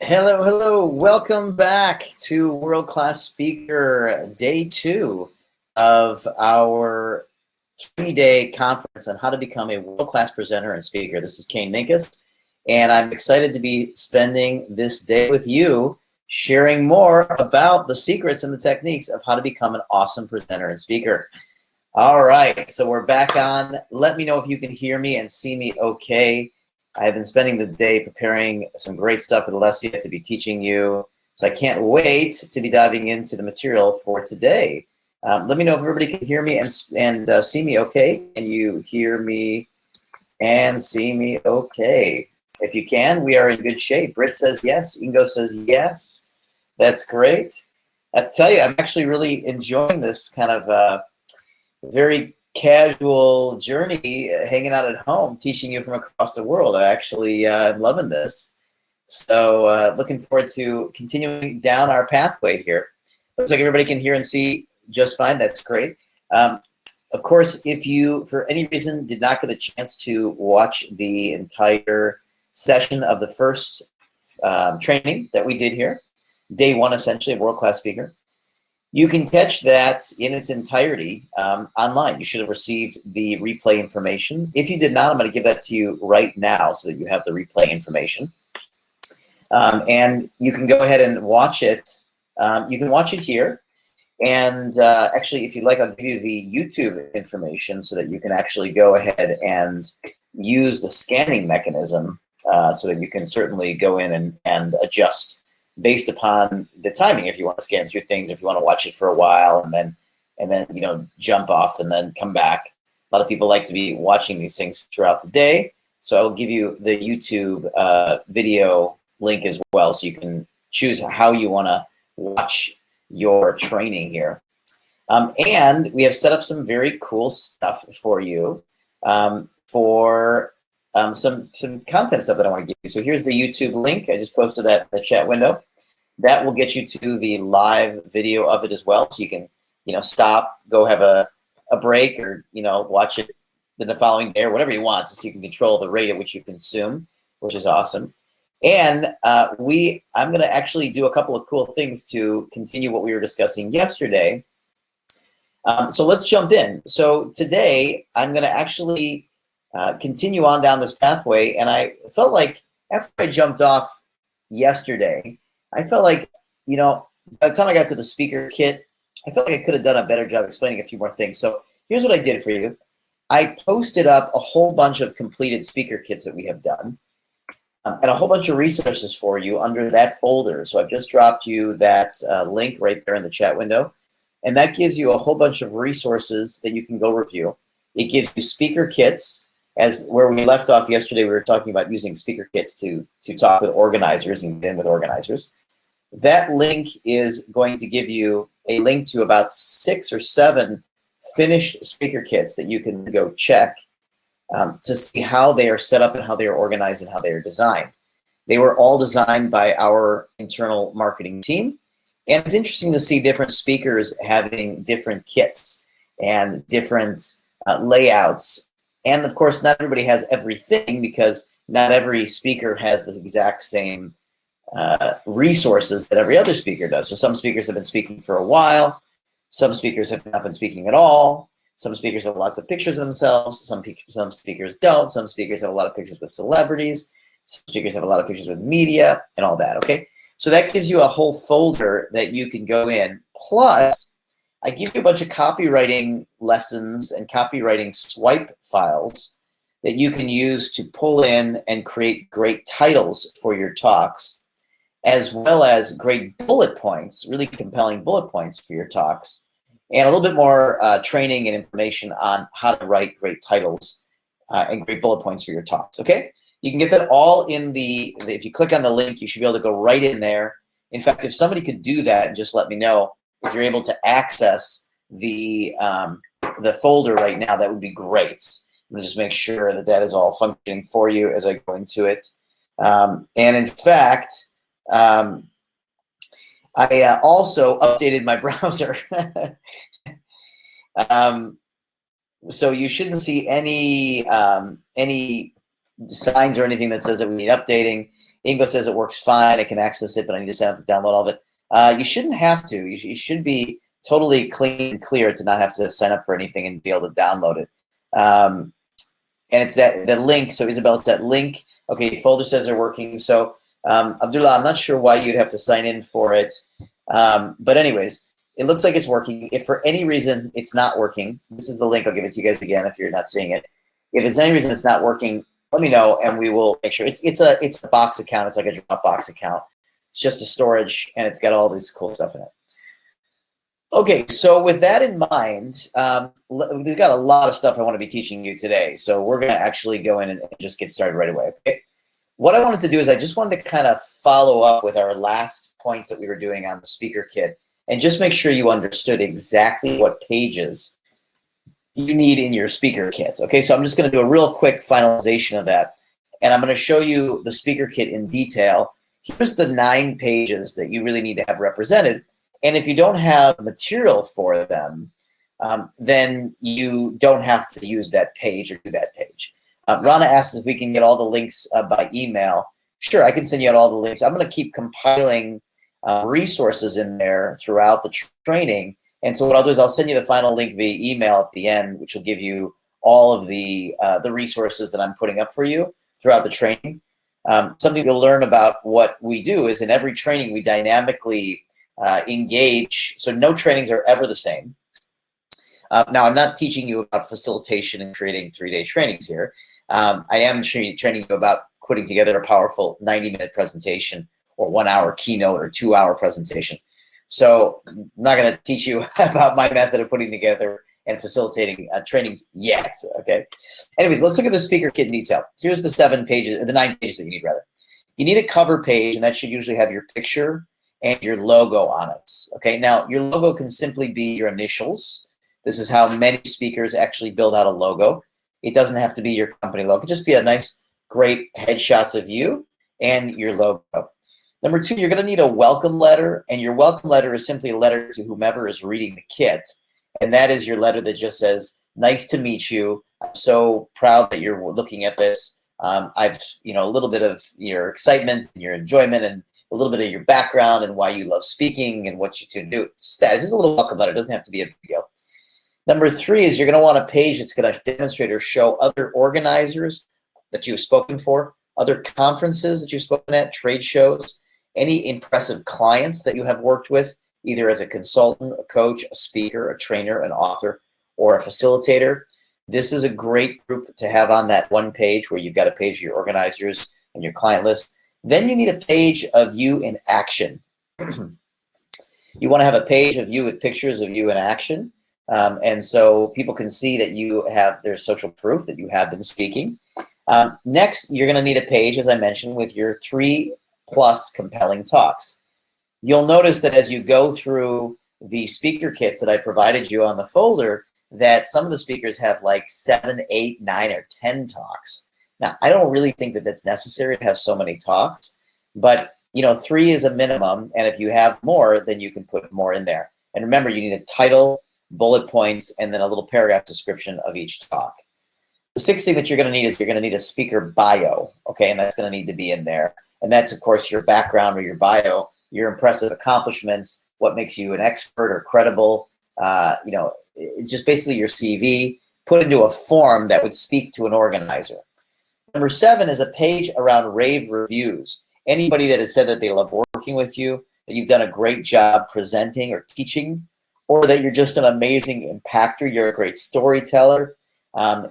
Hello, hello. Welcome back to World Class Speaker Day 2 of our 3-day conference on how to become a world-class presenter and speaker. This is Kane Minkus, and I'm excited to be spending this day with you, sharing more about the secrets and the techniques of how to become an awesome presenter and speaker. All right, so we're back on. Let me know if you can hear me and see me okay. I've been spending the day preparing some great stuff with Alessia to be teaching you, so I can't wait to be diving into the material for today. Let me know if everybody can hear me and see me okay. Can you hear me and see me okay? If you can, we are in good shape. Britt says yes. Ingo says yes. That's great. I have to tell you, I'm actually really enjoying this kind of very casual journey, hanging out at home, teaching you from across the world. I actually am loving this. So looking forward to continuing down our pathway here. Looks like everybody can hear and see just fine. That's great. Of course, if you, for any reason, did not get a chance to watch the entire session of the first training that we did here, day 1 essentially of World Class Speaker, you can catch that in its entirety online. You should have received the replay information. If you did not, I'm going to give that to you right now so that you have the replay information. And you can go ahead and watch it. You can watch it here. And actually, if you'd like, I'll give you the YouTube information so that you can actually go ahead and use the scanning mechanism so that you can certainly go in and adjust based upon the timing. If you want to scan through things, if you want to watch it for a while and then jump off and then come back. A lot of people like to be watching these things throughout the day. So I'll give you the YouTube video link as well, so you can choose how you want to watch your training here. And we have set up some very cool stuff for you for some content stuff that I want to give you. So here's the YouTube link. I just posted that in the chat window. That will get you to the live video of it as well. So you can, stop, go have a break, or, watch it the following day or whatever you want, just so you can control the rate at which you consume, which is awesome. And I'm going to actually do a couple of cool things to continue what we were discussing yesterday. So let's jump in. So today I'm going to actually continue on down this pathway, and I felt like after I jumped off yesterday, I felt like, by the time I got to the speaker kit, I felt like I could have done a better job explaining a few more things. So here's what I did for you. I posted up a whole bunch of completed speaker kits that we have done, and a whole bunch of resources for you under that folder. So I've just dropped you that link right there in the chat window, and that gives you a whole bunch of resources that you can go review. It gives you speaker kits. As where we left off yesterday, we were talking about using speaker kits to talk with organizers and get in with organizers. That link is going to give you a link to about 6 or 7 finished speaker kits that you can go check to see how they are set up and how they are organized and how they are designed. They were all designed by our internal marketing team. And it's interesting to see different speakers having different kits and different layouts. And of course, not everybody has everything, because not every speaker has the exact same resources that every other speaker does. So some speakers have been speaking for a while. Some speakers have not been speaking at all. Some speakers have lots of pictures of themselves. Some speakers don't. Some speakers have a lot of pictures with celebrities. Some speakers have a lot of pictures with media and all that, okay? So that gives you a whole folder that you can go in. Plus, I give you a bunch of copywriting lessons and copywriting swipe files that you can use to pull in and create great titles for your talks, as well as great bullet points, really compelling bullet points for your talks, and a little bit more training and information on how to write great titles and great bullet points for your talks, okay? You can get that all in if you click on the link, you should be able to go right in there. In fact, if somebody could do that and just let me know, if you're able to access the folder right now, that would be great. I'm gonna just make sure that that is all functioning for you as I go into it. And in fact, I also updated my browser. So you shouldn't see any signs or anything that says that we need updating. Ingo says it works fine. I can access it, but I need to sign up to download all of it. You shouldn't have to. You should be totally clean and clear to not have to sign up for anything and be able to download it. And it's the link. So Isabel, it's that link. Okay, folder says they're working. So Abdullah, I'm not sure why you'd have to sign in for it. But anyways, it looks like it's working. If for any reason it's not working, this is the link. I'll give it to you guys again if you're not seeing it. If it's any reason it's not working, let me know and we will make sure. It's a Box account. It's like a Dropbox account. It's just a storage and it's got all this cool stuff in it. Okay, so with that in mind, we've got a lot of stuff I want to be teaching you today. So we're going to actually go in and just get started right away. Okay. What I wanted to do is I just wanted to kind of follow up with our last points that we were doing on the speaker kit and just make sure you understood exactly what pages you need in your speaker kits. Okay, so I'm just going to do a real quick finalization of that. And I'm going to show you the speaker kit in detail. Here's the 9 pages that you really need to have represented. And if you don't have material for them, then you don't have to use that page or do that page. Rana asks if we can get all the links by email. Sure, I can send you out all the links. I'm going to keep compiling resources in there throughout the training. And so what I'll do is I'll send you the final link via email at the end, which will give you all of the resources that I'm putting up for you throughout the training. Something to learn about what we do is in every training we dynamically engage. So no trainings are ever the same. Now, I'm not teaching you about facilitation and creating 3-day trainings here. I am training you about putting together a powerful 90-minute presentation or 1-hour keynote or 2-hour presentation. So I'm not going to teach you about my method of putting together and facilitating trainings yet, okay? Anyways, let's look at the speaker kit in detail. Here's the 9 pages that you need, rather. You need a cover page, and that should usually have your picture and your logo on it, okay? Now, your logo can simply be your initials. This is how many speakers actually build out a logo. It doesn't have to be your company logo. It could just be a nice, great headshots of you and your logo. Number 2, you're going to need a welcome letter, and your welcome letter is simply a letter to whomever is reading the kit, and that is your letter that just says, nice to meet you. I'm so proud that you're looking at this. I've, a little bit of your excitement and your enjoyment and a little bit of your background and why you love speaking and what you can do. Just that. It's just a little welcome letter. It doesn't have to be a big deal. Number 3 is you're going to want a page that's going to demonstrate or show other organizers that you've spoken for, other conferences that you've spoken at, trade shows, any impressive clients that you have worked with, either as a consultant, a coach, a speaker, a trainer, an author, or a facilitator. This is a great group to have on that one page where you've got a page of your organizers and your client list. Then you need a page of you in action. You want to have a page of you with pictures of you in action. And so people can see that there's social proof that you have been speaking. Next, you're going to need a page, as I mentioned, with your 3+ compelling talks. You'll notice that as you go through the speaker kits that I provided you on the folder, that some of the speakers have like 7, 8, 9, or 10 talks. Now, I don't really think that that's necessary to have so many talks, but 3 is a minimum, and if you have more, then you can put more in there. And remember, you need a title, bullet points, and then a little paragraph description of each talk. The 6th thing that you're going to need is you're going to need a speaker bio, okay, and that's going to need to be in there. And that's, of course, your background or your bio, your impressive accomplishments, what makes you an expert or credible, just basically your CV, put into a form that would speak to an organizer. Number 7 is a page around rave reviews. Anybody that has said that they love working with you, that you've done a great job presenting or teaching, or that you're just an amazing impactor, you're a great storyteller.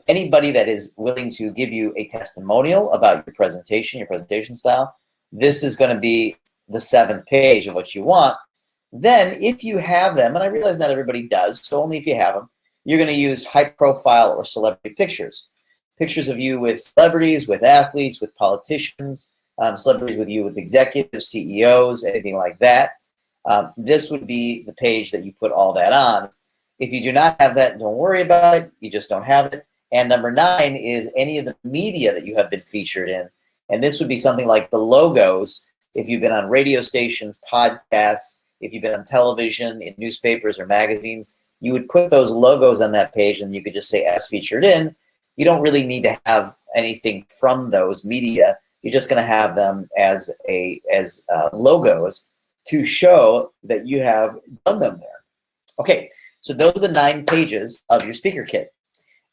Anybody that is willing to give you a testimonial about your presentation style, this is going to be the 7th page of what you want. Then if you have them, and I realize not everybody does, so only if you have them, you're going to use high profile or celebrity pictures. Pictures of you with celebrities, with athletes, with politicians, celebrities with you with executives, CEOs, anything like that. This would be the page that you put all that on. If you do not have that, don't worry about it. You just don't have it. And number 9 is any of the media that you have been featured in. And this would be something like the logos. If you've been on radio stations, podcasts, if you've been on television, in newspapers or magazines, you would put those logos on that page and you could just say as featured in. You don't really need to have anything from those media You're just going to have them as logos to show that you have done them there. Okay, so those are the 9 pages of your speaker kit.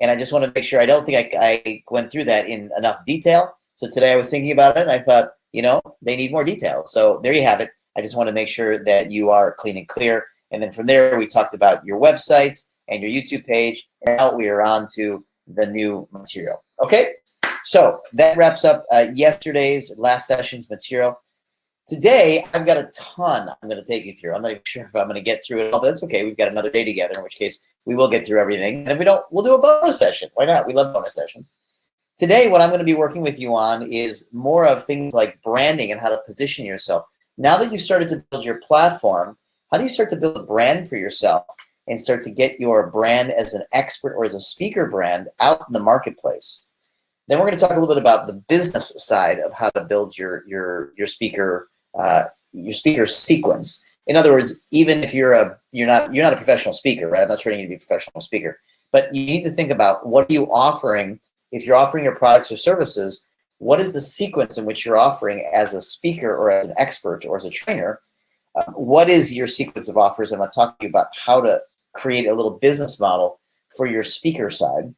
And I just want to make sure, I don't think I went through that in enough detail. So today I was thinking about it and I thought, you know, they need more detail. So there you have it. I just want to make sure that you are clean and clear. And then from there, we talked about your website and your YouTube page. And now we are on to the new material. Okay, so that wraps up yesterday's last session's material. Today, I've got a ton I'm going to take you through. I'm not even sure if I'm going to get through it all, but that's okay. We've got another day together, in which case we will get through everything. And if we don't, we'll do a bonus session. Why not? We love bonus sessions. Today, what I'm going to be working with you on is more of things like branding and how to position yourself. Now that you've started to build your platform, how do you start to build a brand for yourself and start to get your brand as an expert or as a speaker brand out in the marketplace? Then we're going to talk a little bit about the business side of how to build your speaker sequence. In other words, even if you're not a professional speaker, right? I'm not training you to be a professional speaker, but you need to think about what are you offering. If you're offering your products or services, what is the sequence in which you're offering as a speaker or as an expert or as a trainer? What is your sequence of offers? I'm going to talk to you about how to create a little business model for your speaker side.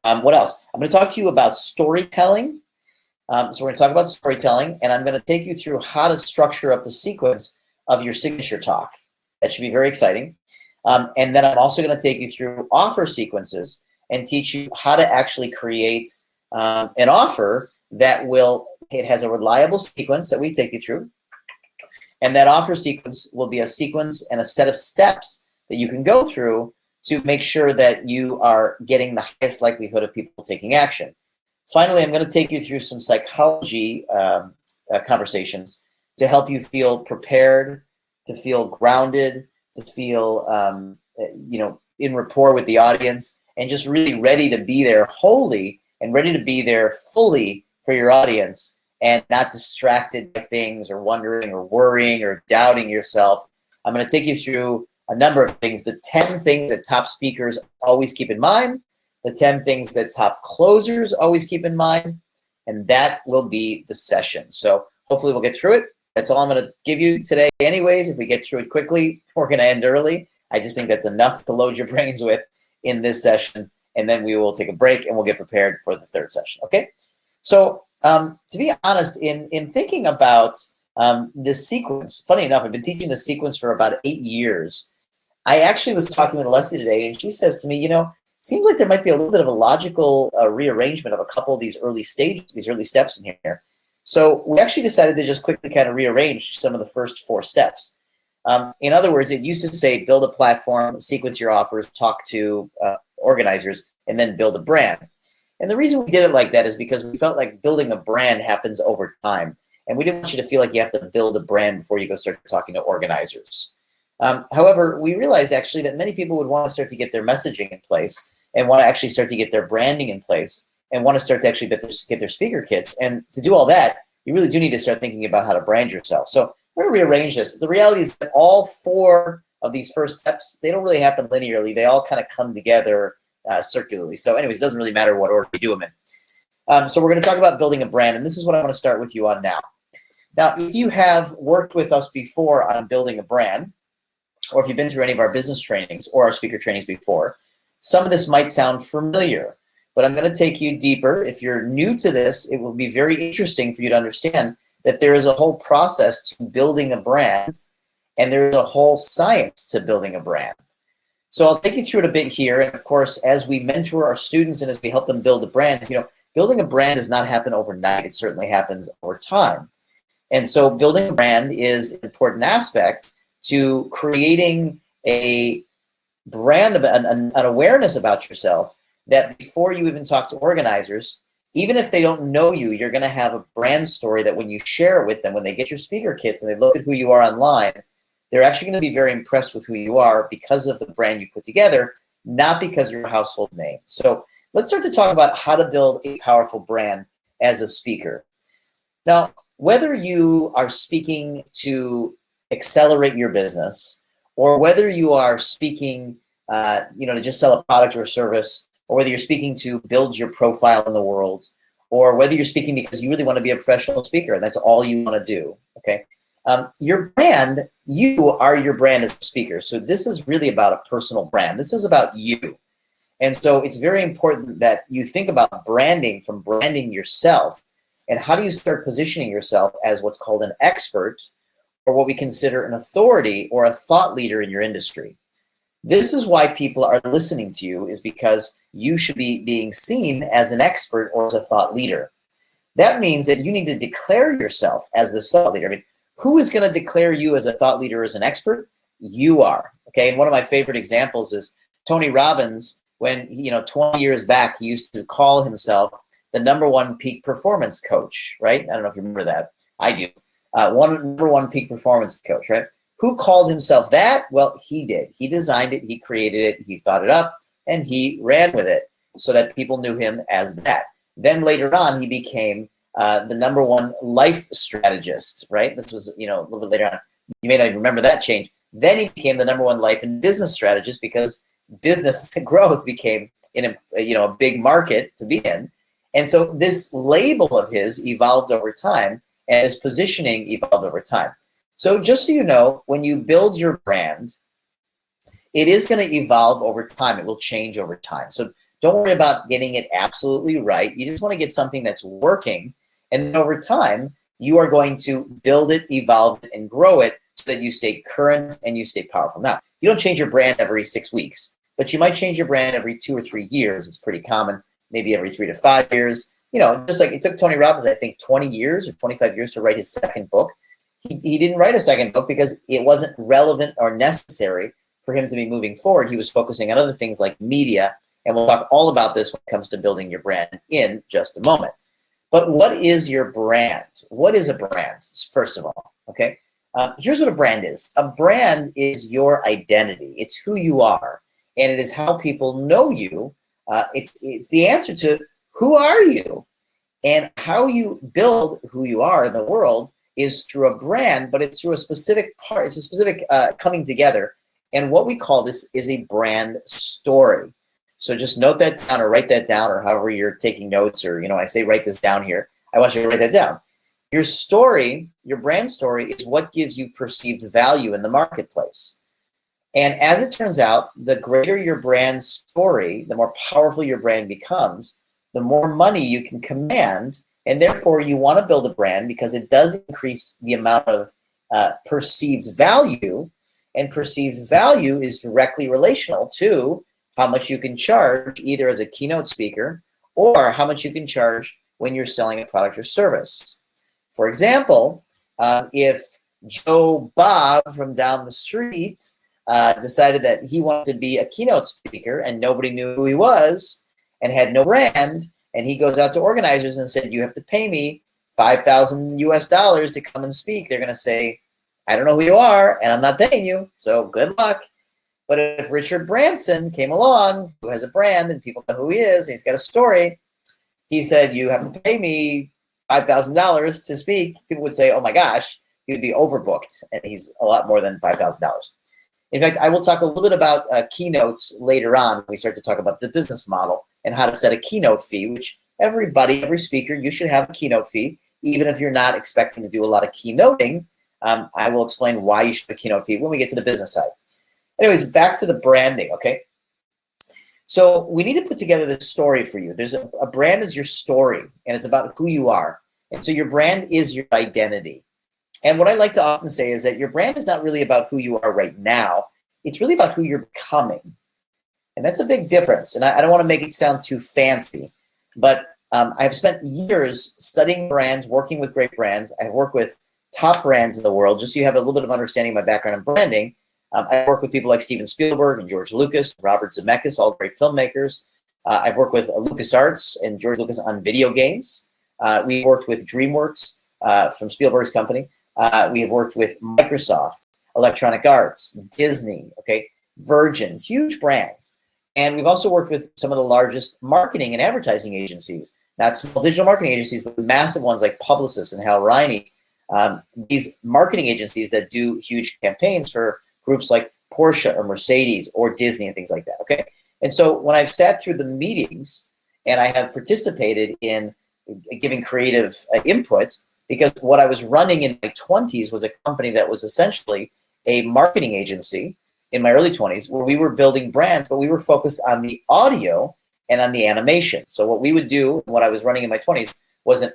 What else? I'm going to talk to you about storytelling. So we're going to talk about storytelling, and I'm going to take you through how to structure up the sequence of your signature talk. That should be very exciting. And then I'm also going to take you through offer sequences and teach you how to actually create an offer that it has a reliable sequence that we take you through. And that offer sequence will be a sequence and a set of steps that you can go through to make sure that you are getting the highest likelihood of people taking action. Finally, I'm going to take you through some psychology conversations to help you feel prepared, to feel grounded, to feel in rapport with the audience, and just really ready to be there wholly and ready to be there fully for your audience and not distracted by things or wondering or worrying or doubting yourself. I'm going to take you through a number of things, the 10 things that top speakers always keep in mind, the 10 things that top closers always keep in mind, and that will be the session. So hopefully we'll get through it. That's all I'm going to give you today anyways. If we get through it quickly, we're going to end early. I just think that's enough to load your brains with in this session, and then we will take a break and we'll get prepared for the third session, okay? So to be honest, in thinking about this sequence, funny enough, I've been teaching this sequence for about 8 years. I actually was talking with Leslie today, and she says to me, you know, seems like there might be a little bit of a logical rearrangement of a couple of these early stages, these early steps in here. So we actually decided to just quickly kind of rearrange some of the first 4 steps. In other words, it used to say build a platform, sequence your offers, talk to organizers, and then build a brand. And the reason we did it like that is because we felt like building a brand happens over time. And we didn't want you to feel like you have to build a brand before you go start talking to organizers. However, we realized actually that many people would want to start to get their messaging in place and want to actually start to get their branding in place and want to start to actually get their speaker kits. And to do all that, you really do need to start thinking about how to brand yourself. So we're going to rearrange this. The reality is that all 4 of these first steps, they don't really happen linearly. They all kind of come together circularly. So anyways, it doesn't really matter what order we do them in. So we're going to talk about building a brand, and this is what I want to start with you on now. Now, if you have worked with us before on building a brand, or if you've been through any of our business trainings or our speaker trainings before, some of this might sound familiar, but I'm going to take you deeper. If you're new to this, it will be very interesting for you to understand that there is a whole process to building a brand, and there is a whole science to building a brand. So I'll take you through it a bit here, and of course, as we mentor our students and as we help them build a brand, you know, building a brand does not happen overnight. It certainly happens over time. And so building a brand is an important aspect to creating a brand, an awareness about yourself that before you even talk to organizers, even if they don't know you, you're going to have a brand story that when you share it with them, when they get your speaker kits and they look at who you are online, they're actually going to be very impressed with who you are because of the brand you put together, not because you're a household name. So let's start to talk about how to build a powerful brand as a speaker. Now, whether you are speaking to accelerate your business, or whether you are speaking, to just sell a product or a service, or whether you're speaking to build your profile in the world, or whether you're speaking because you really want to be a professional speaker and that's all you want to do, okay? Your brand, you are your brand as a speaker. So this is really about a personal brand. This is about you. And so it's very important that you think about branding from branding yourself, and how do you start positioning yourself as what's called an expert, or what we consider an authority or a thought leader in your industry. This is why people are listening to you, is because you should be being seen as an expert or as a thought leader. That means that you need to declare yourself as this thought leader. I mean, who is going to declare you as a thought leader, as an expert? You are, okay? And one of my favorite examples is Tony Robbins. When, 20 years back, he used to call himself the #1 peak performance coach, right? I don't know if you remember that. I do. #1 peak performance coach, right? Who called himself that? Well, he did. He designed it, he created it, he thought it up, and he ran with it so that people knew him as that. Then later on, he became the #1 life strategist, right? This was, a little bit later on. You may not even remember that change. Then he became the #1 life and business strategist, because business growth became in a big market to be in. And so this label of his evolved over time, and his positioning evolved over time. So just so you know, when you build your brand, it is going to evolve over time. It will change over time. So don't worry about getting it absolutely right. You just want to get something that's working. And then over time, you are going to build it, evolve it, and grow it so that you stay current and you stay powerful. Now, you don't change your brand every 6 weeks, but you might change your brand every 2 or 3 years. It's pretty common, maybe every 3 to 5 years. Just like it took Tony Robbins, I think, 20 years or 25 years to write his second book. He didn't write a second book because it wasn't relevant or necessary for him to be moving forward. He was focusing on other things like media, and we'll talk all about this when it comes to building your brand in just a moment. But what is your brand? What is a brand, first of all, okay? Here's what a brand is. A brand is your identity. It's who you are, and it is how people know you. It's the answer to who are you? And how you build who you are in the world is through a brand, but it's through a specific part. It's a specific coming together. And what we call this is a brand story. So just note that down, or write that down, or however you're taking notes, or, I say write this down here. I want you to write that down. Your story, your brand story, is what gives you perceived value in the marketplace. And as it turns out, the greater your brand story, the more powerful your brand becomes, the more money you can command. And therefore, you want to build a brand because it does increase the amount of perceived value. And perceived value is directly relational to how much you can charge, either as a keynote speaker or how much you can charge when you're selling a product or service. For example, if Joe Bob from down the street decided that he wanted to be a keynote speaker and nobody knew who he was and had no brand, and he goes out to organizers and said, you have to pay me $5,000 to come and speak, they're going to say, I don't know who you are, and I'm not paying you, so good luck. But if Richard Branson came along, who has a brand and people know who he is, and he's got a story, he said, you have to pay me $5,000 to speak, people would say, oh my gosh, he would be overbooked, and he's a lot more than $5,000. In fact, I will talk a little bit about keynotes later on when we start to talk about the business model and how to set a keynote fee, which every speaker, you should have a keynote fee, even if you're not expecting to do a lot of keynoting. I will explain why you should have a keynote fee when we get to the business side. Anyways, back to the branding, okay? So we need to put together this story for you. There's a brand is your story, and it's about who you are. And so your brand is your identity. And what I like to often say is that your brand is not really about who you are right now. It's really about who you're becoming. And that's a big difference. And I don't want to make it sound too fancy, but I've spent years studying brands, working with great brands. I've worked with top brands in the world. Just so you have a little bit of understanding of my background in branding, I work with people like Steven Spielberg and George Lucas, Robert Zemeckis, all great filmmakers. I've worked with LucasArts and George Lucas on video games. We worked with DreamWorks from Spielberg's company. We have worked with Microsoft, Electronic Arts, Disney, okay, Virgin, huge brands. And we've also worked with some of the largest marketing and advertising agencies, not small digital marketing agencies, but massive ones like Publicis and Hal Riney. These marketing agencies that do huge campaigns for groups like Porsche or Mercedes or Disney and things like that, okay? And so when I've sat through the meetings and I have participated in giving creative input, because what I was running in my 20s was a company that was essentially a marketing agency in my early 20s, where we were building brands, but we were focused on the audio and on the animation. So what we would do, what I was running in my 20s, was an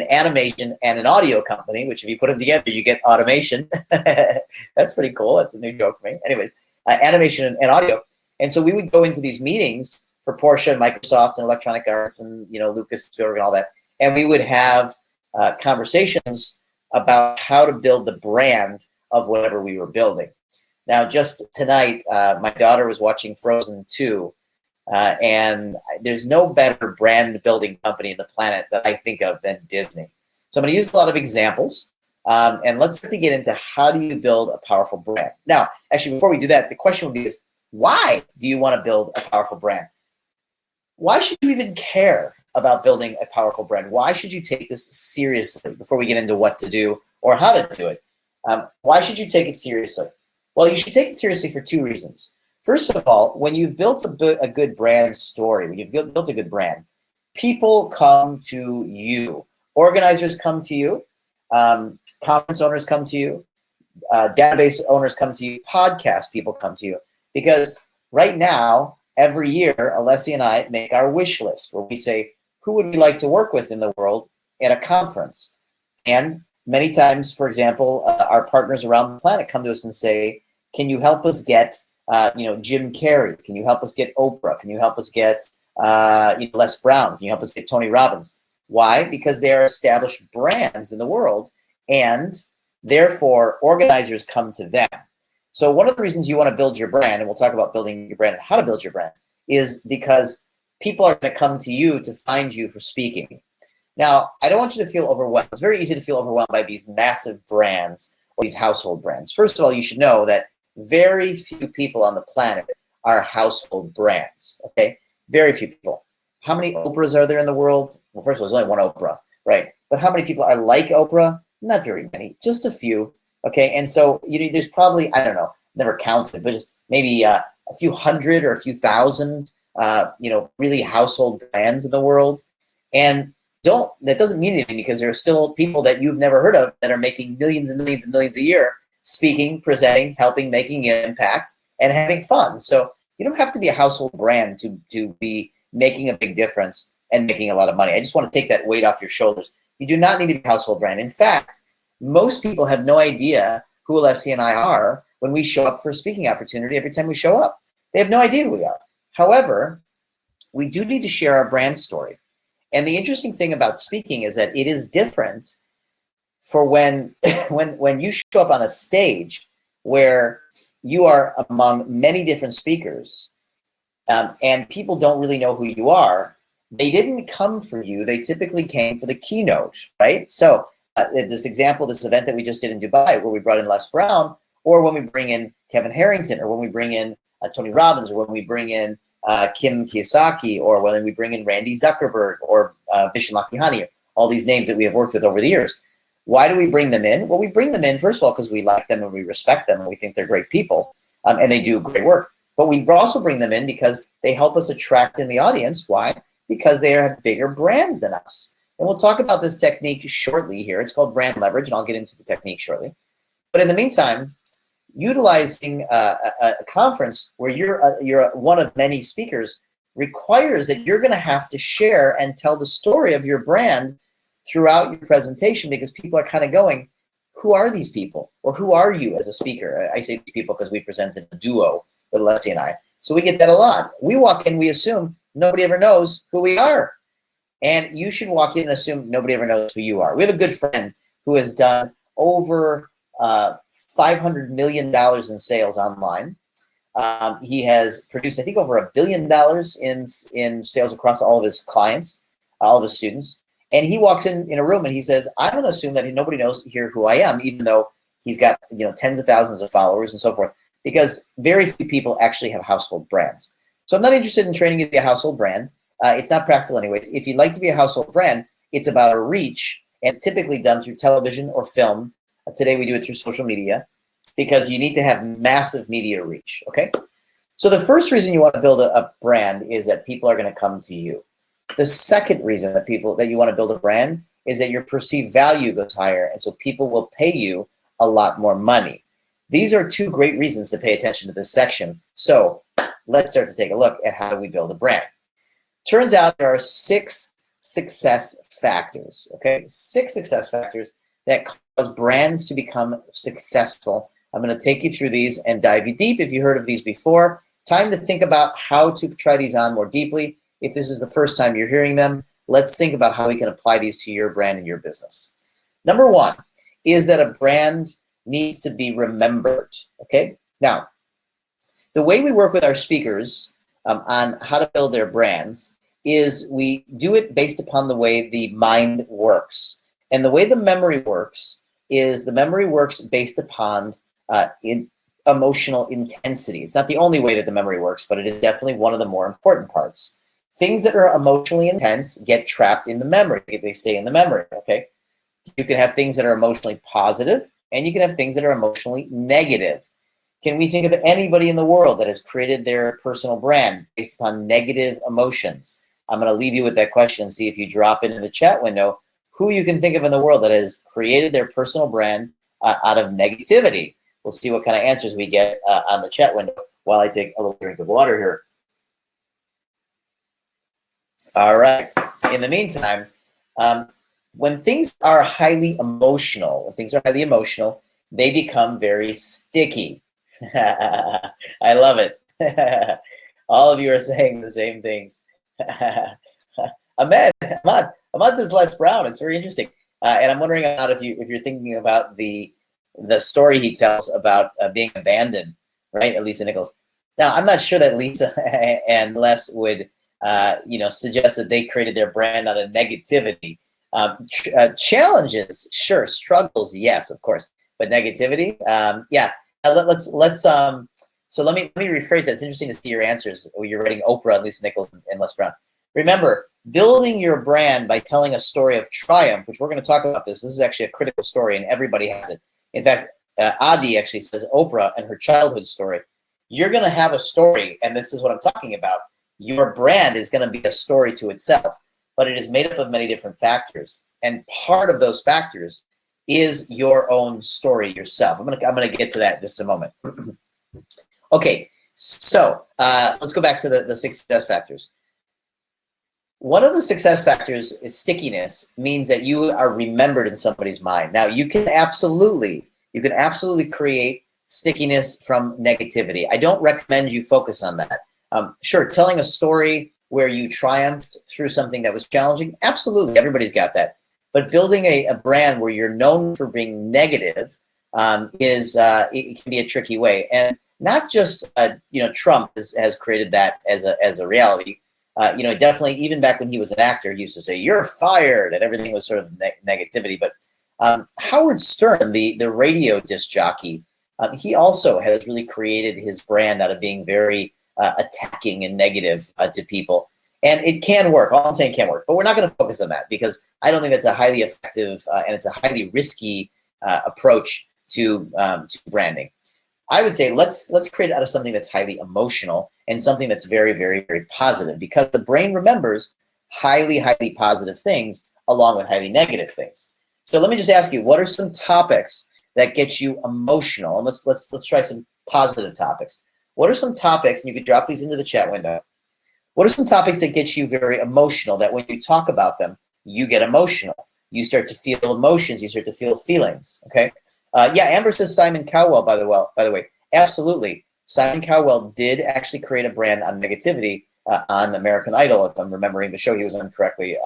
animation and an audio company, which if you put them together, you get automation. That's pretty cool. That's a new joke for me. Anyways, animation and audio. And so we would go into these meetings for Porsche and Microsoft and Electronic Arts and, Lucasfilm and all that. And we would have conversations about how to build the brand of whatever we were building. Now, just tonight, my daughter was watching Frozen 2, and there's no better brand building company in the planet that I think of than Disney. So I'm going to use a lot of examples, and let's start to get into how do you build a powerful brand. Now, actually, before we do that, the question would be is, why do you want to build a powerful brand? Why should you even care about building a powerful brand? Why should you take this seriously before we get into what to do or how to do it? Why should you take it seriously? Well, you should take it seriously for two reasons. First of all, when you've built a good brand story, when you've built a good brand, people come to you. Organizers come to you. Conference owners come to you. Database owners come to you. Podcast people come to you. Because right now, every year, Alessia and I make our wish list where we say, who would we like to work with in the world at a conference? And many times, for example, our partners around the planet come to us and say, can you help us get Jim Carrey? Can you help us get Oprah? Can you help us get Les Brown? Can you help us get Tony Robbins? Why? Because they are established brands in the world, and therefore organizers come to them. So one of the reasons you want to build your brand, and we'll talk about building your brand and how to build your brand, is because people are going to come to you to find you for speaking. Now, I don't want you to feel overwhelmed. It's very easy to feel overwhelmed by these massive brands or these household brands. First of all, you should know that very few people on the planet are household brands, okay? Very few people. How many Oprahs are there in the world? Well, first of all, there's only one Oprah, right? But how many people are like Oprah? Not very many, just a few, okay? And so there's probably, I don't know, never counted, but just maybe a few hundred or a few thousand, really household brands in the world. And that doesn't mean anything, because there are still people that you've never heard of that are making millions and millions and millions a year, speaking, presenting, helping, making an impact, and having fun. So you don't have to be a household brand to be making a big difference and making a lot of money. I just want to take that weight off your shoulders. You do not need to be a household brand. In fact, most people have no idea who Alessia and I are when we show up for a speaking opportunity every time we show up. They have no idea who we are. However, we do need to share our brand story. And the interesting thing about speaking is that it is different for when you show up on a stage where you are among many different speakers, and people don't really know who you are. They didn't come for you. They typically came for the keynote, right? So this event that we just did in Dubai, where we brought in Les Brown, or when we bring in Kevin Harrington, or when we bring in Tony Robbins, or when we bring in Kim Kiyosaki, or when we bring in Randy Zuckerberg, or Vishen Lakhiani, all these names that we have worked with over the years. Why do we bring them in? Well, we bring them in, first of all, because we like them and we respect them and we think they're great people, and they do great work. But we also bring them in because they help us attract in the audience. Why? Because they have bigger brands than us. And we'll talk about this technique shortly here. It's called brand leverage, and I'll get into the technique shortly. But in the meantime, utilizing a conference where you're one of many speakers requires that you're going to have to share and tell the story of your brand throughout your presentation, because people are kind of going, who are these people? Or who are you as a speaker? I say these people because we present in a duo with Alessia and I. So we get that a lot. We walk in, we assume nobody ever knows who we are. And you should walk in and assume nobody ever knows who you are. We have a good friend who has done over $500 million in sales online. He has produced, I think, over $1 billion in sales across all of his clients, all of his students. And he walks in a room and he says, I'm going to assume that nobody knows here who I am, even though he's got tens of thousands of followers and so forth, because very few people actually have household brands. So I'm not interested in training you to be a household brand. It's not practical anyways. If you'd like to be a household brand, it's about a reach, and it's typically done through television or film. Today we do it through social media, because you need to have massive media reach, okay? So the first reason you want to build a brand is that people are going to come to you. The second reason that you want to build a brand is that your perceived value goes higher, and so people will pay you a lot more money. These are two great reasons to pay attention to this section. So let's start to take a look at how do we build a brand. Turns out there are 6 success factors, okay? 6 success factors that cause brands to become successful. I'm going to take you through these and dive you deep if you heard of these before. Time to think about how to try these on more deeply. If this is the first time you're hearing them, let's think about how we can apply these to your brand and your business. Number 1 is that a brand needs to be remembered, okay? Now, the way we work with our speakers on how to build their brands is we do it based upon the way the mind works. And the way the memory works is the memory works based upon emotional intensity. It's not the only way that the memory works, but it is definitely one of the more important parts. Things that are emotionally intense get trapped in the memory. They stay in the memory, okay? You can have things that are emotionally positive, and you can have things that are emotionally negative. Can we think of anybody in the world that has created their personal brand based upon negative emotions? I'm going to leave you with that question and see if you drop it in the chat window who you can think of in the world that has created their personal brand out of negativity. We'll see what kind of answers we get on the chat window while I take a little drink of water here. All right. In the meantime, when things are highly emotional, they become very sticky. I love it. All of you are saying the same things. Ahmad says Les Brown. It's very interesting, and I'm wondering about if you're thinking about the story he tells about being abandoned, right? Lisa Nichols. Now, I'm not sure that Lisa and Les would, suggest that they created their brand out of negativity. Challenges, sure. Struggles, yes, of course. But negativity, yeah. So let me rephrase that. It's interesting to see your answers. You're writing Oprah, Lisa Nichols, and Les Brown. Remember, building your brand by telling a story of triumph, which we're going to talk about this. This is actually a critical story, and everybody has it. In fact, Adi actually says Oprah and her childhood story. You're going to have a story, and this is what I'm talking about. Your brand is going to be a story to itself, but it is made up of many different factors. And part of those factors is your own story yourself. I'm gonna get to that in just a moment. Okay, so let's go back to the 6 success factors. One of the success factors is stickiness, means that you are remembered in somebody's mind. Now, you can absolutely create stickiness from negativity. I don't recommend you focus on that. Sure, telling a story where you triumphed through something that was challenging, absolutely, everybody's got that. But building a brand where you're known for being negative it can be a tricky way. And not just Trump has created that as a reality. Definitely, even back when he was an actor, he used to say, "You're fired," and everything was sort of negativity. But Howard Stern, the radio disc jockey, he also has really created his brand out of being very attacking and negative to people. And it can work. All I'm saying can work. But we're not going to focus on that because I don't think that's a highly effective and it's a highly risky approach to branding. I would say let's create it out of something that's highly emotional and something that's very, very, very positive, because the brain remembers highly, highly positive things along with highly negative things. So let me just ask you, what are some topics that get you emotional? And let's try some positive topics. What are some topics, and you could drop these into the chat window. What are some topics that get you very emotional, that when you talk about them, you get emotional? You start to feel emotions, you start to feel feelings, okay? Yeah, Amber says Simon Cowell, by the way. Absolutely. Simon Cowell did actually create a brand on negativity on American Idol, if I'm remembering the show he was on correctly,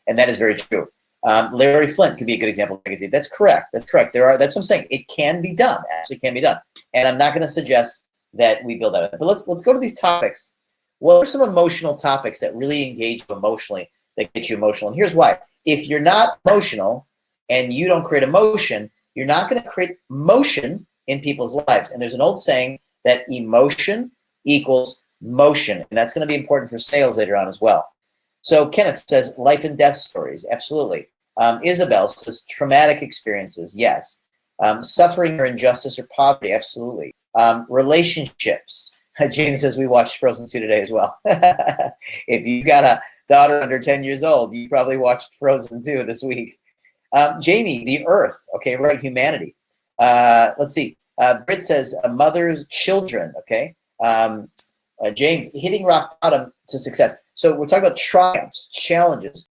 and that is very true. Larry Flint could be a good example of negativity. That's correct. That's correct. That's what I'm saying. It can be done. Actually, can be done. And I'm not going to suggest that we build that. But let's go to these topics. What are some emotional topics that really engage you emotionally, that get you emotional? And here's why. If you're not emotional and you don't create emotion, you're not going to create motion in people's lives. And there's an old saying that emotion equals motion. And that's going to be important for sales later on as well. So Kenneth says life and death stories. Absolutely. Isabel says traumatic experiences. Yes. Suffering or injustice or poverty. Absolutely. Relationships. James says we watched Frozen 2 today as well. If you got daughter under 10 years old. You probably watched Frozen 2 this week. Jamie, the earth. Okay, right, humanity. Let's see. Britt says, mother's children, okay? James, hitting rock bottom to success. So we're talking about triumphs, challenges,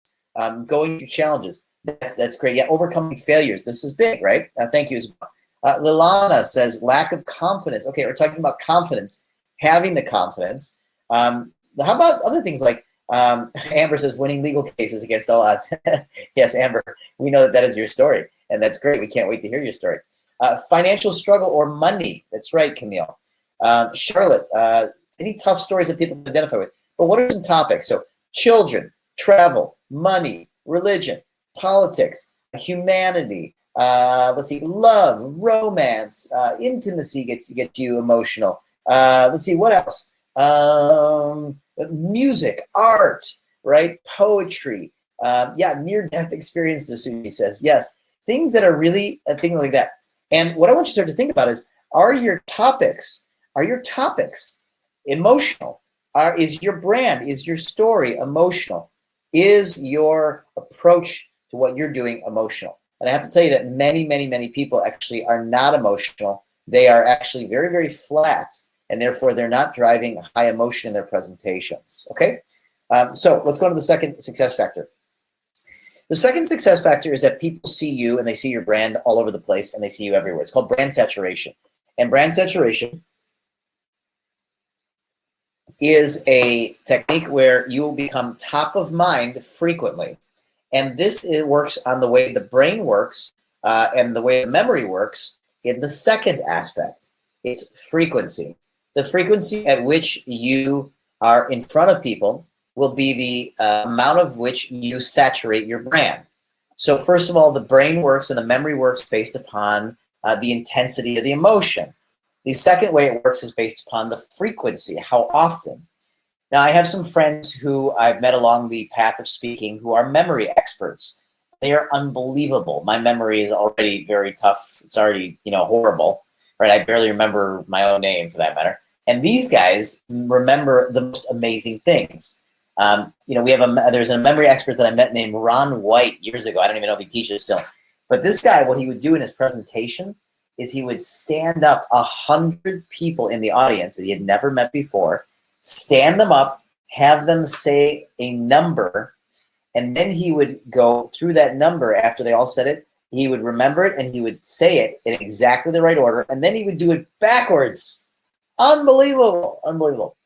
going through challenges. That's great. Yeah, overcoming failures. This is big, right? Thank you as well. Lilana says, lack of confidence. Okay, we're talking about confidence, having the confidence. How about other things like, Amber says, winning legal cases against all odds. Yes, Amber, we know that is your story, and that's great. We can't wait to hear your story. Financial struggle or money. That's right, Camille. Charlotte, any tough stories that people identify with? But what are some topics? So children, travel, money, religion, politics, humanity, let's see, love, romance, intimacy gets you emotional. Let's see, what else? Music, art, right? Poetry, near-death experiences, Susie says. Yes, things that are really a thing like that. And what I want you to start to think about is, are your topics emotional? Is your brand, is your story emotional? Is your approach to what you're doing emotional? And I have to tell you that many, many, many people actually are not emotional. They are actually very, very flat, and therefore they're not driving high emotion in their presentations, okay? So let's go to the second success factor. The second success factor is that people see you and they see your brand all over the place and they see you everywhere. It's called brand saturation. And brand saturation is a technique where you will become top of mind frequently. And this works on the way the brain works and the way the memory works in the second aspect. It's frequency. The frequency at which you are in front of people will be the amount of which you saturate your brand. So first of all, the brain works and the memory works based upon the intensity of the emotion. The second way it works is based upon the frequency, how often. Now, I have some friends who I've met along the path of speaking who are memory experts. They are unbelievable. My memory is already very tough. It's already, horrible, right? I barely remember my own name for that matter. And these guys remember the most amazing things. There's a memory expert that I met named Ron White years ago. I don't even know if he teaches still. But this guy, what he would do in his presentation is he would stand up 100 people in the audience that he had never met before, stand them up, have them say a number, and then he would go through that number after they all said it. He would remember it, and he would say it in exactly the right order, and then he would do it backwards. Unbelievable, unbelievable.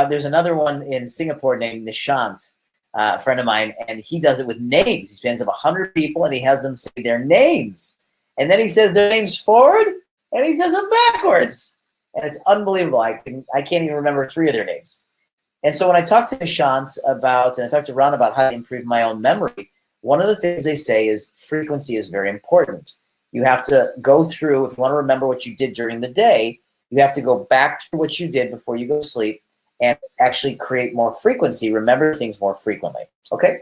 There's another one in Singapore named Nishant, a friend of mine, and he does it with names. He stands up 100 people, and he has them say their names. And then he says their names forward, and he says them backwards. And it's unbelievable. I can't even remember 3 of their names. And so when I talked to Nishant and I talked to Ron about how to improve my own memory, one of the things they say is frequency is very important. You have to go through, if you want to remember what you did during the day, you have to go back to what you did before you go to sleep and actually create more frequency, remember things more frequently, okay?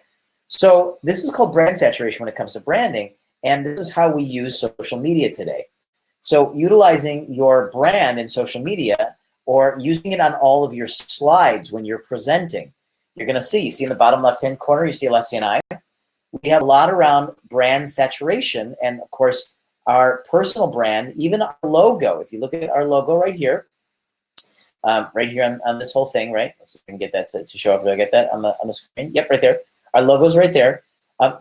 So this is called brand saturation when it comes to branding, and this is how we use social media today. So utilizing your brand in social media or using it on all of your slides when you're presenting. You're gonna see in the bottom left-hand corner, you see Alessia and I. We have a lot around brand saturation, and of course, our personal brand, even our logo. If you look at our logo right here on this whole thing, right? Let's see if I can get that to show up. Do I get that on the screen? Yep, right there. Our logo's right there.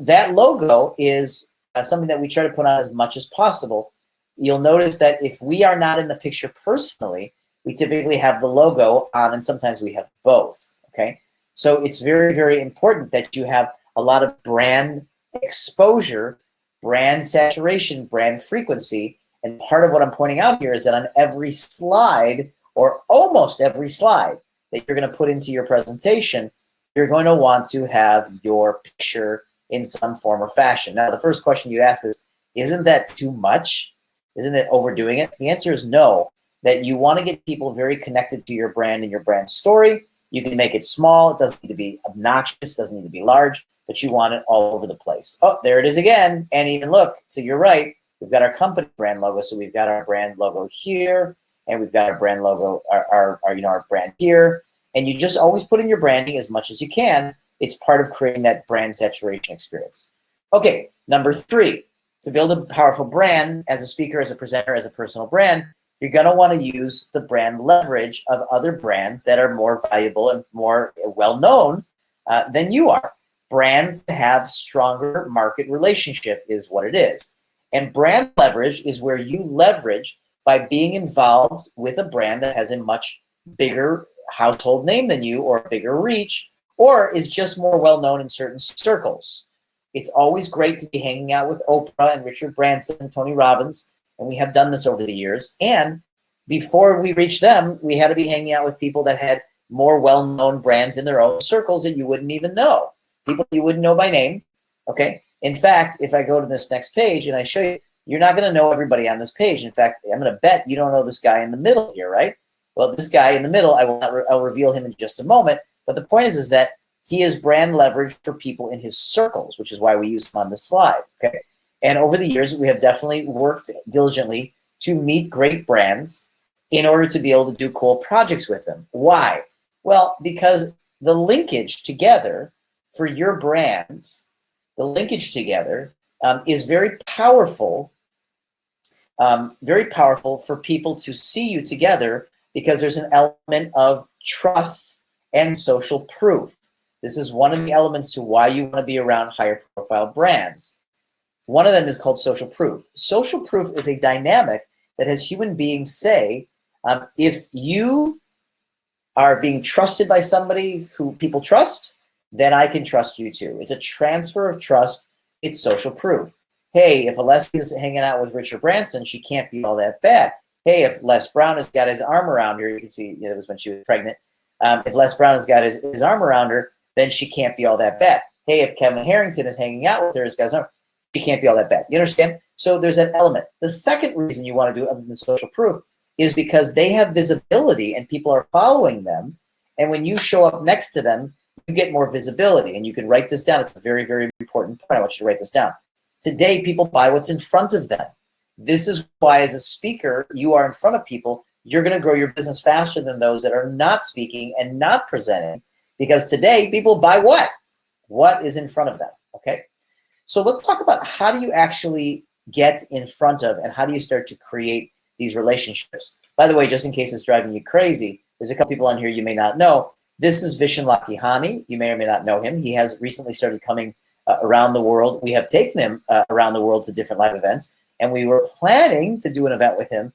That logo is something that we try to put on as much as possible. You'll notice that if we are not in the picture personally, we typically have the logo on, and sometimes we have both, okay? So it's very, very important that you have a lot of brand exposure, brand saturation, brand frequency, and part of what I'm pointing out here is that on every slide, or almost every slide that you're going to put into your presentation, you're going to want to have your picture in some form or fashion. Now, the first question you ask is, isn't that too much? Isn't it overdoing it? The answer is no, that you want to get people very connected to your brand and your brand story. You can make it small. It doesn't need to be obnoxious. It doesn't need to be large, but you want it all over the place. Oh, there it is again. And even look, to your right, we've got our company brand logo. So we've got our brand logo here, and we've got our brand logo, our brand here. And you just always put in your branding as much as you can. It's part of creating that brand saturation experience. Okay, number 3, to build a powerful brand as a speaker, as a presenter, as a personal brand, you're going to want to use the brand leverage of other brands that are more valuable and more well-known than you are. Brands that have stronger market relationship is what it is. And brand leverage is where you leverage by being involved with a brand that has a much bigger household name than you, or a bigger reach, or is just more well-known in certain circles. It's always great to be hanging out with Oprah and Richard Branson and Tony Robbins, and we have done this over the years. And before we reached them, we had to be hanging out with people that had more well-known brands in their own circles that you wouldn't even know. People you wouldn't know by name, okay? In fact, if I go to this next page and I show you, you're not going to know everybody on this page. In fact, I'm going to bet you don't know this guy in the middle here, right? Well, this guy in the middle, I'll reveal him in just a moment. But the point is that he is brand leverage for people in his circles, which is why we use him on this slide, okay? And over the years, we have definitely worked diligently to meet great brands in order to be able to do cool projects with them. Why? Well, because the linkage together for your brand, the linkage together is very powerful for people to see you together, because there's an element of trust and social proof. This is one of the elements to why you want to be around higher profile brands. One of them is called social proof. Social proof is a dynamic that has human beings say, if you are being trusted by somebody who people trust, then I can trust you too. It's a transfer of trust. It's social proof. Hey, if Alessia is hanging out with Richard Branson, she can't be all that bad. Hey, if Les Brown has got his arm around her, you can see it was when she was pregnant. If Les Brown has got his arm around her, then she can't be all that bad. Hey, if Kevin Harrington is hanging out with her, has got his arm, she can't be all that bad. You understand? So there's that element. The second reason you want to do it, other than social proof, is because they have visibility and people are following them. And when you show up next to them, you get more visibility. And you can write this down. It's a very, very important point. I want you to write this down. Today, people buy what's in front of them. This is why, as a speaker, you are in front of people. You're going to grow your business faster than those that are not speaking and not presenting, because today people buy what? What is in front of them, okay? So let's talk about how do you actually get in front of and how do you start to create these relationships. By the way, just in case it's driving you crazy, there's a couple people on here you may not know. This is Vishen Lakhiani. You may or may not know him. He has recently started coming around the world. We have taken him around the world to different live events, and we were planning to do an event with him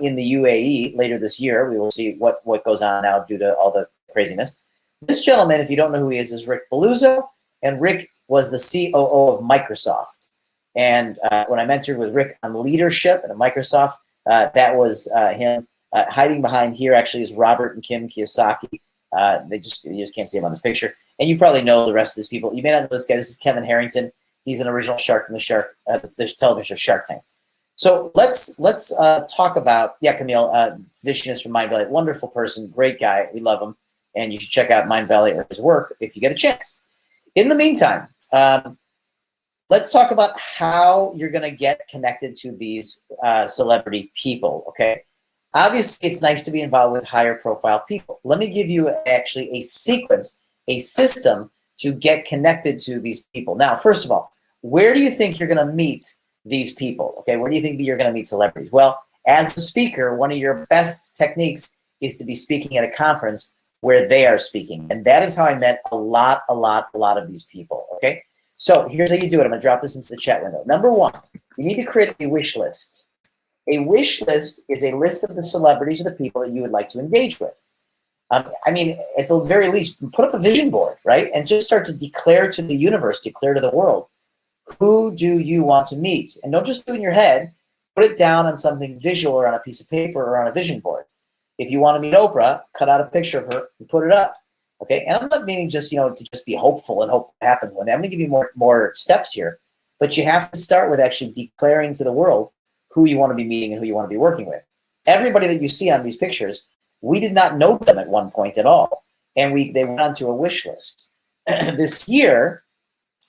in the UAE later this year. We will see what goes on now due to all the craziness. This gentleman, if you don't know who he is Rick Belluzzo, and Rick was the COO of Microsoft. And when I mentored with Rick on leadership at Microsoft, that was him. Hiding behind here actually is Robert and Kim Kiyosaki. You just can't see him on this picture. And you probably know the rest of these people. You may not know this guy. This is Kevin Harrington. He's an original shark from the television show Shark Tank. So let's talk about, Camille, Vishen is from Mindvalley. Wonderful person, great guy. We love him. And you should check out Mindvalley or his work if you get a chance. In the meantime, let's talk about how you're going to get connected to these celebrity people, okay? Obviously, it's nice to be involved with higher profile people. Let me give you actually a sequence, a system to get connected to these people. Now, first of all, where do you think you're going to meet these people? Okay, where do you think that you're going to meet celebrities? Well, as a speaker, one of your best techniques is to be speaking at a conference where they are speaking. And that is how I met a lot of these people, okay? So here's how you do it. I'm going to drop this into the chat window. Number one, you need to create a wish list. A wish list is a list of the celebrities or the people that you would like to engage with. I mean, at the very least, put up a vision board, right? And just start to declare to the universe, declare to the world, who do you want to meet? And don't just do it in your head. Put it down on something visual or on a piece of paper or on a vision board. If you want to meet Oprah, cut out a picture of her and put it up. Okay, and I'm not meaning just, to just be hopeful and hope it happens one day. I'm going to give you more steps here, but you have to start with actually declaring to the world who you want to be meeting and who you want to be working with. Everybody that you see on these pictures, we did not know them at one point at all, and they went onto a wish list. This year,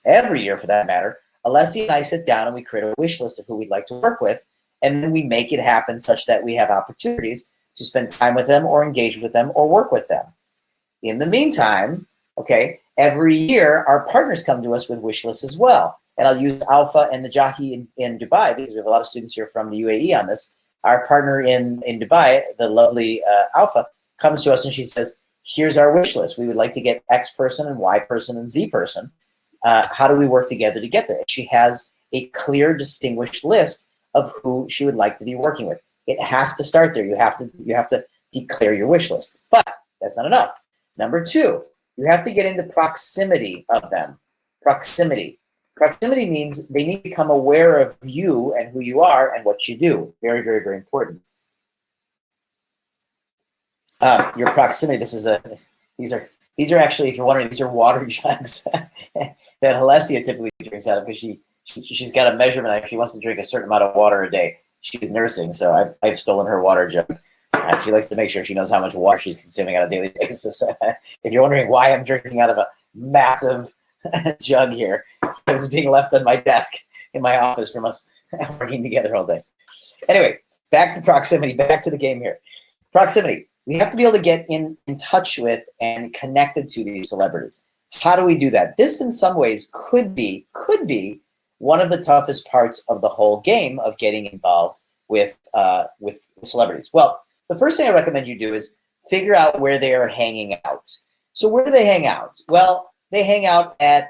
every year for that matter, Alessia and I sit down and we create a wish list of who we'd like to work with, and then we make it happen such that we have opportunities to spend time with them or engage with them or work with them. In the meantime, okay, Every year, our partners come to us with wish lists as well. And I'll use Alpha and Najahi in Dubai because we have a lot of students here from the UAE on this. Our partner in Dubai, the lovely Alpha, comes to us and she says, here's our wish list. We would like to get X person and Y person and Z person. How do we work together to get there? She has a clear, distinguished list of who she would like to be working with. It has to start there. You have to declare your wish list. But that's not enough. Number two, you have to get into proximity of them. Proximity. Proximity means they need to become aware of you and who you are and what you do. Very, very, very important. Your proximity. These are actually, if you're wondering, these are water jugs that Alessia typically drinks out of because she's got a measurement. She wants to drink a certain amount of water a day. She's nursing, so I've stolen her water jug. She likes to make sure she knows how much water she's consuming on a daily basis. If you're wondering why I'm drinking out of a massive jug here, this is being left on my desk in my office from us working together all day. Anyway, back to proximity, back to the game here. Proximity. We have to be able to get in touch with and connected to these celebrities. How do we do that? This, in some ways, could be one of the toughest parts of the whole game of getting involved with celebrities. Well, the first thing I recommend you do is figure out where they are hanging out. So where do they hang out? Well, they hang out at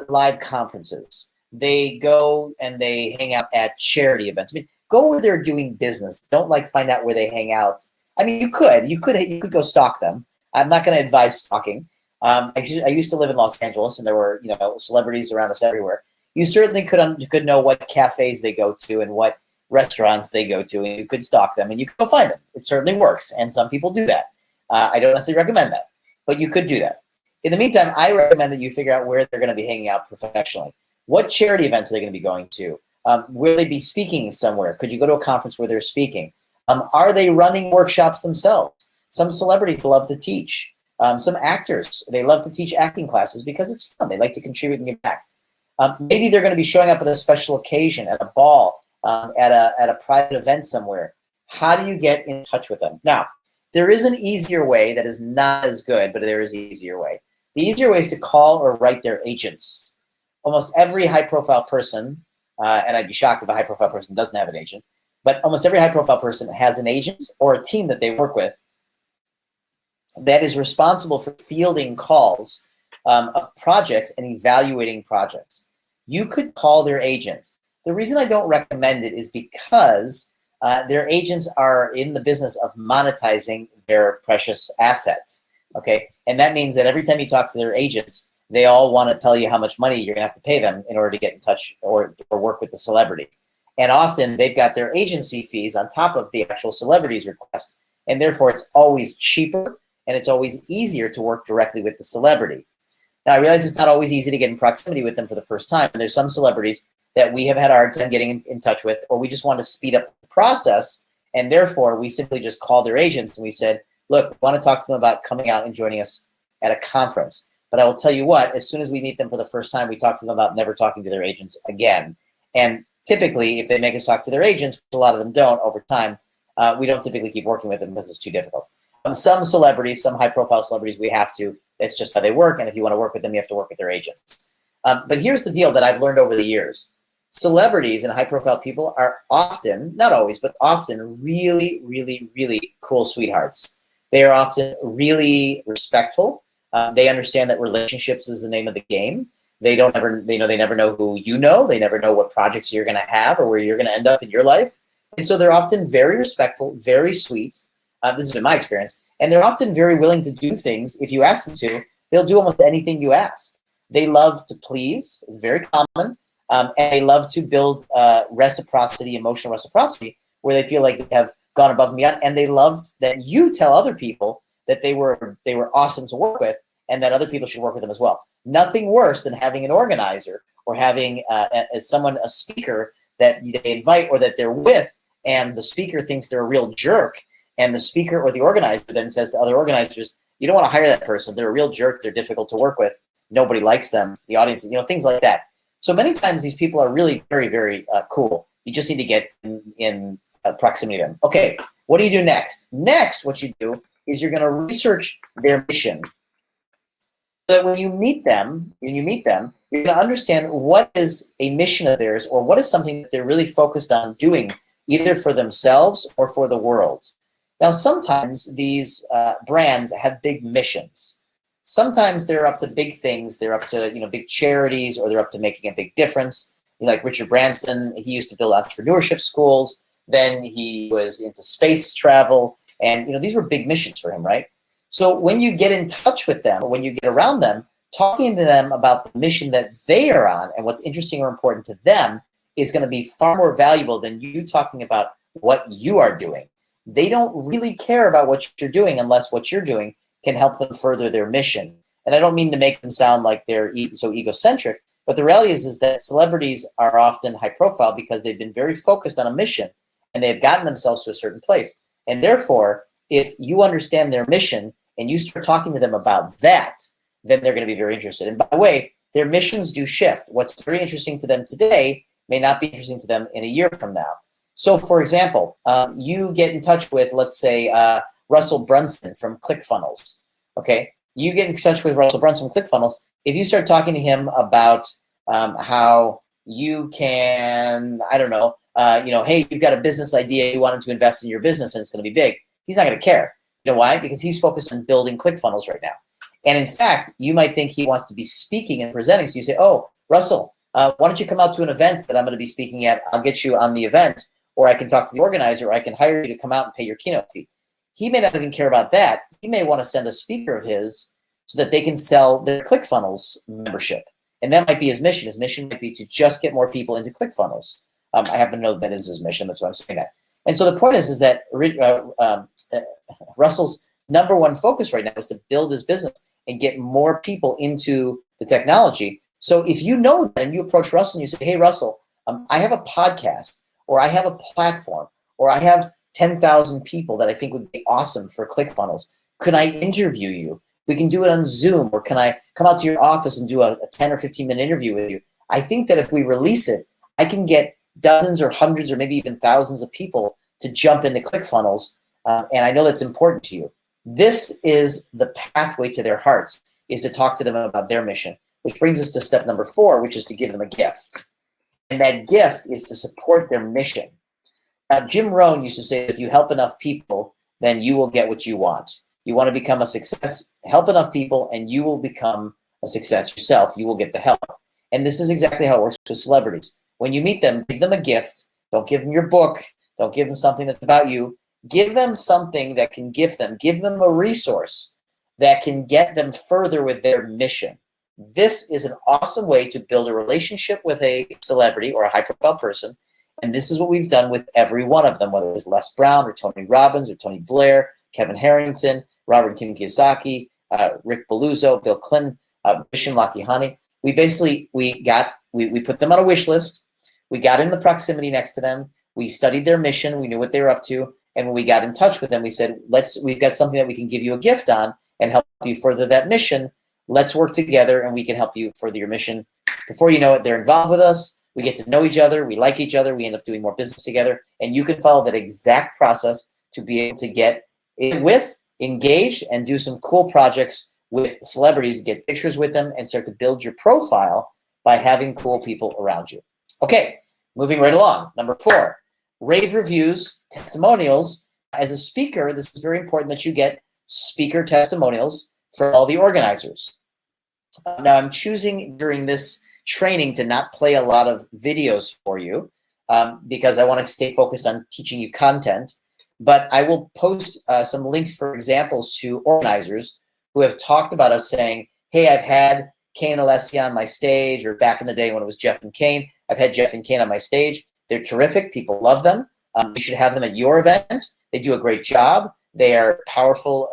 live conferences. They go and they hang out at charity events. I mean, go where they're doing business. Don't find out where they hang out. I mean, you could go stalk them. I'm not going to advise stalking. I used to live in Los Angeles, and there were celebrities around us everywhere. You certainly could know what cafes they go to and what restaurants they go to, and you could stalk them and you could go find them. It certainly works, and some people do that. I don't necessarily recommend that, but you could do that. In the meantime, I recommend that you figure out where they're going to be hanging out professionally. What charity events are they going to be going to? Will they be speaking somewhere? Could you go to a conference where they're speaking? Are they running workshops themselves? Some celebrities love to teach. Some actors, they love to teach acting classes because it's fun. They like to contribute and give back. Maybe they're going to be showing up at a special occasion, at a ball, at a private event somewhere. How do you get in touch with them? Now, there is an easier way that is not as good, but there is an easier way. The easier way is to call or write their agents. Almost every high-profile person, and I'd be shocked if a high-profile person doesn't have an agent, but almost every high-profile person has an agent or a team that they work with that is responsible for fielding calls of projects and evaluating projects. You could call their agents. The reason I don't recommend it is because their agents are in the business of monetizing their precious assets, okay? And that means that every time you talk to their agents, they all want to tell you how much money you're going to have to pay them in order to get in touch or work with the celebrity. And often they've got their agency fees on top of the actual celebrity's request. And therefore, it's always cheaper and it's always easier to work directly with the celebrity. Now, I realize it's not always easy to get in proximity with them for the first time. And there's some celebrities that we have had a hard time getting in touch with, or we just want to speed up the process. And therefore, we simply just called their agents and we said, look, we want to talk to them about coming out and joining us at a conference. But I will tell you what, as soon as we meet them for the first time, we talk to them about never talking to their agents again. And typically, if they make us talk to their agents, which a lot of them don't over time, we don't typically keep working with them because it's too difficult. Some celebrities, some high-profile celebrities, we have to. That's just how they work. And if you want to work with them, you have to work with their agents. But here's the deal that I've learned over the years. Celebrities and high-profile people are often, not always, but often really, really, really cool sweethearts. They are often really respectful. They understand that relationships is the name of the game. They never know who you know. They never know what projects you're going to have or where you're going to end up in your life. And so they're often very respectful, very sweet. This has been my experience. And they're often very willing to do things. If you ask them to, they'll do almost anything you ask. They love to please. It's very common. And they love to build reciprocity, emotional reciprocity, where they feel like they have gone above and beyond. And they love that you tell other people that they were awesome to work with and that other people should work with them as well. Nothing worse than having an organizer or having a speaker that they invite or that they're with, and the speaker thinks they're a real jerk, and the speaker or the organizer then says to other organizers, you don't want to hire that person. They're a real jerk. They're difficult to work with. Nobody likes them. The audience, things like that. So many times these people are really very, very cool. You just need to get in proximity to them. Okay, what do you do next? Next, what you do is you're going to research their mission. that when you meet them, you're going to understand what is a mission of theirs, or what is something that they're really focused on doing, either for themselves or for the world. Now, sometimes these brands have big missions. Sometimes they're up to big things. They're up to big charities, or they're up to making a big difference. Like Richard Branson, he used to build entrepreneurship schools. Then he was into space travel, and these were big missions for him, right? So when you get in touch with them, or when you get around them, talking to them about the mission that they are on and what's interesting or important to them is going to be far more valuable than you talking about what you are doing. They don't really care about what you're doing unless what you're doing can help them further their mission. And I don't mean to make them sound like they're so egocentric, but the reality is that celebrities are often high profile because they've been very focused on a mission and they've gotten themselves to a certain place. And therefore, if you understand their mission and you start talking to them about that, then they're going to be very interested. And by the way, their missions do shift. What's very interesting to them today may not be interesting to them in a year from now. So, for example, you get in touch with, let's say, Russell Brunson from ClickFunnels. Okay, you get in touch with Russell Brunson from ClickFunnels. If you start talking to him about how you can, I don't know, hey, you've got a business idea, you want him to invest in your business, and it's going to be big. He's not going to care. You know why? Because he's focused on building ClickFunnels right now. And in fact, you might think he wants to be speaking and presenting. So you say, oh, Russell, why don't you come out to an event that I'm going to be speaking at? I'll get you on the event, or I can talk to the organizer, or I can hire you to come out and pay your keynote fee. He may not even care about that. He may want to send a speaker of his so that they can sell their ClickFunnels membership. And that might be his mission. His mission might be to just get more people into ClickFunnels. I happen to know that is his mission. That's why I'm saying that. And so the point is that Russell's number one focus right now is to build his business and get more people into the technology. So if you know that and you approach Russell and you say, hey, Russell, I have a podcast, or I have a platform, or I have 10,000 people that I think would be awesome for ClickFunnels. Could I interview you? We can do it on Zoom, or can I come out to your office and do a 10 or 15-minute interview with you? I think that if we release it, I can get dozens or hundreds or maybe even thousands of people to jump into ClickFunnels, and I know that's important to you. This is the pathway to their hearts, is to talk to them about their mission, which brings us to step number 4, which is to give them a gift. And that gift is to support their mission. Jim Rohn used to say that if you help enough people, then you will get what you want. You want to become a success, help enough people, and you will become a success yourself. You will get the help. And this is exactly how it works with celebrities. When you meet them, give them a gift. Don't give them your book. Don't give them something that's about you. Give them something that can gift them. Give them a resource that can get them further with their mission. This is an awesome way to build a relationship with a celebrity or a high-profile person. And this is what we've done with every one of them, whether it was Les Brown or Tony Robbins or Tony Blair, Kevin Harrington, Robert Kim Kiyosaki, Rick Beluso, Bill Clinton, Vishen Lakhiani. We basically, we put them on a wish list. We got in the proximity next to them. We studied their mission. We knew what they were up to. And when we got in touch with them, we said, we've got something that we can give you a gift on and help you further that mission. Let's work together and we can help you further your mission. Before you know it, they're involved with us. We get to know each other. We like each other. We end up doing more business together. And you can follow that exact process to be able to get in with, engage, and do some cool projects with celebrities, get pictures with them, and start to build your profile by having cool people around you. Okay, moving right along. Number 4, rave reviews, testimonials. As a speaker, this is very important that you get speaker testimonials for all the organizers. Now, I'm choosing during this training to not play a lot of videos for you because I want to stay focused on teaching you content. But I will post some links for examples to organizers who have talked about us saying, hey, I've had Kane and Alessia on my stage, or back in the day when it was Jeff and Kane, I've had Jeff and Kane on my stage. They're terrific. People love them. You should have them at your event. They do a great job. They are powerful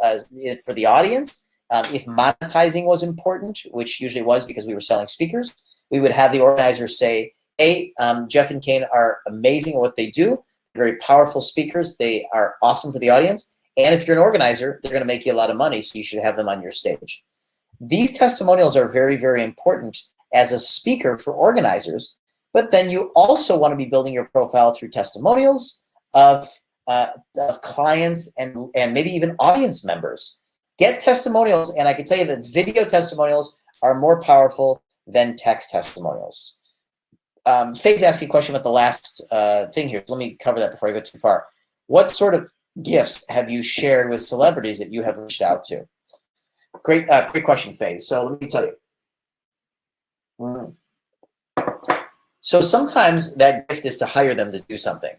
for the audience. If monetizing was important, which usually was because we were selling speakers, we would have the organizers say, hey, Jeff and Kane are amazing at what they do. Very powerful speakers. They are awesome for the audience. And if you're an organizer, they're going to make you a lot of money, so you should have them on your stage. These testimonials are very, very important as a speaker for organizers, but then you also want to be building your profile through testimonials of clients and maybe even audience members. Get testimonials, and I can tell you that video testimonials are more powerful than text testimonials. Faye's asking a question about the last thing here. Let me cover that before I go too far. What sort of gifts have you shared with celebrities that you have reached out to? Great question, Faye. So let me tell you. So sometimes that gift is to hire them to do something.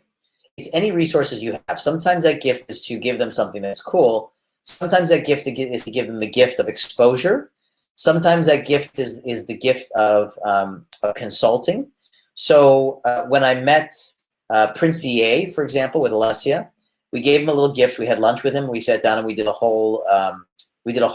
It's any resources you have. Sometimes that gift is to give them something that's cool. Sometimes that gift is to give them the gift of exposure. Sometimes that gift is the gift of consulting. So when I met Prince EA, for example, with Alessia, we gave him a little gift. We had lunch with him. We sat down and we did a whole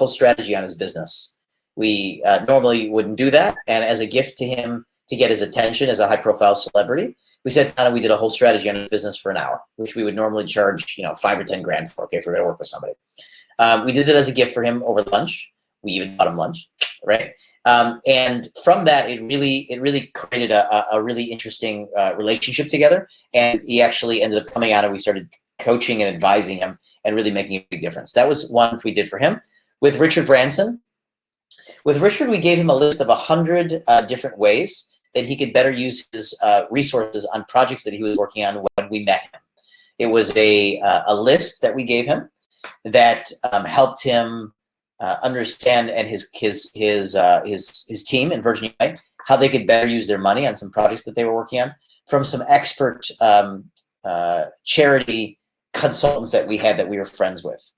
strategy on his business. We normally wouldn't do that, and as a gift to him to get his attention as a high-profile celebrity, we sat down and we did a whole strategy on his business for an hour, which we would normally charge, $5 or $10 grand for. Okay, if we're gonna work with somebody, we did it as a gift for him over lunch. We even bought him lunch, right? And from that, it really created a really interesting relationship together. And he actually ended up coming out, and we started coaching and advising him, and really making a big difference. That was one we did for him. With Richard Branson, we gave him a list of 100 different ways that he could better use his resources on projects that he was working on when we met him. It was a list that we gave him that helped him understand, and his team in Virginia, how they could better use their money on some projects that they were working on from some expert charity consultants that we had that we were friends with.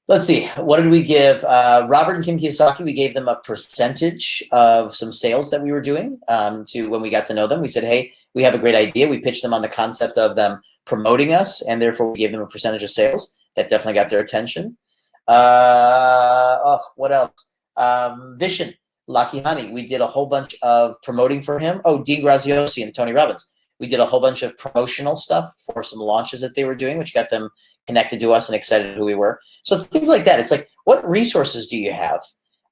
Let's see, what did we give? Robert and Kim Kiyosaki, we gave them a percentage of some sales that we were doing to when we got to know them. We said, hey, we have a great idea. We pitched them on the concept of them promoting us, and therefore we gave them a percentage of sales. That definitely got their attention. What else? Vishen Lakhiani, we did a whole bunch of promoting for him. Oh, Dean Graziosi and Tony Robbins. We did a whole bunch of promotional stuff for some launches that they were doing, which got them connected to us and excited who we were. So things like that. It's like, what resources do you have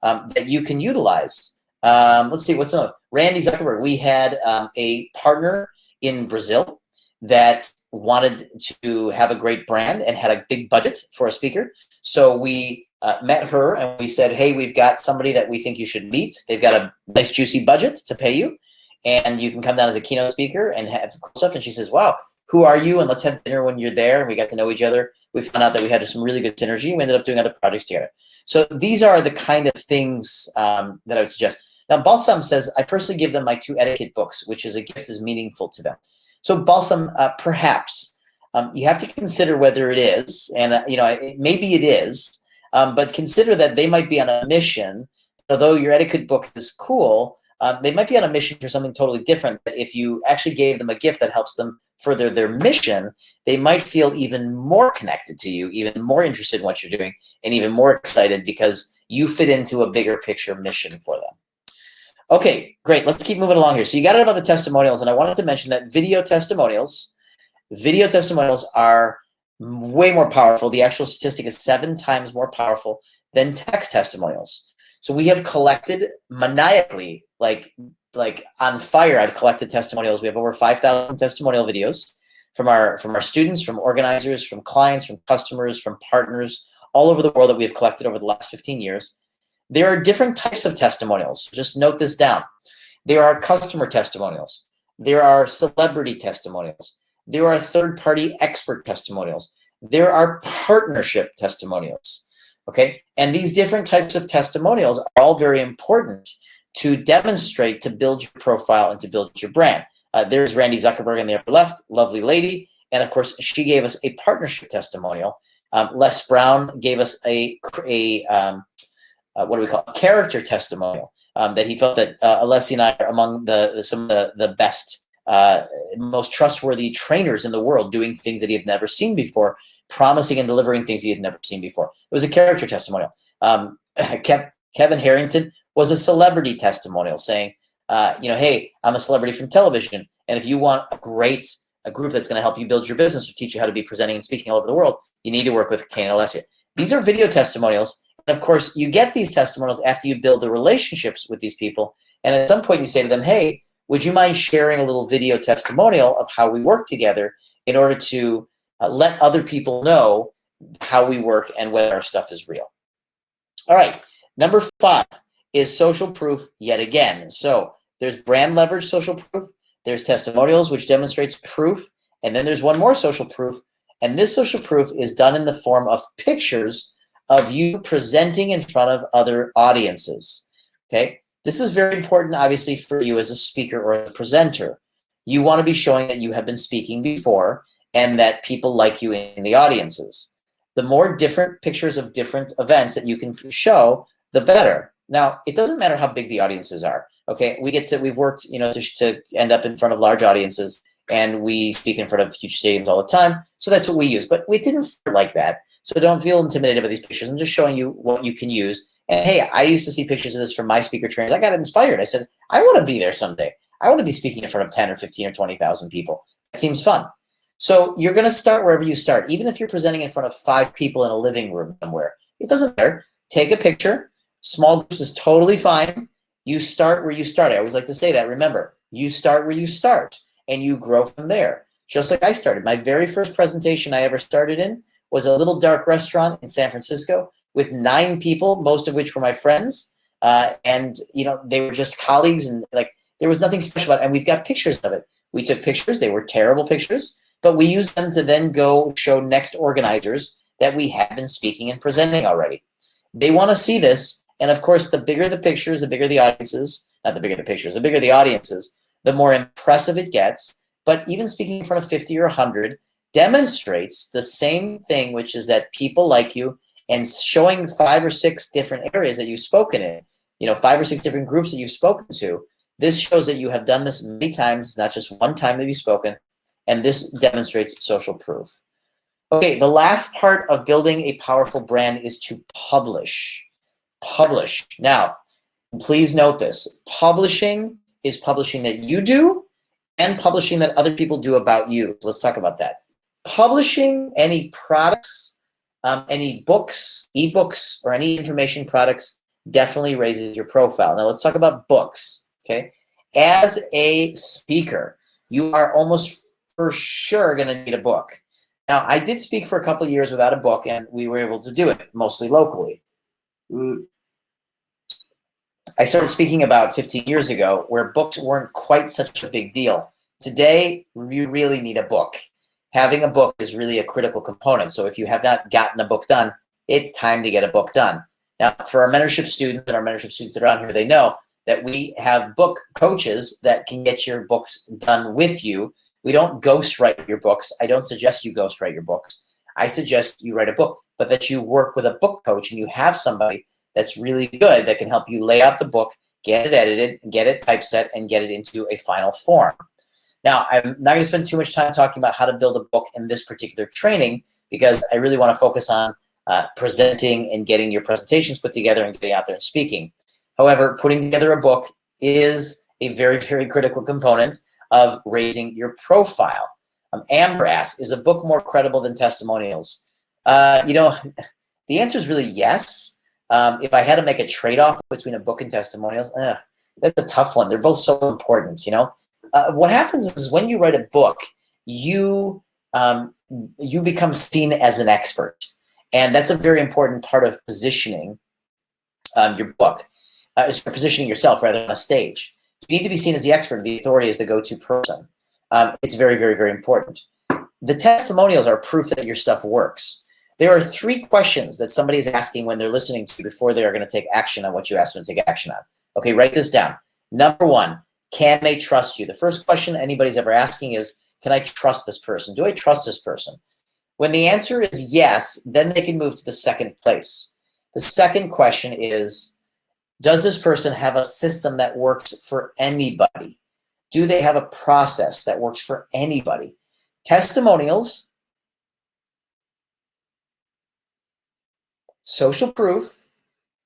that you can utilize? Let's see, what's another? Randy Zuckerberg. We had a partner in Brazil that wanted to have a great brand and had a big budget for a speaker. So we met her and we said, hey, we've got somebody that we think you should meet. They've got a nice juicy budget to pay you, and you can come down as a keynote speaker and have cool stuff. And she says, wow, who are you? And let's have dinner when you're there. And we got to know each other. We found out that we had some really good synergy. We ended up doing other projects together. So these are the kind of things that I would suggest. Now, Balsam says, I personally give them my 2 etiquette books, which is a gift is meaningful to them. So Balsam, perhaps you have to consider whether it is, and maybe it is, but consider that they might be on a mission. Although your etiquette book is cool, they might be on a mission for something totally different. But if you actually gave them a gift that helps them further their mission, they might feel even more connected to you, even more interested in what you're doing, and even more excited because you fit into a bigger picture mission for them. Okay, great. Let's keep moving along here. So you got it about the testimonials, and I wanted to mention that video testimonials are way more powerful. The actual statistic is 7 times more powerful than text testimonials. So we have collected maniacally, like on fire. I've collected testimonials. We have over 5,000 testimonial videos from our students, from organizers, from clients, from customers, from partners all over the world that we have collected over the last 15 years. There are different types of testimonials. Just note this down. There are customer testimonials. There are celebrity testimonials. There are third-party expert testimonials. There are partnership testimonials. Okay, and these different types of testimonials are all very important to demonstrate, to build your profile and to build your brand. There's Randy Zuckerberg in the upper left, lovely lady, and of course she gave us a partnership testimonial. Les Brown gave us a what do we call it? Character testimonial that he felt that Alessia and I are among some of the best, most trustworthy trainers in the world, doing things that he had never seen before, promising and delivering things he had never seen before. It was a character testimonial. Kevin Harrington was a celebrity testimonial saying, hey, I'm a celebrity from television, and if you want a group that's going to help you build your business or teach you how to be presenting and speaking all over the world, you need to work with Kane and Alessia. These are video testimonials. And of course, you get these testimonials after you build the relationships with these people. And at some point you say to them, hey, would you mind sharing a little video testimonial of how we work together in order to let other people know how we work and whether our stuff is real? All right, number 5 is social proof yet again. So there's brand leverage social proof, there's testimonials, which demonstrates proof, and then there's one more social proof, and this social proof is done in the form of pictures of you presenting in front of other audiences, okay? This is very important, obviously, for you as a speaker or a presenter. You want to be showing that you have been speaking before and that people like you in the audiences. The more different pictures of different events that you can show, the better. Now, it doesn't matter how big the audiences are, okay? We've worked, to end up in front of large audiences, and we speak in front of huge stadiums all the time, so that's what we use. But we didn't start like that, so don't feel intimidated by these pictures. I'm just showing you what you can use. And hey, I used to see pictures of this from my speaker trainers. I got inspired. I said, I want to be there someday. I want to be speaking in front of 10 or 15 or 20,000 people. It seems fun. So you're going to start wherever you start. Even if you're presenting in front of 5 people in a living room somewhere, it doesn't matter. Take a picture. Small groups is totally fine. You start where you start. I always like to say that. Remember, you start where you start, and you grow from there. Just like I started. My very first presentation I ever started in was a little dark restaurant in San Francisco with 9 people, most of which were my friends. And they were just colleagues, and there was nothing special about it. And we've got pictures of it. We took pictures. They were terrible pictures, but we used them to then go show next organizers that we had been speaking and presenting already. They want to see this. And of course, the bigger the pictures, the bigger the audiences, not the bigger the pictures, the bigger the audiences, the more impressive it gets. But even speaking in front of 50 or 100 demonstrates the same thing, which is that people like you, and showing 5 or 6 different areas that you've spoken in, 5 or 6 different groups that you've spoken to. This shows that you have done this many times, not just one time that you've spoken, and this demonstrates social proof. Okay, the last part of building a powerful brand is to publish. Publish. Now, please note this. Publishing is publishing that you do and publishing that other people do about you. Let's talk about that. Publishing any products, any books, ebooks, or any information products definitely raises your profile. Now, let's talk about books, okay? As a speaker, you are almost for sure going to need a book. Now, I did speak for a couple of years without a book, and we were able to do it mostly locally. I started speaking about 15 years ago where books weren't quite such a big deal. Today, you really need a book. Having a book is really a critical component. So if you have not gotten a book done, it's time to get a book done. Now, for our mentorship students and our mentorship students that are on here, they know that we have book coaches that can get your books done with you. We don't ghostwrite your books. I don't suggest you ghostwrite your books. I suggest you write a book, but that you work with a book coach and you have somebody that's really good that can help you lay out the book, get it edited, get it typeset, and get it into a final form. Now, I'm not going to spend too much time talking about how to build a book in this particular training because I really want to focus on presenting and getting your presentations put together and getting out there and speaking. However, putting together a book is a very, very critical component of raising your profile. Amber asks, is a book more credible than testimonials? The answer is really yes. If I had to make a trade-off between a book and testimonials, that's a tough one. They're both so important, What happens is when you write a book, you become seen as an expert. And that's a very important part of positioning your book, positioning yourself rather on a stage. You need to be seen as the expert, the authority, as the go-to person. It's very, very, very important. The testimonials are proof that your stuff works. There are 3 questions that somebody is asking when they're listening to you before they are going to take action on what you asked them to take action on. Okay, write this down. Number 1, can they trust you? The first question anybody's ever asking is, can I trust this person? Do I trust this person? When the answer is yes, then they can move to the second place. The second question is, does this person have a system that works for anybody? Do they have a process that works for anybody? Testimonials, social proof,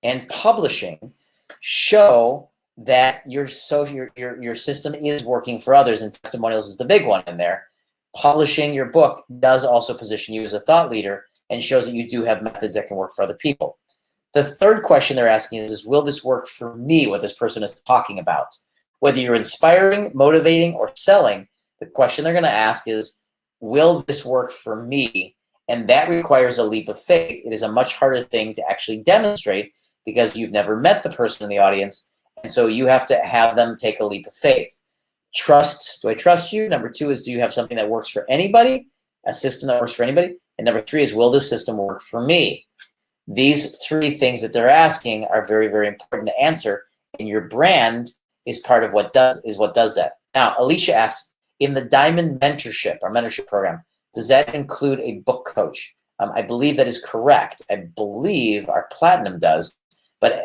and publishing show that your system is working for others, and testimonials is the big one in there. Publishing your book does also position you as a thought leader and shows that you do have methods that can work for other people. The third question they're asking is will this work for me, what this person is talking about? Whether you're inspiring, motivating, or selling, the question they're going to ask is, will this work for me? And that requires a leap of faith. It is a much harder thing to actually demonstrate because you've never met the person in the audience. And so you have to have them take a leap of faith. Trust, do I trust you? Number 2 is, do you have something that works for anybody? A system that works for anybody? And number 3 is, will this system work for me? These 3 things that they're asking are very, very important to answer. And your brand is part of what does that. Now, Alicia asks, in the Diamond Mentorship, our mentorship program, does that include a book coach? I believe that is correct. I believe our Platinum does. But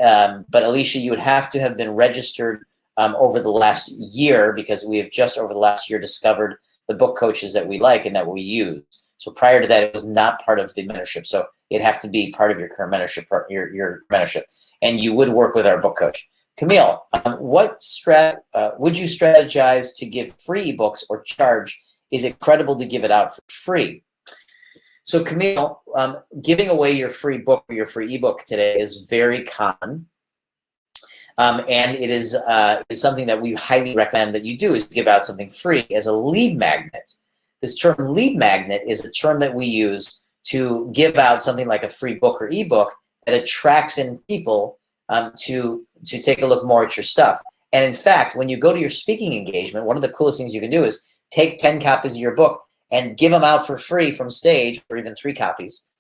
Alicia, you would have to have been registered over the last year, because we have just over the last year discovered the book coaches that we like and that we use. So prior to that, it was not part of the mentorship. So it'd have to be part of your current mentorship, your mentorship. And you would work with our book coach. Camille, would you strategize to give free ebooks or charge? Is it credible to give it out for free? So Camille, giving away your free book or your free ebook today is very common. And it is something that we highly recommend that you do, is give out something free as a lead magnet. This term lead magnet is a term that we use to give out something like a free book or ebook that attracts in people to take a look more at your stuff. And in fact, when you go to your speaking engagement, one of the coolest things you can do is take 10 copies of your book and give them out for free from stage, or even 3 copies.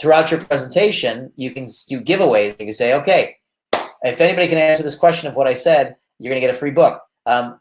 Throughout your presentation, you can do giveaways. You can say, okay, if anybody can answer this question of what I said, you're going to get a free book.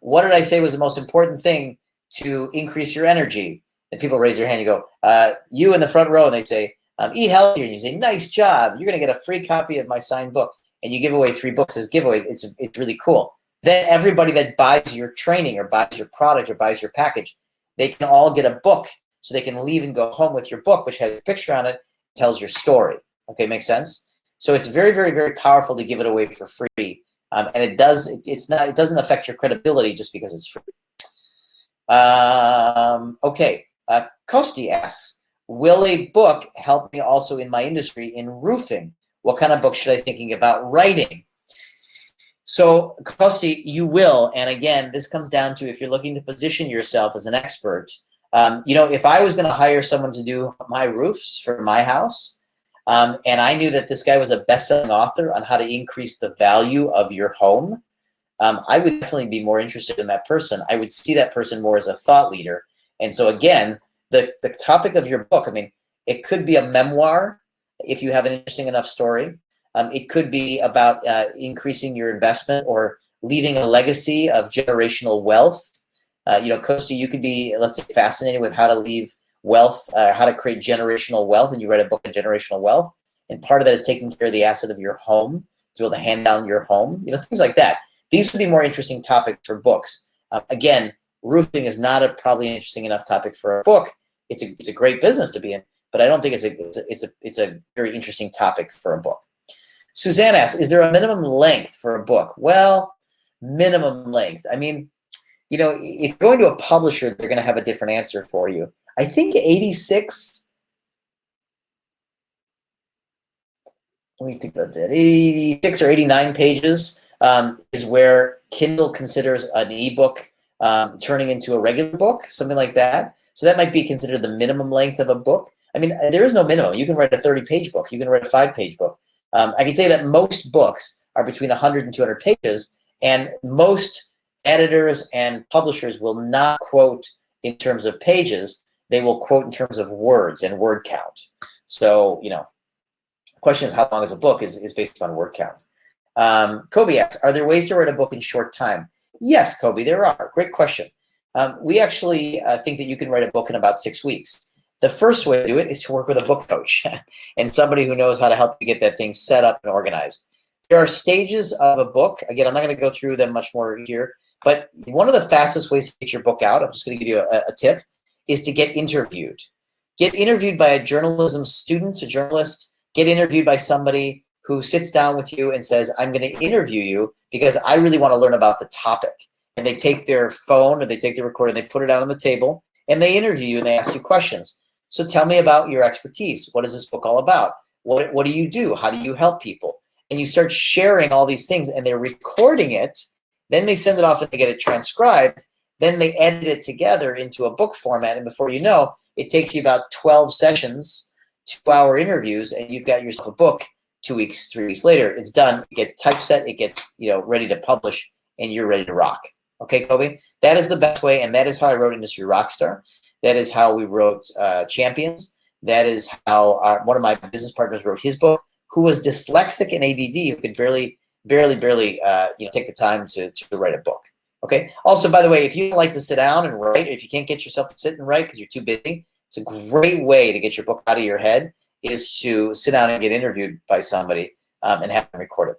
What did I say was the most important thing to increase your energy? And people raise their hand. You go, you in the front row, and they say, eat healthier. And you say, nice job. You're going to get a free copy of my signed book. And you give away 3 books as giveaways. It's really cool. Then everybody that buys your training or buys your product or buys your package, they can all get a book. So they can leave and go home with your book, which has a picture on it, tells your story. Okay, makes sense? So it's very, very, very powerful to give it away for free. And it doesn't affect your credibility just because it's free. Okay, Kosti asks, will a book help me also in my industry in roofing? What kind of book should I thinking about writing? So Kosti, you will. And again, this comes down to if you're looking to position yourself as an expert. If I was going to hire someone to do my roofs for my house, and I knew that this guy was a best-selling author on how to increase the value of your home, I would definitely be more interested in that person. I would see that person more as a thought leader. And so again, the topic of your book, I mean, it could be a memoir if you have an interesting enough story. It could be about increasing your investment or leaving a legacy of generational wealth. Kosti, you could be, let's say, fascinated with how to leave wealth, how to create generational wealth, and you read a book on generational wealth. And part of that is taking care of the asset of your home, to be able to hand down your home, things like that. These would be more interesting topics for books. Again, roofing is not probably an interesting enough topic for a book. It's a great business to be in, but I don't think it's a very interesting topic for a book. Suzanne asks, is there a minimum length for a book? Well, minimum length. I mean, if you're going to a publisher, they're going to have a different answer for you. I think 86. Let me think about that. 86 or 89 pages is where Kindle considers an ebook turning into a regular book, something like that. So that might be considered the minimum length of a book. I mean, there is no minimum. You can write a 30-page book. You can write a 5-page book. I can say that most books are between 100 and 200 pages, and most editors and publishers will not quote in terms of pages. They will quote in terms of words and word count. So, the question is, how long is a book is based on word count. Kobe asks, are there ways to write a book in short time? Yes, Kobe, there are. Great question. We actually think that you can write a book in about 6 weeks. The first way to do it is to work with a book coach and somebody who knows how to help you get that thing set up and organized. There are stages of a book. Again, I'm not going to go through them much more here, but one of the fastest ways to get your book out, I'm just going to give you a tip, is to get interviewed. Get interviewed by a journalism student, a journalist. Get interviewed by somebody who sits down with you and says, I'm going to interview you because I really want to learn about the topic. And they take their phone or they take the recorder and they put it out on the table and they interview you and they ask you questions. So tell me about your expertise. What is this book all about? What do you do? How do you help people? And you start sharing all these things and they're recording it. Then they send it off and they get it transcribed. Then they edit it together into a book format. And before you know, it takes you about 12 sessions, 2-hour interviews, and you've got yourself a book 2 weeks, 3 weeks later, it's done. It gets typeset. It gets ready to publish, and you're ready to rock. Okay, Kobe? That is the best way, and that is how I wrote Industry Rockstar. That is how we wrote Champions. That is how one of my business partners wrote his book, who was dyslexic and ADD, who could barely take the time to write a book. Okay. Also, by the way, if you don't like to sit down and write, if you can't get yourself to sit and write because you're too busy, it's a great way to get your book out of your head is to sit down and get interviewed by somebody and have them record it.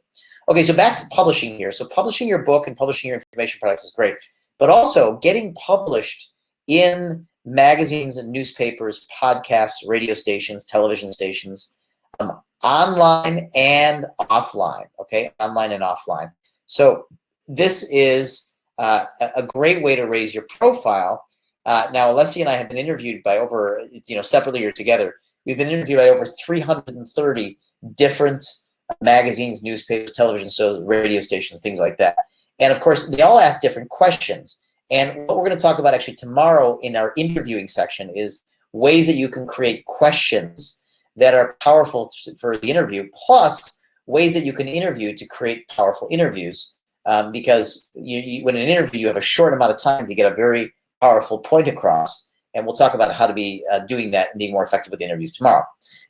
Okay, so back to publishing here. So publishing your book and publishing your information products is great, but also getting published in magazines and newspapers, podcasts, radio stations, television stations, online and offline, okay? Online and offline. So this is a great way to raise your profile. Now, Alessia and I have been interviewed by over, separately or together, we've been interviewed by over 330 different magazines, newspapers, television shows, radio stations, things like that. And of course, they all ask different questions. And what we're going to talk about actually tomorrow in our interviewing section is ways that you can create questions that are powerful for the interview, plus ways that you can interview to create powerful interviews. Because when in an interview, you have a short amount of time to get a very powerful point across. And we'll talk about how to be doing that and being more effective with the interviews tomorrow.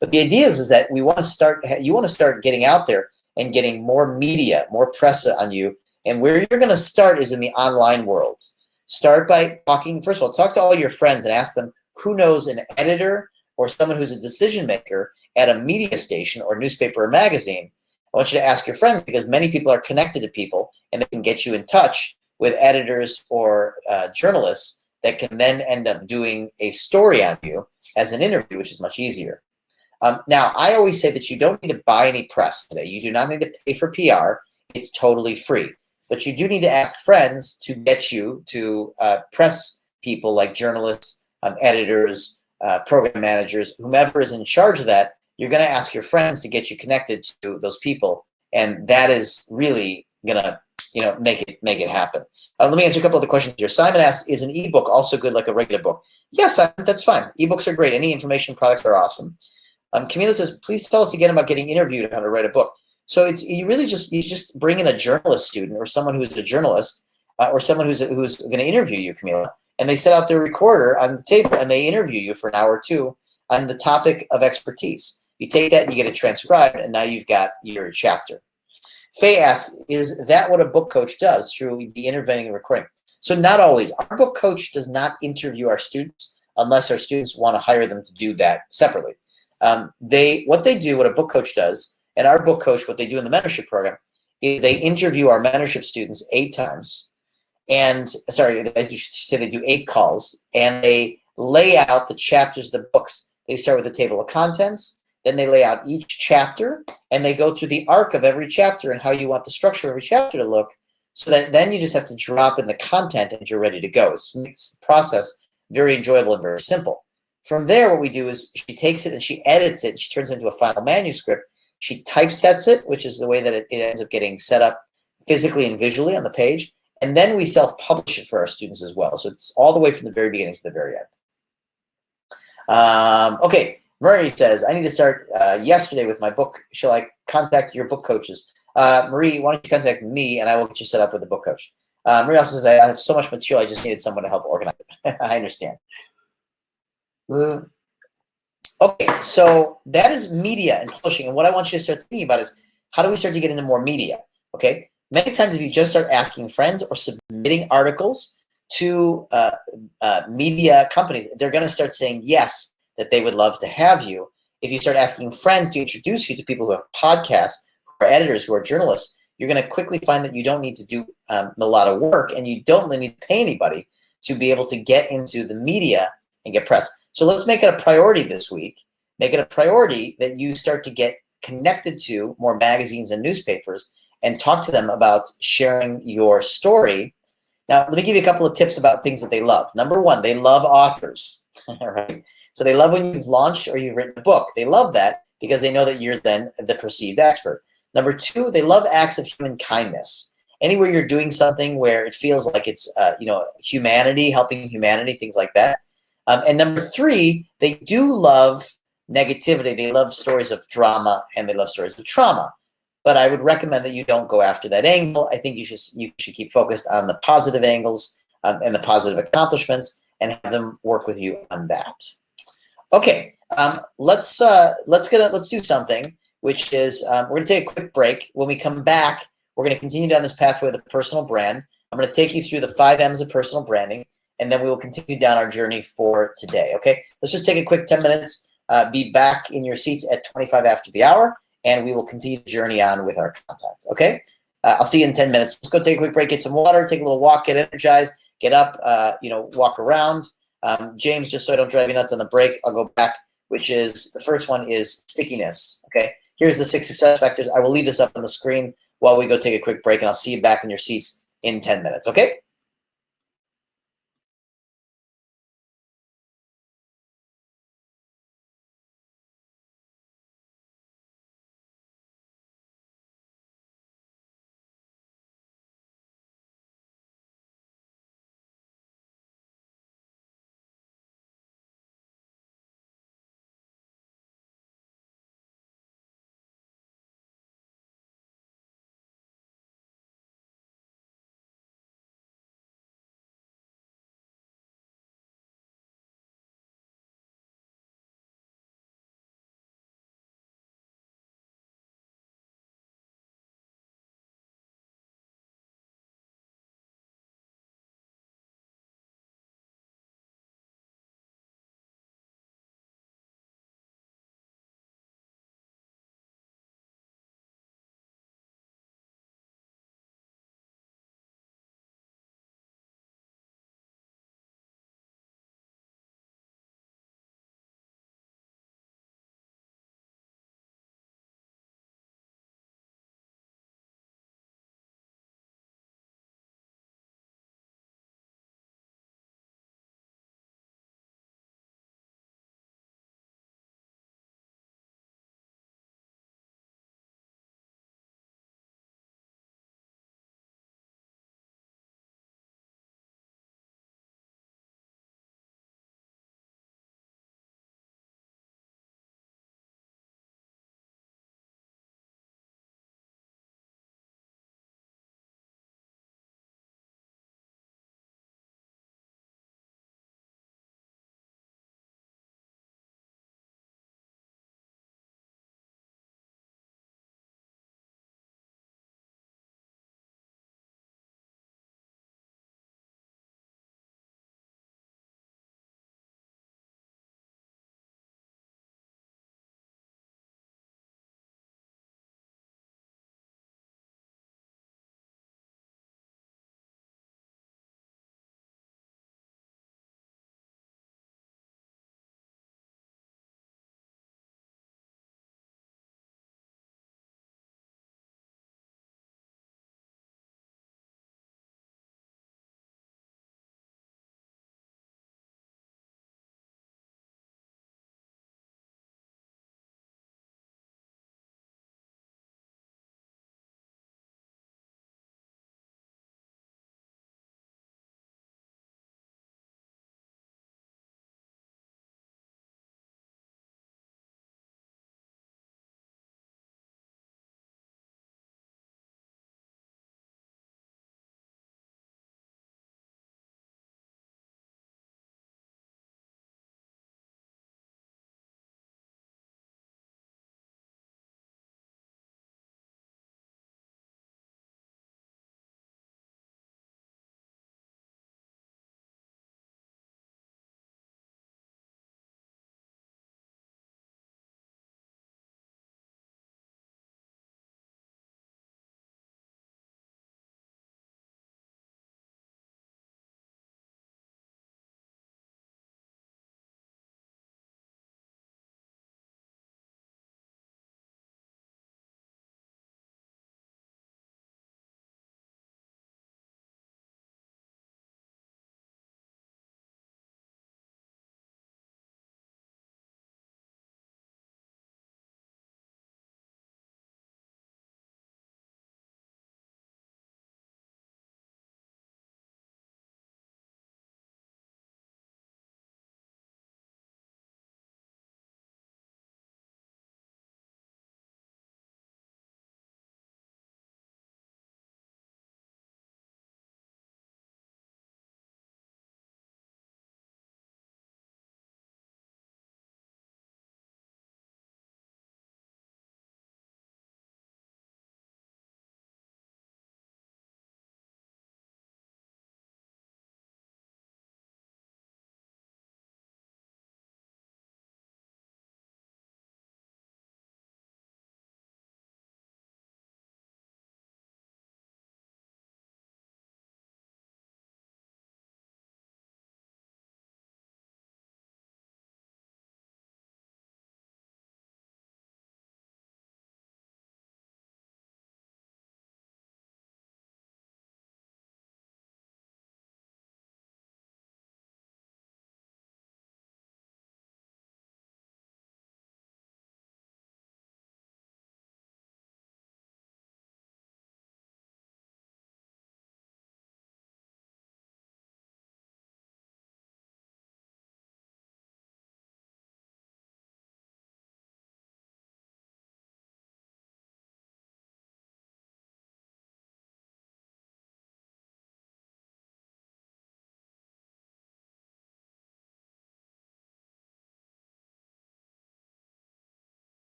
But the idea is that you want to start getting out there and getting more media, more press on you. And where you're going to start is in the online world. Start by talking, first of all, talk to all your friends and ask them who knows an editor or someone who's a decision maker at a media station or newspaper or magazine. I want you to ask your friends because many people are connected to people and they can get you in touch with editors or journalists that can then end up doing a story on you as an interview, which is much easier. Now, I always say that you don't need to buy any press today. You do not need to pay for PR. It's totally free. But you do need to ask friends to get you to press people like journalists, editors, program managers, whomever is in charge of that. You're going to ask your friends to get you connected to those people, and that is really going to make it happen. Let me answer a couple of the questions here. Simon asks, is an ebook also good like a regular book? Yes, Simon, that's fine. Ebooks are great. Any information products are awesome. Camila says, please tell us again about getting interviewed and how to write a book. So you just bring in a journalist student or someone who's a journalist or someone who's going to interview you, Camila, and they set out their recorder on the table and they interview you for an hour or two on the topic of expertise. You take that and you get it transcribed, and now you've got your chapter. Faye asks, is that what a book coach does through the interviewing and recording? So not always. Our book coach does not interview our students unless our students want to hire them to do that separately. What a book coach does, and our book coach, what they do in the mentorship program, is they interview our mentorship students 8 times. And they do 8 calls, and they lay out the chapters of the books. They start with a table of contents, then they lay out each chapter, and they go through the arc of every chapter and how you want the structure of every chapter to look, so that then you just have to drop in the content and you're ready to go. It makes the process very enjoyable and very simple. From there, what we do is she takes it and she edits it, and she turns it into a final manuscript. She typesets it, which is the way that it ends up getting set up physically and visually on the page, and then we self-publish it for our students as well. So it's all the way from the very beginning to the very end. Okay. Murray says, I need to start yesterday with my book. Shall I contact your book coaches? Marie, why don't you contact me and I will get you set up with a book coach. Marie also says, I have so much material, I just needed someone to help organize it. I understand. Okay, so that is media and publishing. And what I want you to start thinking about is how do we start to get into more media? Okay, many times if you just start asking friends or submitting articles to media companies, they're going to start saying yes, that they would love to have you. If you start asking friends to introduce you to people who have podcasts, who are editors, who are journalists, you're going to quickly find that you don't need to do a lot of work, and you don't need to pay anybody to be able to get into the media and get press. So let's make it a priority this week. Make it a priority that you start to get connected to more magazines and newspapers and talk to them about sharing your story. Now, let me give you a couple of tips about things that they love. Number one, they love authors. All right. So they love when you've launched or you've written a book. They love that because they know that you're then the perceived expert. Number two, they love acts of human kindness. Anywhere you're doing something where it feels like it's humanity, helping humanity, things like that. And number three, they do love negativity. They love stories of drama and they love stories of trauma. But I would recommend that you don't go after that angle. I think you should keep focused on the positive angles and the positive accomplishments, and have them work with you on that. Okay, let's do something, which is we're going to take a quick break. When we come back, we're going to continue down this pathway of the personal brand. I'm going to take you through the 5 M's of personal branding, and then we will continue down our journey for today. Okay, let's just take a quick 10 minutes. Be back in your seats at 25 after the hour, and we will continue the journey on with our content. Okay, I'll see you in 10 minutes. Let's go take a quick break, get some water, take a little walk, get energized, get up, walk around. James, just so I don't drive you nuts on the break, I'll go back, which is the first one is stickiness. Okay, here's the 6 success factors. I will leave this up on the screen while we go take a quick break, and I'll see you back in your seats in 10 minutes. Okay.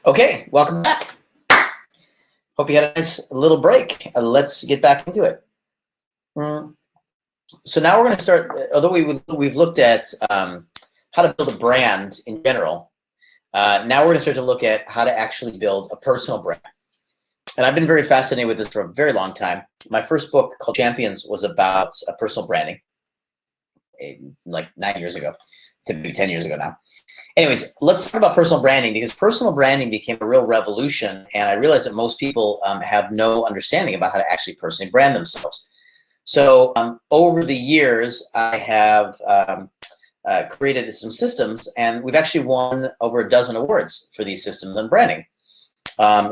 Okay, welcome back. Hope you had a nice little break. Let's get back into it. So now we're going to start, although we've looked at how to build a brand in general, now we're going to start to look at how to actually build a personal brand. And I've been very fascinated with this for a very long time. My first book called Champions was about personal branding, like 9 years ago, to maybe 10 years ago now. Anyways, let's talk about personal branding, because personal branding became a real revolution, and I realized that most people have no understanding about how to actually personally brand themselves. So over the years, I have created some systems, and we've actually won over a dozen awards for these systems on branding,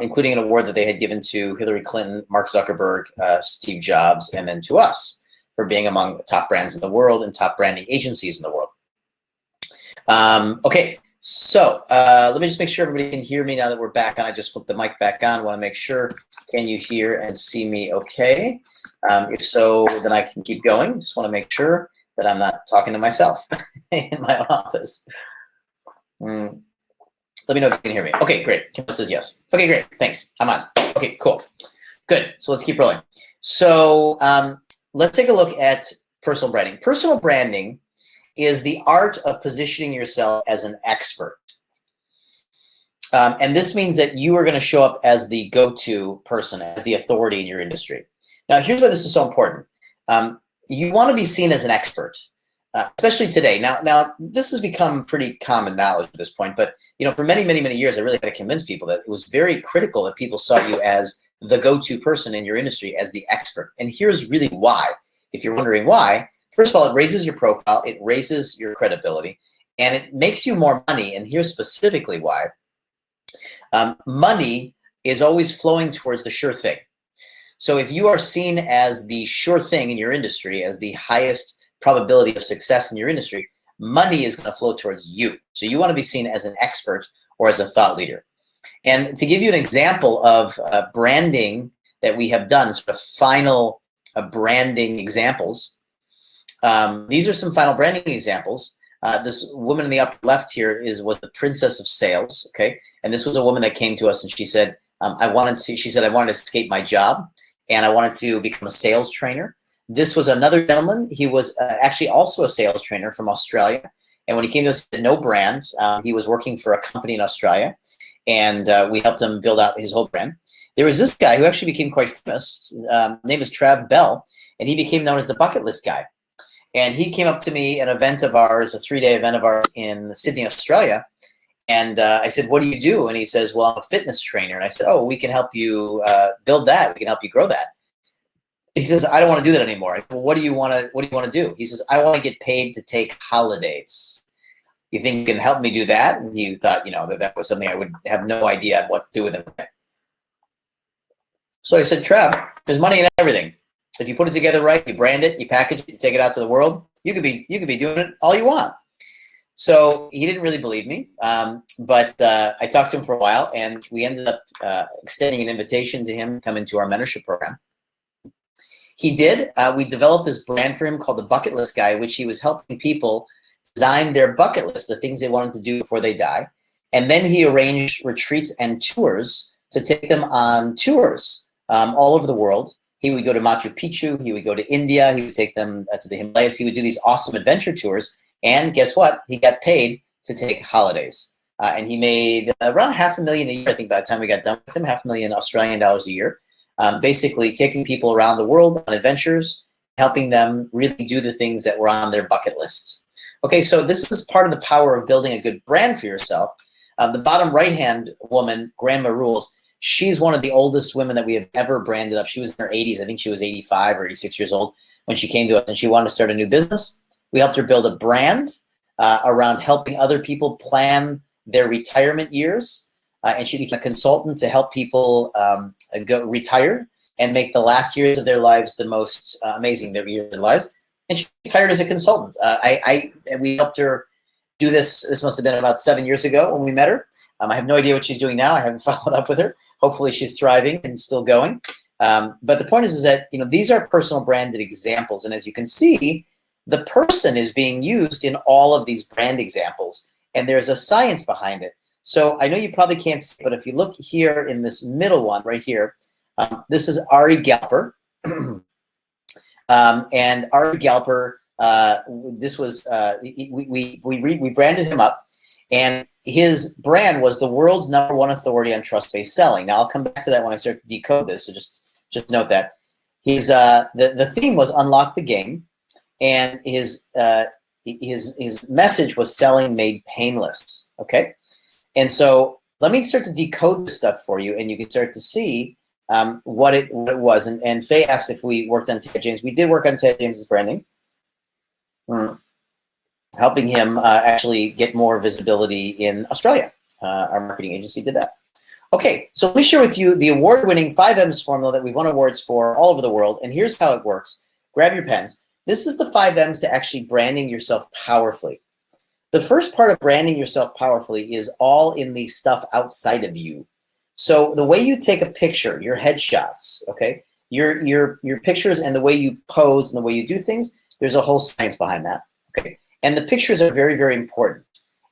including an award that they had given to Hillary Clinton, Mark Zuckerberg, Steve Jobs, and then to us for being among the top brands in the world and top branding agencies in the world. Okay, so let me just make sure everybody can hear me now that we're back on. I just flipped the mic back on. Want to make sure, can you hear and see me okay? If so, then I can keep going. Just want to make sure that I'm not talking to myself in my own office. Let me know if you can hear me. Okay, great. Kim says yes. Okay, great. Thanks. I'm on. Okay, cool. Good. So let's keep rolling. So let's take a look at personal branding. Personal branding is the art of positioning yourself as an expert. And this means that you are going to show up as the go-to person, as the authority in your industry. Now, here's why this is so important. You want to be seen as an expert, especially today. Now, this has become pretty common knowledge at this point, but for many, many, many years, I really had to convince people that it was very critical that people saw you as the go-to person in your industry, as the expert. And here's really why. If you're wondering why, first of all, it raises your profile, it raises your credibility, and it makes you more money. And here's specifically why. Money is always flowing towards the sure thing. So if you are seen as the sure thing in your industry, as the highest probability of success in your industry, money is going to flow towards you. So you want to be seen as an expert or as a thought leader. And to give you an example of branding that we have done, sort of final branding examples, these are some final branding examples. This woman in the upper left here was the princess of sales, okay? And this was a woman that came to us and she said, I wanted to escape my job and I wanted to become a sales trainer. This was another gentleman. He was actually also a sales trainer from Australia. And when he came to us, he had no brand. He was working for a company in Australia, and we helped him build out his whole brand. There was this guy who actually became quite famous. His name is Trav Bell, and he became known as the bucket list guy. And he came up to me at an event of ours, a 3-day event of ours in Sydney, Australia. And I said, what do you do? And he says, well, I'm a fitness trainer. And I said, oh, we can help you build that. We can help you grow that. He says, I don't want to do that anymore. I said, well, what do you want to do? He says, I want to get paid to take holidays. You think you can help me do that? And he thought, that was something I would have no idea what to do with it. So I said, Trev, there's money in everything. If you put it together right, you brand it, you package it, you take it out to the world, you could be doing it all you want. So he didn't really believe me, but I talked to him for a while, and we ended up extending an invitation to him to come into our mentorship program. He did. We developed this brand for him called the Bucket List Guy, which he was helping people design their bucket list, the things they wanted to do before they die. And then he arranged retreats and tours to take them on tours all over the world. He would go to Machu Picchu. He would go to India. He would take them to the Himalayas. He would do these awesome adventure tours. And guess what? He got paid to take holidays. And he made around $500,000 a year, I think, by the time we got done with him, $500,000 Australian dollars a year. Basically taking people around the world on adventures, helping them really do the things that were on their bucket lists. Okay, so this is part of the power of building a good brand for yourself. The bottom right-hand woman, Grandma Rules, she's one of the oldest women that we have ever branded up. She was in her 80s. I think she was 85 or 86 years old when she came to us, and she wanted to start a new business. We helped her build a brand around helping other people plan their retirement years. And she became a consultant to help people go retire and make the last years of their lives the most amazing years of their lives. And she was hired as a consultant. We helped her do this. This must have been about 7 years ago when we met her. I have no idea what she's doing now. I haven't followed up with her. Hopefully she's thriving and still going. But the point is that these are personal branded examples. And as you can see, the person is being used in all of these brand examples. And there's a science behind it. So I know you probably can't see, but if you look here in this middle one right here, this is Ari Galper. And Ari Galper, this was, we branded him up, and his brand was the world's #1 authority on trust-based selling. Now I'll come back to that when I start to decode this, so just note that. His, the theme was unlock the game, and his message was selling made painless, okay? And so let me start to decode this stuff for you, and you can start to see what it was. And Faye asked if we worked on Ted James. We did work on Ted James's branding, helping him actually get more visibility in Australia. Our marketing agency did that. Okay, so let me share with you the award-winning 5M's formula that we've won awards for all over the world. And here's how it works. Grab your pens. This is the 5M's to actually branding yourself powerfully. The first part of branding yourself powerfully is all in the stuff outside of you. So the way you take a picture, your headshots, okay, your pictures and the way you pose and the way you do things, there's a whole science behind that, okay? And the pictures are very, very important.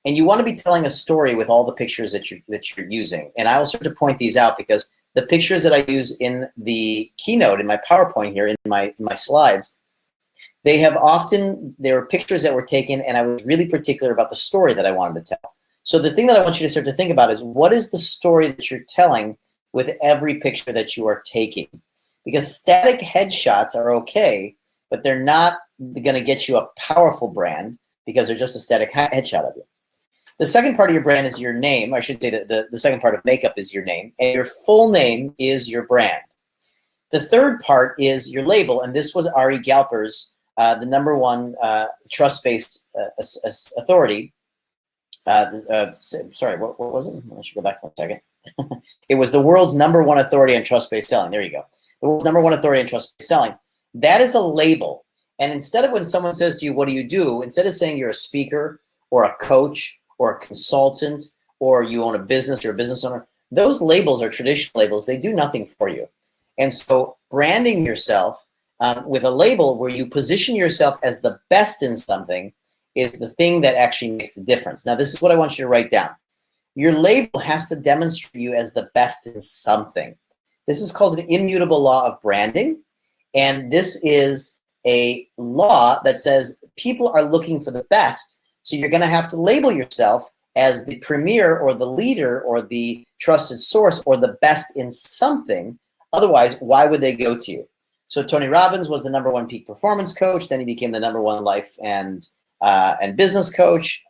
And you want to be telling a story with all the pictures that you're using. And I will start to point these out because the pictures that I use in the keynote, in my PowerPoint here, in my slides, they were pictures that were taken, and I was really particular about the story that I wanted to tell. So the thing that I want you to start to think about is, what is the story that you're telling with every picture that you are taking? Because static headshots are okay, but they're not going to get you a powerful brand because they're just a static headshot of you. The second part of your brand is your name. I should say that the second part of makeup is your name, and your full name is your brand. The third part is your label, and this was Ari Galper's, the #1 trust-based authority. Sorry, what was it? I should go back 1 second. It was the world's #1 authority on trust-based selling. There you go. The world's #1 authority on trust-based selling. That is a label. And instead of when someone says to you, what do you do? Instead of saying you're a speaker or a coach or a consultant or you own a business, you're a business owner, those labels are traditional labels. They do nothing for you. And so branding yourself with a label where you position yourself as the best in something is the thing that actually makes the difference. Now, this is what I want you to write down. Your label has to demonstrate you as the best in something. This is called an immutable law of branding. And this is a law that says people are looking for the best. So you're going to have to label yourself as the premier or the leader or the trusted source or the best in something. Otherwise, why would they go to you? So Tony Robbins was the #1 peak performance coach. Then he became the #1 life and business coach,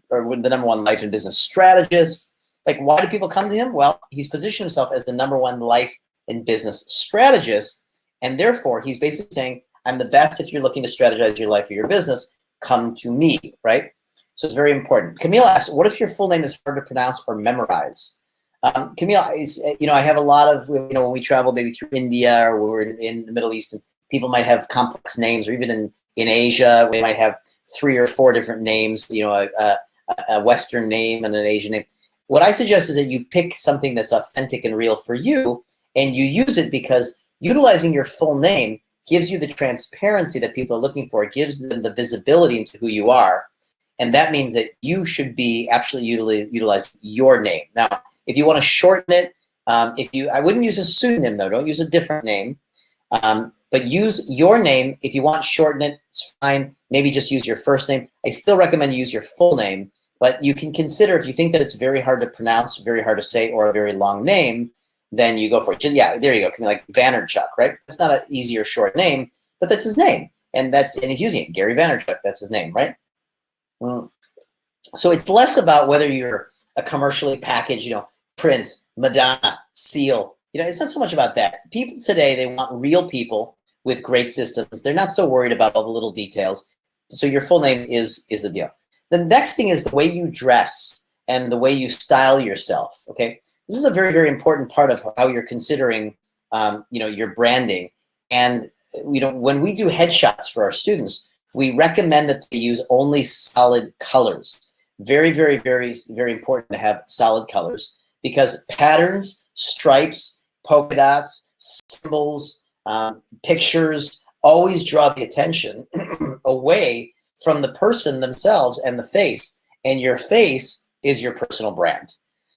or the #1 life and business strategist. Like, why do people come to him? Well, he's positioned himself as the #1 life and business strategist. And therefore, he's basically saying, I'm the best if you're looking to strategize your life or your business. Come to me, right? So it's very important. Camille asks, what if your full name is hard to pronounce or memorize? Camille, I have a lot of, when we travel maybe through India or we're in the Middle East, and people might have complex names, or even in Asia, we might have 3 or 4 different names, a Western name and an Asian name. What I suggest is that you pick something that's authentic and real for you, and you use it because utilizing your full name gives you the transparency that people are looking for. It gives them the visibility into who you are. And that means that you should be absolutely utilize your name. Now, if you want to shorten it, I wouldn't use a pseudonym though. Don't use a different name. But use your name. If you want to shorten it, it's fine. Maybe just use your first name. I still recommend you use your full name, but you can consider, if you think that it's very hard to pronounce, very hard to say, or a very long name, then you go for it. Yeah, there you go. Can be like Vaynerchuk, right? It's not an easy or short name, but that's his name. And he's using it. Gary Vaynerchuk, that's his name, right? So it's less about whether you're a commercially packaged, Prince, Madonna, Seal. It's not so much about that. People today, they want real people with great systems. They're not so worried about all the little details. So your full name is the deal. The next thing is the way you dress and the way you style yourself, okay? This is a very, very important part of how you're considering, your branding. And, when we do headshots for our students, we recommend that they use only solid colors. Very, very, very, very important to have solid colors, because patterns, stripes, polka dots, symbols, pictures always draw the attention away from the person themselves and the face. And your face is your personal brand.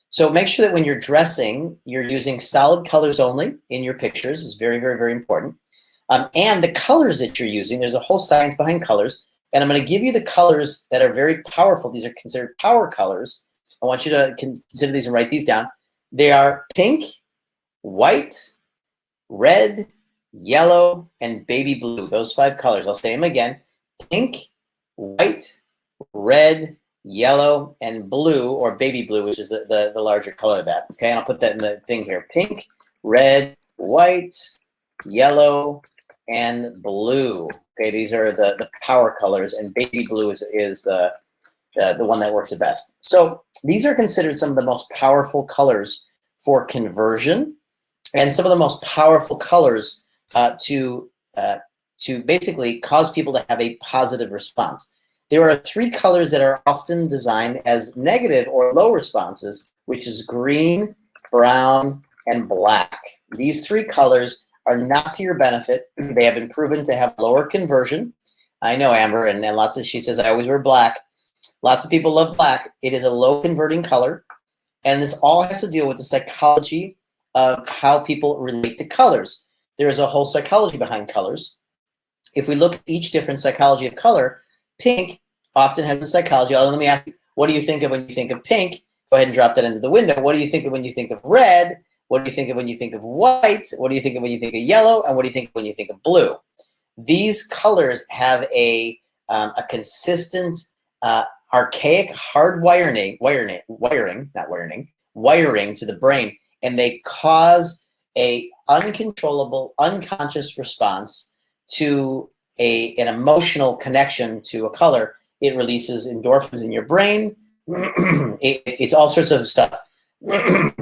So make sure that when you're dressing, you're using solid colors only in your pictures. It's very, very, very important. And the colors that you're using, there's a whole science behind colors. And I'm going to give you the colors that are very powerful. These are considered power colors. I want you to consider these and write these down. They are pink, white, red, yellow, and baby blue. Those 5 colors. I'll say them again. Pink, white, red, yellow, and blue, or baby blue, which is the larger color of that. Okay, and I'll put that in the thing here. Pink, red, white, yellow, and blue. Okay, these are the power colors, and baby blue is the one that works the best. So these are considered some of the most powerful colors for conversion, and some of the most powerful colors to basically cause people to have a positive response. There are 3 colors that are often designed as negative or low responses, which is green, brown, and black. These 3 colors are not to your benefit. They have been proven to have lower conversion. I know Amber, and lots of, she says, I always wear black. Lots of people love black. It is a low converting color. And this all has to deal with the psychology of how people relate to colors. There is a whole psychology behind colors. If we look at each different psychology of color, pink often has the psychology. Let me ask you, what do you think of when you think of pink? Go ahead and drop that into the window. What do you think of when you think of red? What do you think of when you think of white? What do you think of when you think of yellow? And what do you think of when you think of blue? These colors have a consistent, archaic, hard wiring to the brain, and they cause a uncontrollable, unconscious response to an emotional connection to a color. It releases endorphins in your brain. It's all sorts of stuff.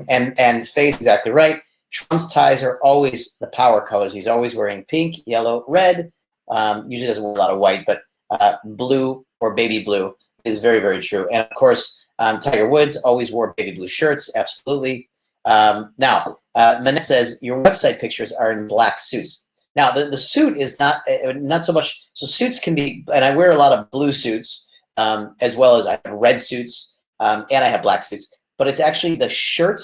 and Faye's exactly right. Trump's ties are always the power colors. He's always wearing pink, yellow, red. Usually doesn't wear a lot of white, but blue or baby blue is very, very true. And of course, Tiger Woods always wore baby blue shirts. Absolutely. Now, Manette says your website pictures are in black suits. Now, the suit is not so much. So suits can be, and I wear a lot of blue suits, as well as I have red suits, and I have black suits. But it's actually the shirt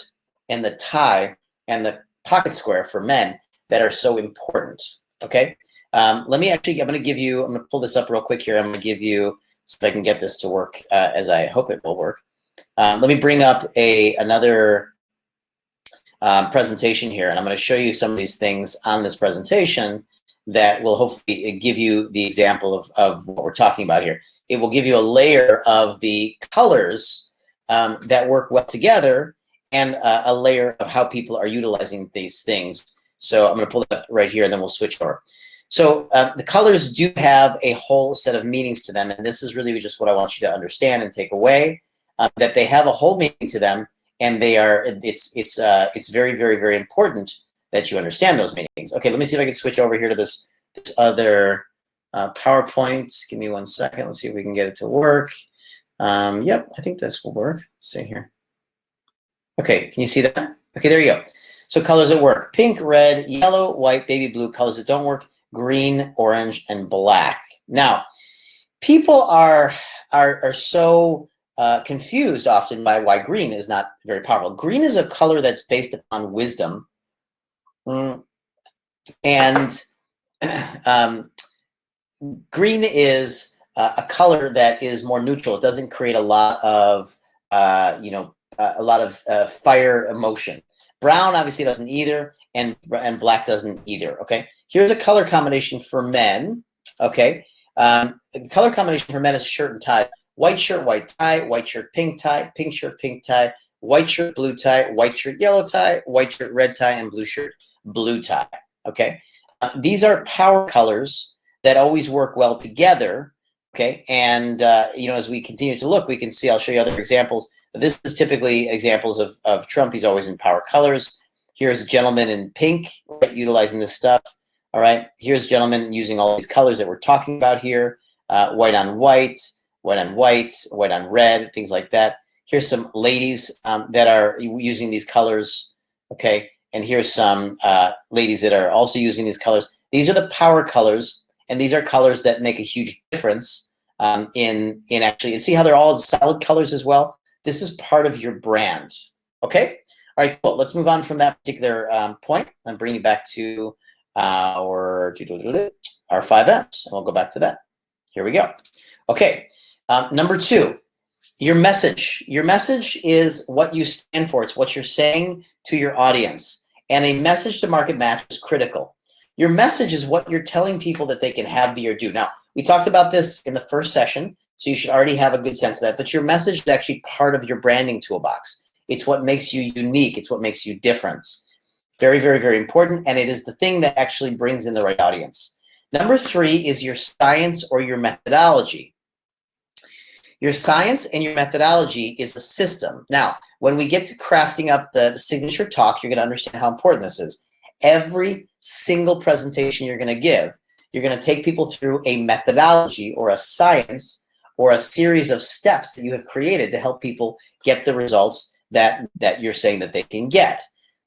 and the tie and the pocket square for men that are so important. Okay. Let me actually. I'm going to pull this up real quick here. I'm going to give you, see if I can get this to work as I hope it will work. Let me bring up another presentation here, and I'm going to show you some of these things on this presentation that will hopefully give you the example of what we're talking about here. It will give you a layer of the colors that work well together, and a layer of how people are utilizing these things. So I'm going to pull that up right here, and then we'll switch over. So the colors do have a whole set of meanings to them, and this is really just what I want you to understand and take away, that they have a whole meaning to them, and they are. It's very, very, very important that you understand those meanings. Okay, let me see if I can switch over here to this other PowerPoint. Give me 1 second. Let's see if we can get it to work. Yep, I think this will work. Let's see here. Okay, can you see that? Okay, there you go. So colors that work: pink, red, yellow, white, baby blue. Colors that don't work: green, orange, and black. Now, people are so confused often by why green is not very powerful. Green is a color that's based upon wisdom, and green is a color that is more neutral. It doesn't create a lot of fire emotion. Brown obviously doesn't either, and black doesn't either. Okay, here's a color combination for men. Okay, the color combination for men is shirt and tie: white shirt, white tie; white shirt, pink tie; pink shirt, pink tie; white shirt, blue tie; white shirt, yellow tie; white shirt, red tie; and blue shirt, blue tie. Okay, these are power colors that always work well together. Okay, and as we continue to look, we can see. I'll show you other examples. This is typically examples of Trump. He's always in power colors. Here's a gentleman in pink, right, utilizing this stuff. All right, here's a gentleman using all these colors that we're talking about here: white on white, white on white, white on red, things like that. Here's some ladies that are using these colors. Okay, and here's some ladies that are also using these colors. These are the power colors. And these are colors that make a huge difference in actually, and see how they're all solid colors as well? This is part of your brand. Okay? All right, cool. Let's move on from that particular point and bring you back to our 5 M's, and we'll go back to that. Here we go. Okay, number 2, your message. Your message is what you stand for. It's what you're saying to your audience. And a message to market match is critical. Your message is what you're telling people that they can have, be, or do. Now, we talked about this in the first session, so you should already have a good sense of that. But your message is actually part of your branding toolbox. It's what makes you unique. It's what makes you different. Very, very, very important. And it is the thing that actually brings in the right audience. Number 3 is your science or your methodology. Your science and your methodology is a system. Now, when we get to crafting up the signature talk, you're going to understand how important this is. Every single presentation you're going to give, you're going to take people through a methodology or a science or a series of steps that you have created to help people get the results that you're saying that they can get.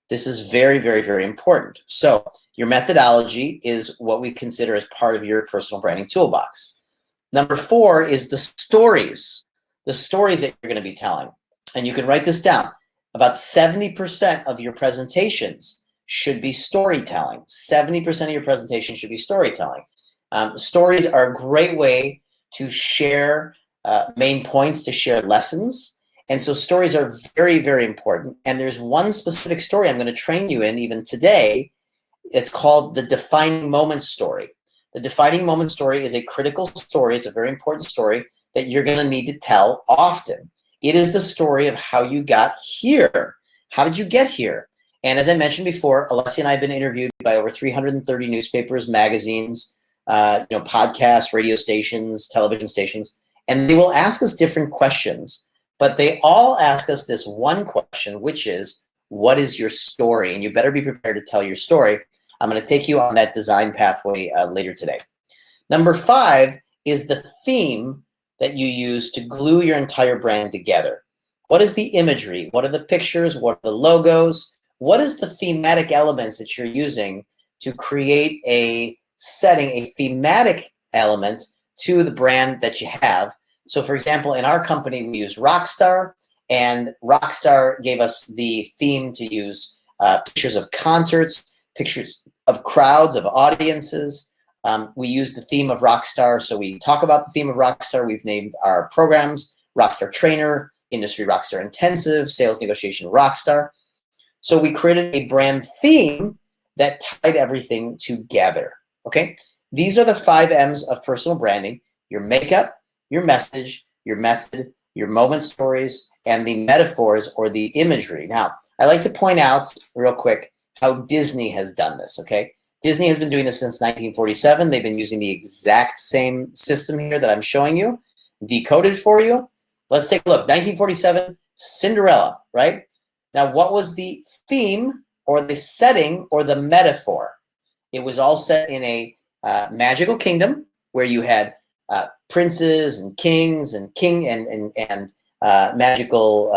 This is very, very, very important. So your methodology is what we consider as part of your personal branding toolbox. Number 4 is the stories that you're going to be telling. And you can write this down. About 70% of your presentations should be storytelling. 70% of your presentation should be storytelling. Stories are a great way to share main points, to share lessons. And so stories are very, very important. And there's one specific story I'm going to train you in even today. It's called the defining moment story. The defining moment story is a critical story. It's a very important story that you're going to need to tell often. It is the story of how you got here. How did you get here? And as I mentioned before, Alessia and I have been interviewed by over 330 newspapers, magazines, podcasts, radio stations, television stations, and they will ask us different questions, but they all ask us this one question, which is, what is your story? And you better be prepared to tell your story. I'm going to take you on that design pathway later today. Number 5 is the theme that you use to glue your entire brand together. What is the imagery? What are the pictures? What are the logos? What is the thematic elements that you're using to create a setting, a thematic element to the brand that you have? So for example, in our company, we use Rockstar, and Rockstar gave us the theme to use pictures of concerts, pictures of crowds, of audiences. We use the theme of Rockstar, so we talk about the theme of Rockstar. We've named our programs Rockstar Trainer, Industry Rockstar Intensive, Sales Negotiation Rockstar. So we created a brand theme that tied everything together, okay? These are the 5 M's of personal branding: your makeup, your message, your method, your moment stories, and the metaphors or the imagery. Now, I like to point out real quick how Disney has done this, okay? Disney has been doing this since 1947. They've been using the exact same system here that I'm showing you, decoded for you. Let's take a look. 1947, Cinderella, right? Now, what was the theme or the setting or the metaphor? It was all set in a magical kingdom where you had princes and kings and magical,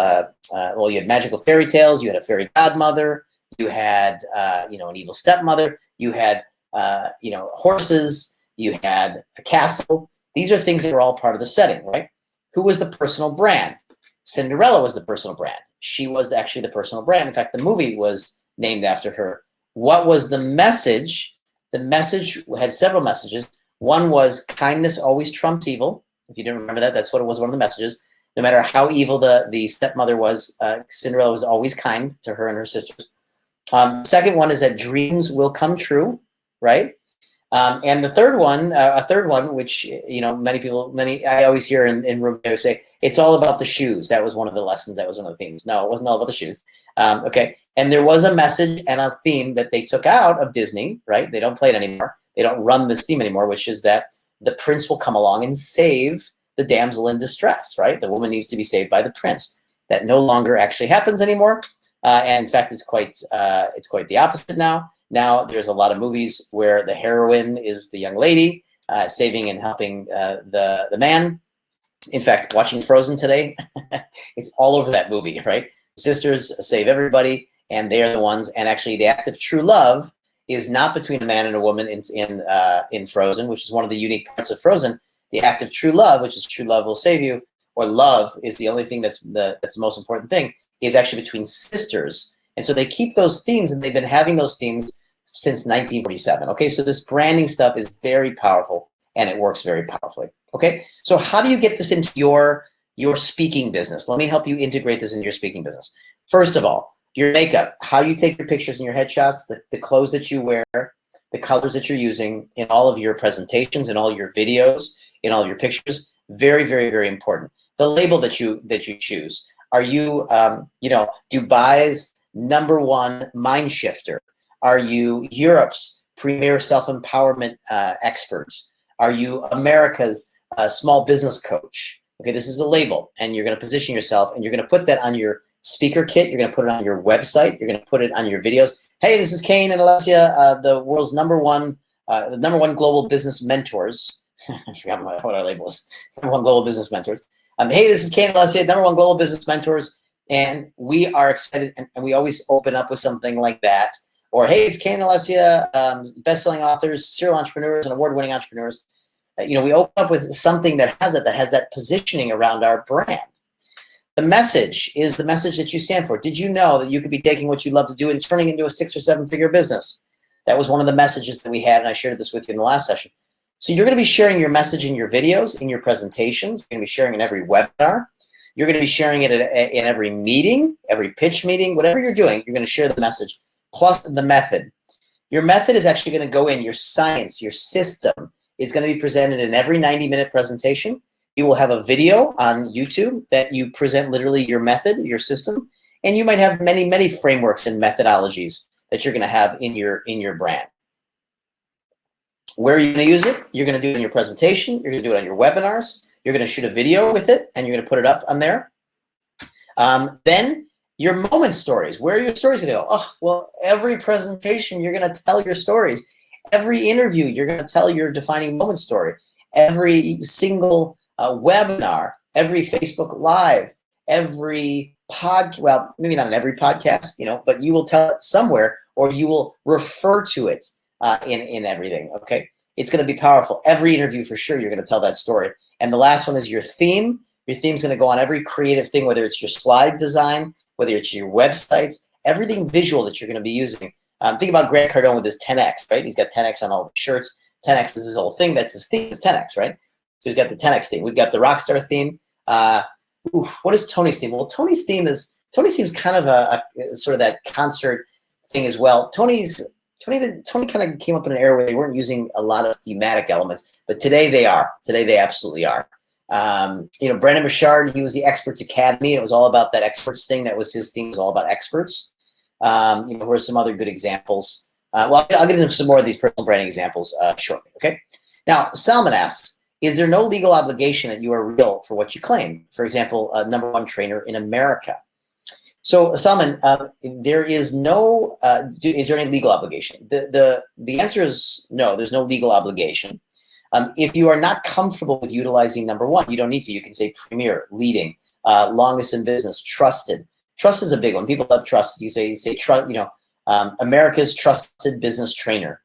you had magical fairy tales. You had a fairy godmother. You had, an evil stepmother. You had, horses. You had a castle. These are things that are all part of the setting, right? Who was the personal brand? Cinderella was the personal brand. She was actually the personal brand. In fact, the movie was named after her. What was the message? The message had several messages. One was kindness always trumps evil. If you didn't remember that, that's what it was, one of the messages. No matter how evil the stepmother was, Cinderella was always kind to her and her sisters. Second one is that dreams will come true, right? And the third one, which I always hear in Rubio say, it's all about the shoes. That was one of the lessons. That was one of the themes. No, it wasn't all about the shoes. Okay, and there was a message and a theme that they took out of Disney, right? They don't play it anymore. They don't run this theme anymore, which is that the prince will come along and save the damsel in distress, right? The woman needs to be saved by the prince. That no longer actually happens anymore. And in fact, it's quite the opposite now. Now there's a lot of movies where the heroine is the young lady saving and helping the man. In fact, watching Frozen today, it's all over that movie, right? Sisters save everybody, and they are the ones. And actually, the act of true love is not between a man and a woman in Frozen, which is one of the unique parts of Frozen. The act of true love, which is true love will save you, or love is the only thing that's the most important thing, is actually between sisters. And so they keep those themes, and they've been having those themes since 1947. Okay, so this branding stuff is very powerful, and it works very powerfully. Okay, so how do you get this into your speaking business? Let me help you integrate this into your speaking business. First of all, your makeup, how you take your pictures and your headshots, the clothes that you wear, the colors that you're using in all of your presentations, in all your videos, in all your pictures, very, very, very important. The label that you choose. Are you, Dubai's #1 mind shifter? Are you Europe's premier self-empowerment expert? Are you America's small business coach? Okay, this is the label, and you're going to position yourself, and you're going to put that on your speaker kit. You're going to put it on your website. You're going to put it on your videos. Hey, this is Kane and Alessia, the world's #1 global business mentors. I forgot what our label is. #1 global business mentors. Hey, this is Kane and Alessia, #1 global business mentors, and we are excited. And we always open up with something like that. Or hey, it's Kane and Alessia, best-selling authors, serial entrepreneurs, and award-winning entrepreneurs. We open up with something that has that positioning around our brand. The message is the message that you stand for. Did you know that you could be taking what you love to do and turning it into a 6 or 7 figure business? That was one of the messages that we had, and I shared this with you in the last session. So you're going to be sharing your message in your videos, in your presentations. You're going to be sharing in every webinar. You're going to be sharing it in every meeting, every pitch meeting, whatever you're doing, you're going to share the message, plus the method. Your method is actually going to go in, your science, your system is going to be presented in every 90-minute presentation. You will have a video on YouTube that you present literally your method, your system, and you might have many, many frameworks and methodologies that you're going to have in your brand. Where are you going to use it? You're going to do it in your presentation. You're going to do it on your webinars. You're going to shoot a video with it, and you're going to put it up on there. Then your moment stories. Where are your stories going to go? Oh, well, every presentation, you're going to tell your stories. Every interview, you're going to tell your defining moment story. Every single webinar, every Facebook Live, every well, maybe not in every podcast, but you will tell it somewhere, or you will refer to it in everything, okay? It's going to be powerful. Every interview, for sure, you're going to tell that story. And the last one is your theme. Your theme's going to go on every creative thing, whether it's your slide design, whether it's your websites, everything visual that you're going to be using. Think about Grant Cardone with his 10X, right? He's got 10X on all the shirts. 10X is his whole thing. That's his theme. It's 10X, right? So he's got the 10X theme. We've got the Rockstar theme. What is Tony's theme? Well, Tony's theme is kind of a sort of that concert thing as well. Tony kind of came up in an era where they weren't using a lot of thematic elements, but today they are. Today they absolutely are. Brendon Burchard, he was the Experts Academy. It was all about that experts thing. That was his theme. It was all about experts. Who are some other good examples? Well, I'll get into some more of these personal branding examples shortly. Okay. Now, Salman asks, is there no legal obligation that you are real for what you claim? For example, a #1 trainer in America. So, Salman, there is no. Is there any legal obligation? The answer is no. There's no legal obligation. If you are not comfortable with utilizing #1, you don't need to. You can say premier, leading, longest in business, trusted. Trust is a big one. People love trust. You say trust. America's trusted business trainer.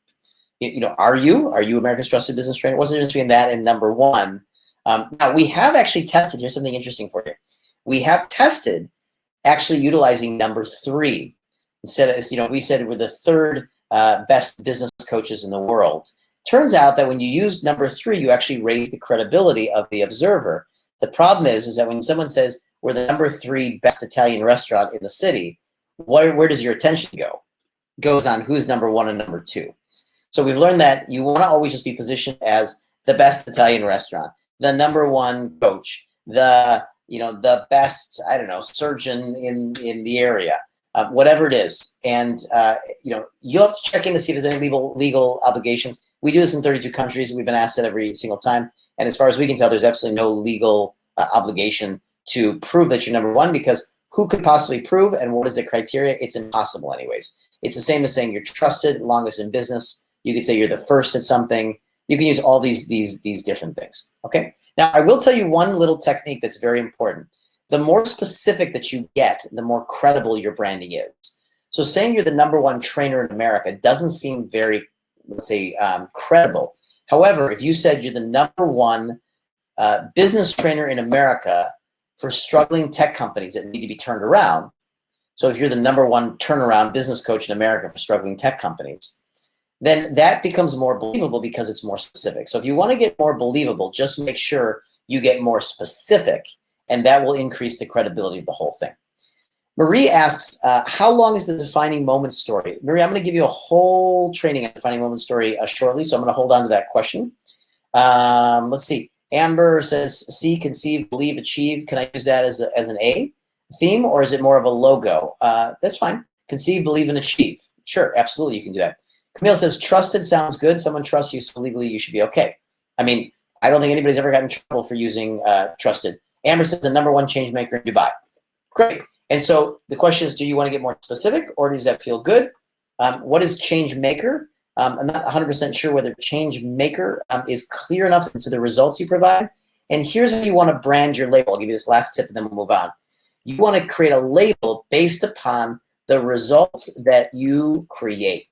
Are you America's trusted business trainer? What's the difference between that and #1? Now we have actually tested. Here's something interesting for you. We have tested actually utilizing #3 instead of, we said we're the 3rd best business coaches in the world. Turns out that when you use #3, you actually raise the credibility of the observer. The problem is that when someone says we're the #3 best Italian restaurant in the city, where does your attention go? It goes on who's #1 and #2. So we've learned that you want to always just be positioned as the best Italian restaurant, the #1 coach, the best, surgeon in the area, whatever it is. And, you'll have to check in to see if there's any legal obligations. We do this in 32 countries. We've been asked that every single time. And as far as we can tell, there's absolutely no legal obligation to prove that you're #1, because who could possibly prove, and what is the criteria? It's impossible anyways. It's the same as saying you're trusted, longest in business. You could say you're the first at something. You can use all these different things, okay? Now, I will tell you one little technique that's very important. The more specific that you get, the more credible your branding is. So saying you're the #1 trainer in America doesn't seem very, let's say, credible. However, if you said you're the #1 business trainer in America for struggling tech companies that need to be turned around. So if you're the #1 turnaround business coach in America for struggling tech companies, then that becomes more believable because it's more specific. So if you want to get more believable, just make sure you get more specific, and that will increase the credibility of the whole thing. Marie asks, how long is the defining moment story? Marie, I'm going to give you a whole training on defining moment story shortly, so I'm going to hold on to that question. Let's see. Amber says, see, conceive, believe, achieve. Can I use that as an A theme, or is it more of a logo? That's fine. Conceive, believe, and achieve. Sure, absolutely, you can do that. Camille says, trusted sounds good. Someone trusts you, so legally you should be okay. I mean, I don't think anybody's ever gotten in trouble for using trusted. Amber says, the #1 change maker in Dubai. Great. And so the question is, do you want to get more specific, or does that feel good? What is change maker? I'm not 100% sure whether change maker is clear enough into the results you provide. And here's how you want to brand your label. I'll give you this last tip and then we'll move on. You want to create a label based upon the results that you create.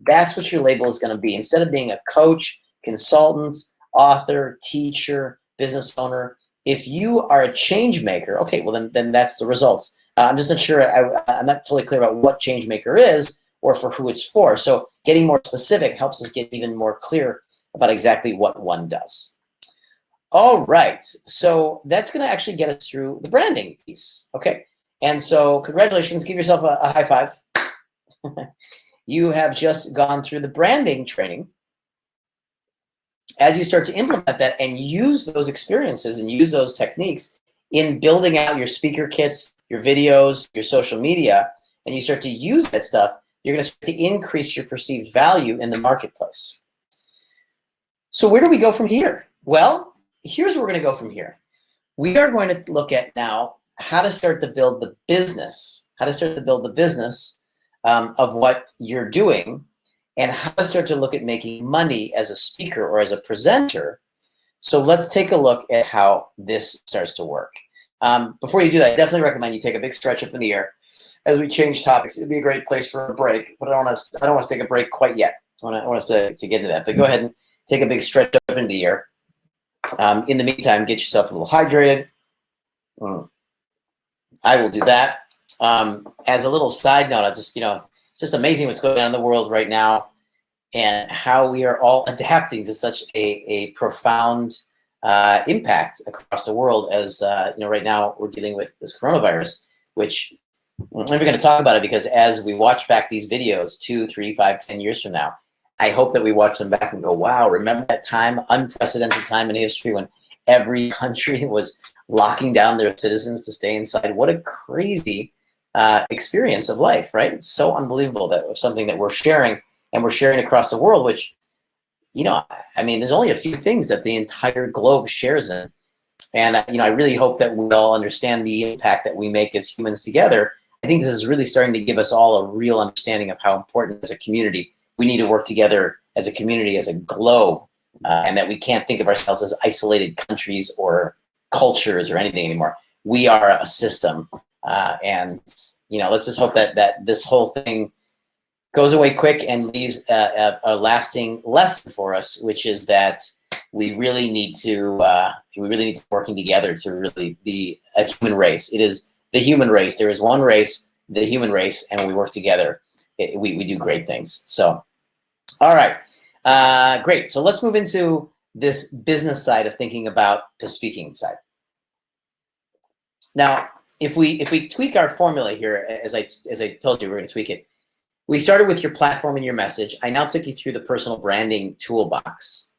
That's what your label is going to be. Instead of being a coach, consultant, author, teacher, business owner, if you are a change maker, okay, well then that's the results. I'm just not sure, I'm not totally clear about what change maker is or for who it's for. So getting more specific helps us get even more clear about exactly what one does. All right, so that's going to actually get us through the branding piece, okay? And so congratulations, give yourself a high five. You have just gone through the branding training. As you start to implement that and use those experiences and use those techniques in building out your speaker kits, your videos, your social media, and you start to use that stuff, you're going to start to increase your perceived value in the marketplace. So where do we go from here? Well, here's where we're going to go from here. We are going to look at now how to start to build the business, of what you're doing, and how to start to look at making money as a speaker or as a presenter. So let's take a look at how this starts to work. Before you do that, I definitely recommend you take a big stretch up in the air as we change topics. It'd be a great place for a break, but I don't want us to take a break quite yet. I want us to get into that. But go ahead and take a big stretch up into the air. In the meantime, get yourself a little hydrated. I will do that. As a little side note, just amazing what's going on in the world right now and how we are all adapting to such a profound impact across the world as, right now we're dealing with this coronavirus, which I'm never going to talk about it because as we watch back these videos 2, 3, 5, 10 years from now, I hope that we watch them back and go, wow, remember that time, unprecedented time in history when every country was locking down their citizens to stay inside? What a crazy experience of life, right? It's so unbelievable that it was something that we're sharing and we're sharing across the world, which, there's only a few things that the entire globe shares in. And, I really hope that we all understand the impact that we make as humans together. I think this is really starting to give us all a real understanding of how important as a community we need to work together as a community, as a globe, and that we can't think of ourselves as isolated countries or cultures or anything anymore. We are a system. And let's just hope that this whole thing goes away quick and leaves a lasting lesson for us, which is that we really need to working together to really be a human race. It is the human race. There is one race, the human race, and when we work together, we do great things. So, all right, great. So let's move into this business side of thinking about the speaking side. Now, if we tweak our formula here, as I told you, we're going to tweak it. We started with your platform and your message. I now took you through the personal branding toolbox.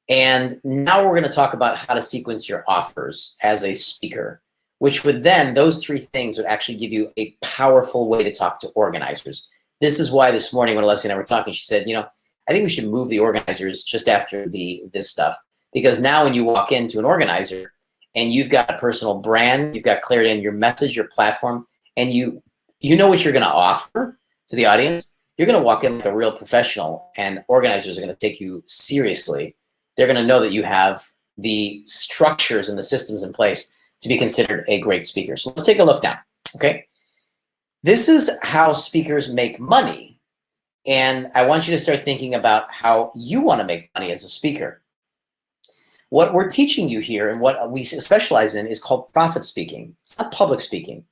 And now we're going to talk about how to sequence your offers as a speaker, which would then, those three things would actually give you a powerful way to talk to organizers. This is why this morning when Alessia and I were talking, she said, I think we should move the organizers just after this stuff. Because now when you walk into an organizer and you've got a personal brand, you've got clarity in your message, your platform, and you know what you're going to offer to the audience, you're going to walk in like a real professional, and organizers are going to take you seriously. They're going to know that you have the structures and the systems in place to be considered a great speaker. So let's take a look now, okay? This is how speakers make money, and I want you to start thinking about how you want to make money as a speaker. What we're teaching you here and what we specialize in is called profit speaking. It's not public speaking.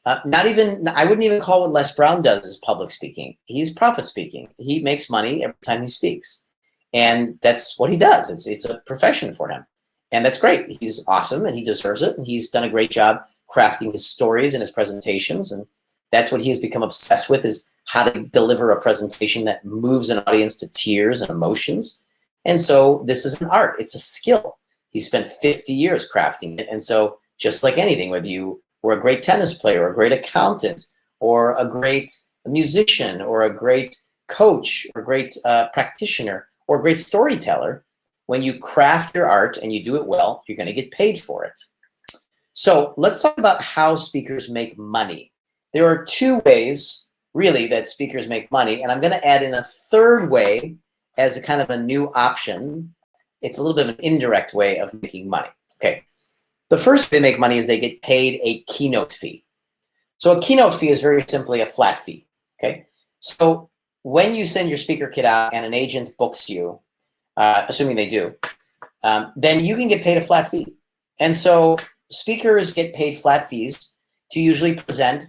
Not even, I wouldn't even call what Les Brown does as public speaking. He's profit speaking. He makes money every time he speaks. And that's what he does. It's a profession for him. And that's great. He's awesome and he deserves it. And he's done a great job crafting his stories and his presentations. And that's what he has become obsessed with, is how to deliver a presentation that moves an audience to tears and emotions. And so this is an art. It's a skill. He spent 50 years crafting it. And so just like anything, whether you were a great tennis player, or a great accountant, or a great musician, or a great coach, or a great practitioner, or a great storyteller, when you craft your art and you do it well, you're going to get paid for it. So let's talk about how speakers make money. There are two ways, really, that speakers make money, and I'm going to add in a third way as a kind of a new option. It's a little bit of an indirect way of making money. Okay. The first way they make money is they get paid a keynote fee. So a keynote fee is very simply a flat fee. Okay. So when you send your speaker kit out and an agent books you, assuming they do, then you can get paid a flat fee. And so speakers get paid flat fees to usually present.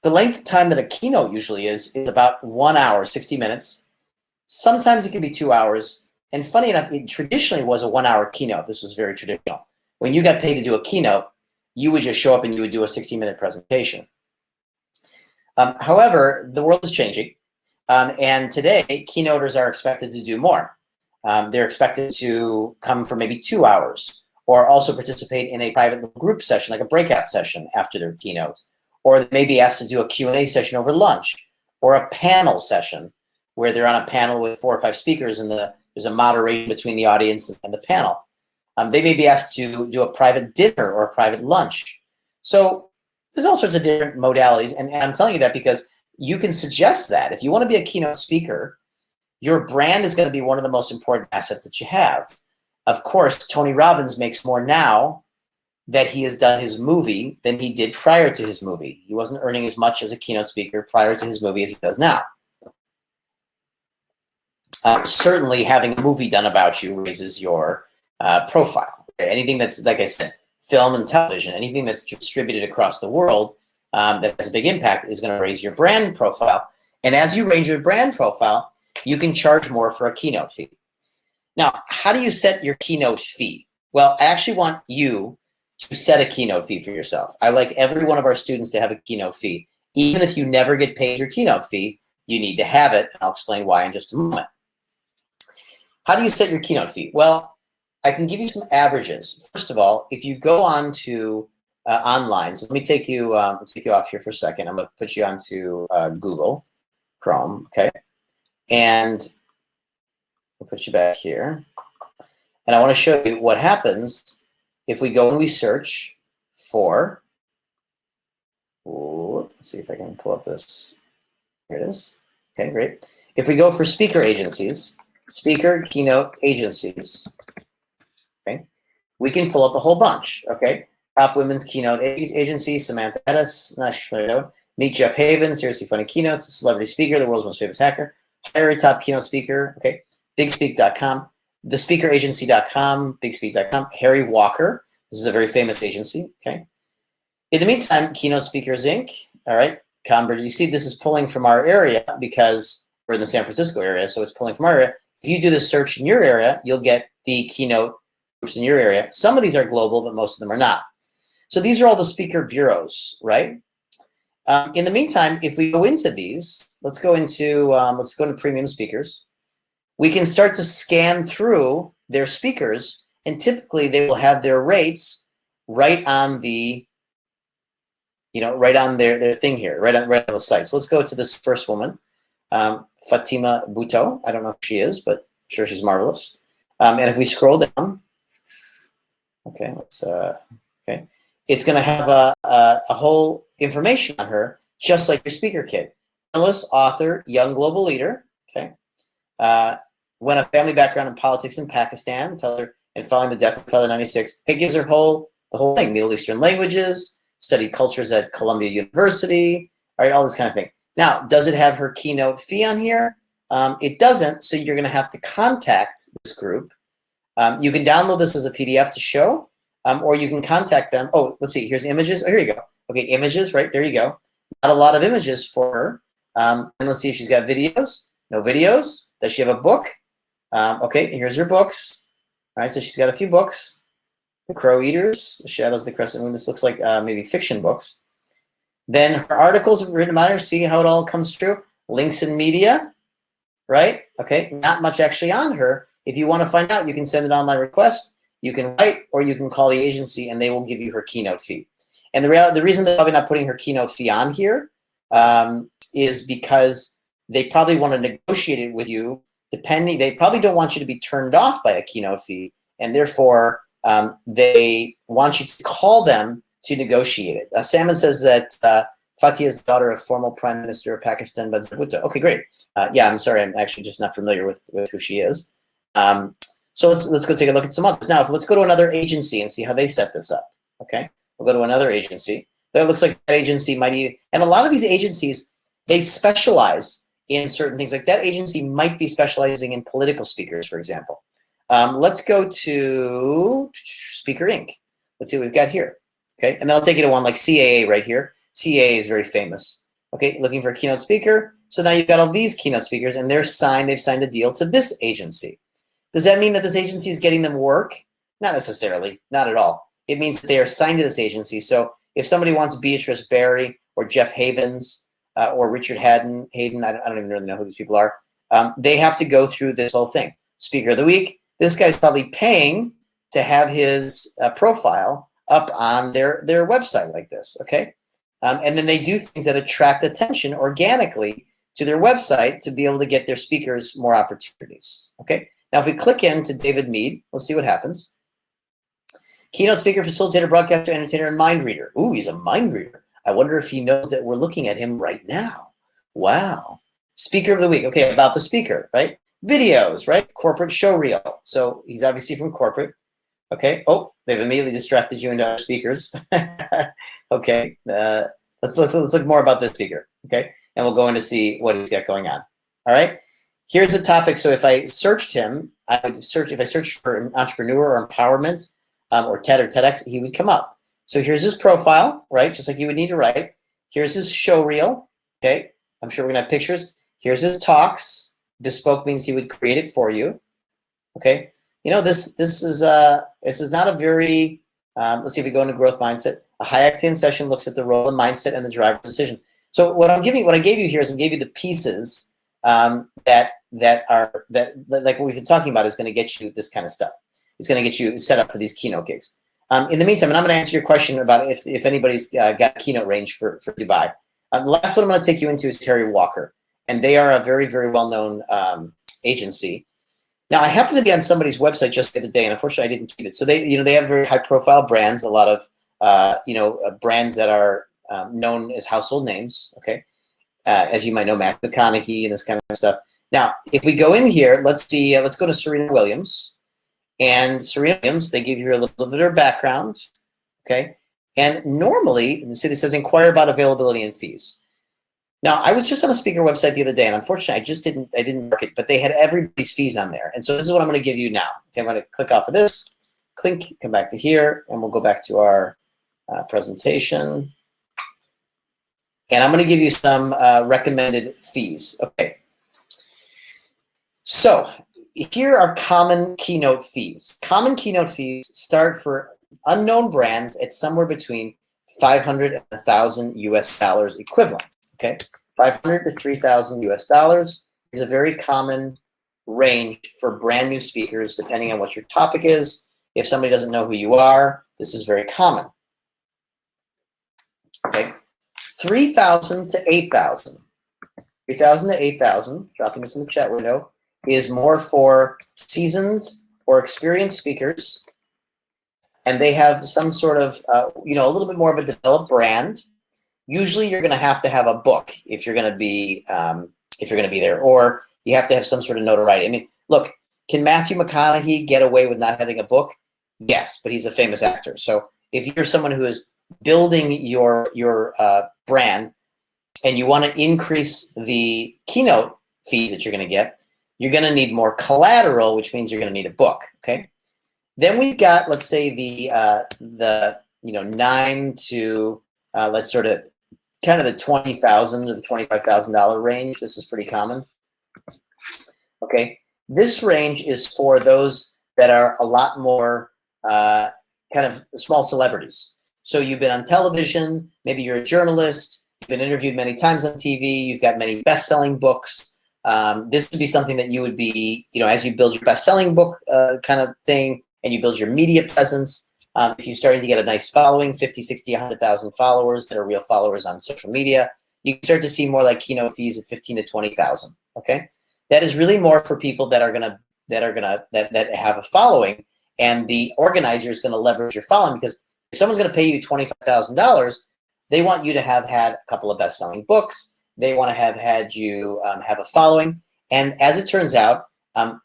The length of time that a keynote usually is about 1 hour, 60 minutes. Sometimes it can be 2 hours. And funny enough, it traditionally was a 1 hour keynote. This was very traditional. When you got paid to do a keynote, you would just show up and you would do a 60-minute presentation. However, the world is changing. And today, keynoters are expected to do more. They're expected to come for maybe 2 hours, or also participate in a private group session, like a breakout session after their keynote. Or they may be asked to do a Q&A session over lunch, or a panel session where they're on a panel with 4 or 5 speakers and there's a moderation between the audience and the panel. They may be asked to do a private dinner or a private lunch. So there's all sorts of different modalities. And I'm telling you that because you can suggest that. If you want to be a keynote speaker, your brand is going to be one of the most important assets that you have. Of course, Tony Robbins makes more now that he has done his movie than he did prior to his movie. He wasn't earning as much as a keynote speaker prior to his movie as he does now. Certainly having a movie done about you raises your profile. Anything that's, like I said, film and television, anything that's distributed across the world that has a big impact is going to raise your brand profile. And as you raise your brand profile, you can charge more for a keynote fee. Now, how do you set your keynote fee? Well, I actually want you to set a keynote fee for yourself. I like every one of our students to have a keynote fee. Even if you never get paid your keynote fee, you need to have it. And I'll explain why in just a moment. How do you set your keynote fee? Well, I can give you some averages. First of all, if you go on to online, so let me take you off here for a second. I'm going to put you onto Google Chrome, okay? And we'll put you back here. And I want to show you what happens if we go and we search for, let's see if I can pull up this. Here it is. Okay, great. If we go for speaker agencies, speaker keynote agencies, okay, we can pull up a whole bunch, okay? Top women's keynote agency, Samantha Pettis, Meet Jeff Haven, Seriously Funny Keynotes, celebrity speaker, the world's most famous hacker, hire a top keynote speaker, okay? Bigspeak.com, thespeakeragency.com, bigspeak.com, Harry Walker, this is a very famous agency, okay? In the meantime, Keynote Speakers Inc., all right, Convert, you see this is pulling from our area because we're in the San Francisco area, so it's pulling from our area. If you do the search in your area, you'll get the keynote groups in your area. Some of these are global, but most of them are not. So these are all the speaker bureaus, right? In the meantime, if we go into these, let's go into premium speakers. We can start to scan through their speakers, and typically they will have their rates right on the, right on their thing here, right on the site. So let's go to this first woman, Fatima Bhutto. I don't know who she is, but I'm sure she's marvelous. And if we scroll down, okay, okay, it's going to have a whole information on her, just like your speaker kit. Journalist, author, young global leader. Okay, went a family background in politics in Pakistan. Tell her and following the death of Father 96. It gives her the whole thing. Middle Eastern languages. Studied cultures at Columbia University. All right, all this kind of thing. Now, does it have her keynote fee on here? It doesn't, so you're going to have to contact this group. You can download this as a PDF to show, or you can contact them. Oh, let's see. Here's images. Oh, here you go. Okay, images, right? There you go. Not a lot of images for her. And let's see if she's got videos. No videos. Does she have a book? Okay, here's her books. All right, so she's got a few books. The Crow Eaters, The Shadows of the Crescent Moon. This looks like maybe fiction books. Then her articles written about her. See how it all comes true? Links in media, right? Okay, not much actually on her. If you want to find out, you can send an online request. You can write, or you can call the agency, and they will give you her keynote fee. And the reason they're probably not putting her keynote fee on here is because they probably want to negotiate it with you. They probably don't want you to be turned off by a keynote fee, and therefore they want you to call them to negotiate it. Salmon says that Fatia is the daughter of former Prime Minister of Pakistan, Benazir Bhutto. Okay, great. Yeah, I'm sorry, I'm actually just not familiar with who she is. So let's go take a look at some others. Now, let's go to another agency and see how they set this up. Okay, we'll go to another agency. That looks like that agency might even, and a lot of these agencies, they specialize in certain things. Like that agency might be specializing in political speakers, for example. Let's go to Speaker Inc. Let's see what we've got here. Okay, and then I'll take you to one like CAA right here. CAA is very famous. Okay, looking for a keynote speaker. So now you've got all these keynote speakers, and they've signed a deal to this agency. Does that mean that this agency is getting them work? Not necessarily, not at all. It means that they are signed to this agency. So if somebody wants Beatrice Barry or Jeff Havens or Richard Hayden, I don't even really know who these people are, they have to go through this whole thing. Speaker of the week, this guy's probably paying to have his profile up on their website like this, okay? And then they do things that attract attention organically to their website to be able to get their speakers more opportunities, okay? Now, if we click into David Mead, let's see what happens. Keynote speaker, facilitator, broadcaster, entertainer, and mind reader. Ooh, he's a mind reader. I wonder if he knows that we're looking at him right now. Wow. Speaker of the week. Okay, about the speaker, right? Videos, right? Corporate show reel. So he's obviously from corporate. Okay. Oh, they've immediately distracted you into other speakers. Okay. Let's look more about this speaker. Okay. And we'll go in to see what he's got going on. All right. Here's the topic. So if I searched him, if I searched for an entrepreneur or empowerment or TED or TEDx, he would come up. So here's his profile, right? Just like you would need to write. Here's his show reel. Okay. I'm sure we're going to have pictures. Here's his talks. Bespoke means he would create it for you. Okay. You know, this is not a very, let's see if we go into growth mindset. A high octane session looks at the role and mindset and the driver decision. So what I gave you here is I gave you the pieces that like what we've been talking about is going to get you this kind of stuff. It's going to get you set up for these keynote gigs. In the meantime, and I'm going to answer your question about if anybody's got a keynote range for Dubai. The last one I'm going to take you into is Terry Walker, and they are a very, very well-known agency. Now, I happened to be on somebody's website just the other day, and unfortunately, I didn't keep it. So they have very high-profile brands, a lot of brands that are known as household names. Okay, as you might know, Matthew McConaughey and this kind of stuff. Now, if we go in here, let's see. Let's go to Serena Williams, and Serena Williams. They give you a little bit of her background. Okay, and normally the city says inquire about availability and fees. Now, I was just on a speaker website the other day, and unfortunately, I didn't mark it, but they had everybody's fees on there. And so this is what I'm going to give you now. Okay, I'm going to click off of this, come back to here, and we'll go back to our presentation. And I'm going to give you some recommended fees. Okay. So here are common keynote fees. Common keynote fees start for unknown brands at somewhere between $500 and $1,000 US equivalent. Okay, $500 to $3,000 US is a very common range for brand new speakers, depending on what your topic is. If somebody doesn't know who you are, this is very common. Okay, $3,000 to $8,000. $3,000 to $8,000, dropping this in the chat window, is more for seasoned or experienced speakers, and they have some sort of, a little bit more of a developed brand. Usually, you're going to have a book if you're going to be there, or you have to have some sort of notoriety. I mean, look, can Matthew McConaughey get away with not having a book? Yes, but he's a famous actor. So if you're someone who is building your brand and you want to increase the keynote fees that you're going to get. You're going to need more collateral, which means you're going to need a book. Okay. Then we've got, let's say the 9 to let's sort of kind of the $20,000 to the $25,000 range. This is pretty common. Okay. This range is for those that are a lot more kind of small celebrities. So you've been on television, maybe you're a journalist, you've been interviewed many times on TV, you've got many best-selling books. This would be something that you would be, as you build your best-selling book kind of thing, and you build your media presence, if you're starting to get a nice following, 50, 60, 100,000 followers that are real followers on social media, you can start to see more like keynote fees at 15 to 20,000. Okay, that is really more for people that have a following, and the organizer is going to leverage your following, because if someone's going to pay you $25,000, they want you to have had a couple of best-selling books. They want to have had you have a following, and as it turns out,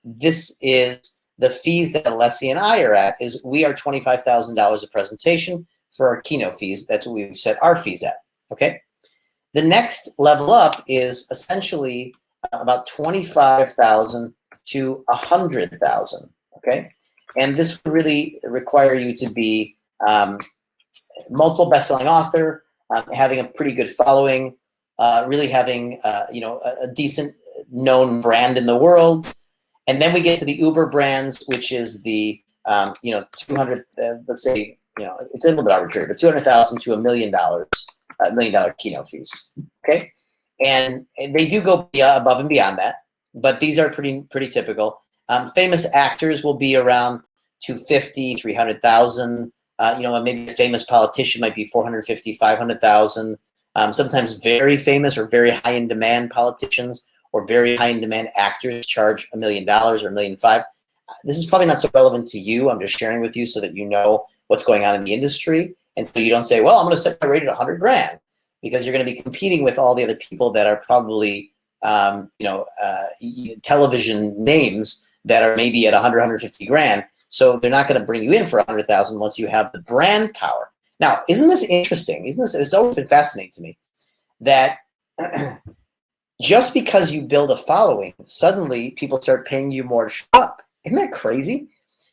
this is the fees that Alessi and I are at. Is we are $25,000 a presentation for our keynote fees. That's what we've set our fees at. Okay. The next level up is essentially about $25,000 to $100,000. Okay, and this would really require you to be multiple best-selling author, having a pretty good following, really having a decent known brand in the world. And then we get to the Uber brands, which is the 200, let's say, it's a little bit arbitrary, but $200,000 to $1 million, $1 million keynote fees. Okay, and they do go above and beyond that, but these are pretty typical. Famous actors will be around 250, 300,000. Maybe a famous politician might be 450, 500,000. Sometimes very famous or very high in demand politicians or very high in demand actors charge $1 million or $1.5 million. This is probably not so relevant to you. I'm just sharing with you so that you know what's going on in the industry. And so you don't say, well, I'm going to set my rate at 100 grand, because you're going to be competing with all the other people that are probably, television names that are maybe at 100, 150 grand. So they're not going to bring you in for 100,000 unless you have the brand power. Now, isn't this interesting? It's always been fascinating to me that just because you build a following, suddenly people start paying you more to show up. Isn't that crazy?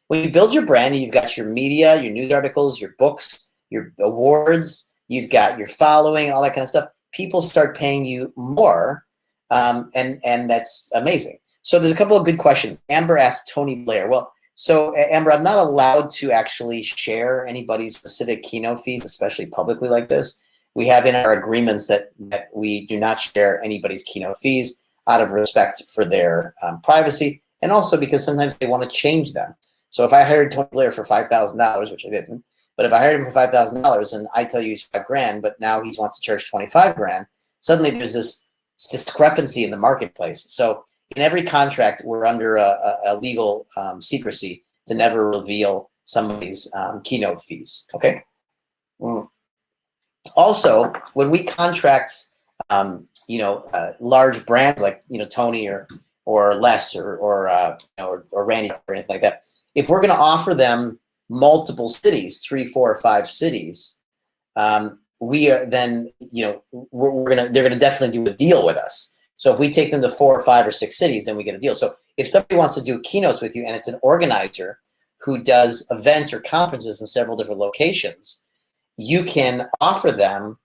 When you build your brand and you've got your media, your news articles, your books, your awards, you've got your following, all that kind of stuff, people start paying you more, and that's amazing. So there's a couple of good questions. Amber asked Tony Blair. Well, so Amber, I'm not allowed to actually share anybody's specific keynote fees, especially publicly like this. We have in our agreements that we do not share anybody's keynote fees out of respect for their privacy, and also because sometimes they want to change them. So if I hired Tony Blair for $5,000, which I didn't, but if I hired him for $5,000 and I tell you he's $5 grand, but now he wants to charge 25 grand, suddenly there's this discrepancy in the marketplace. So in every contract, we're under a legal secrecy to never reveal somebody's keynote fees. Okay. Also, when we contract, large brands like Tony or Les or Randy or anything like that, if we're going to offer them multiple cities, 3, 4, or 5 cities, we are then they're gonna definitely do a deal with us. So if we take them to 4 or 5 or 6 cities, then we get a deal. So if somebody wants to do keynotes with you and it's an organizer who does events or conferences in several different locations, you can offer them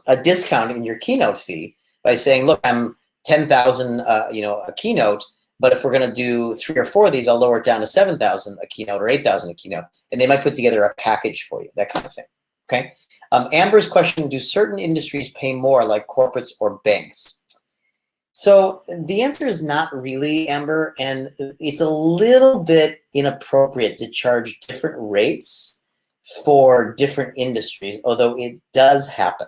a discount in your keynote fee by saying, look, I'm 10,000, a keynote, but if we're going to do 3 or 4 of these, I'll lower it down to 7,000 a keynote or 8,000 a keynote. And they might put together a package for you, that kind of thing. Okay. Amber's question, do certain industries pay more, like corporates or banks? So the answer is not really, Amber, and it's a little bit inappropriate to charge different rates for different industries, although it does happen.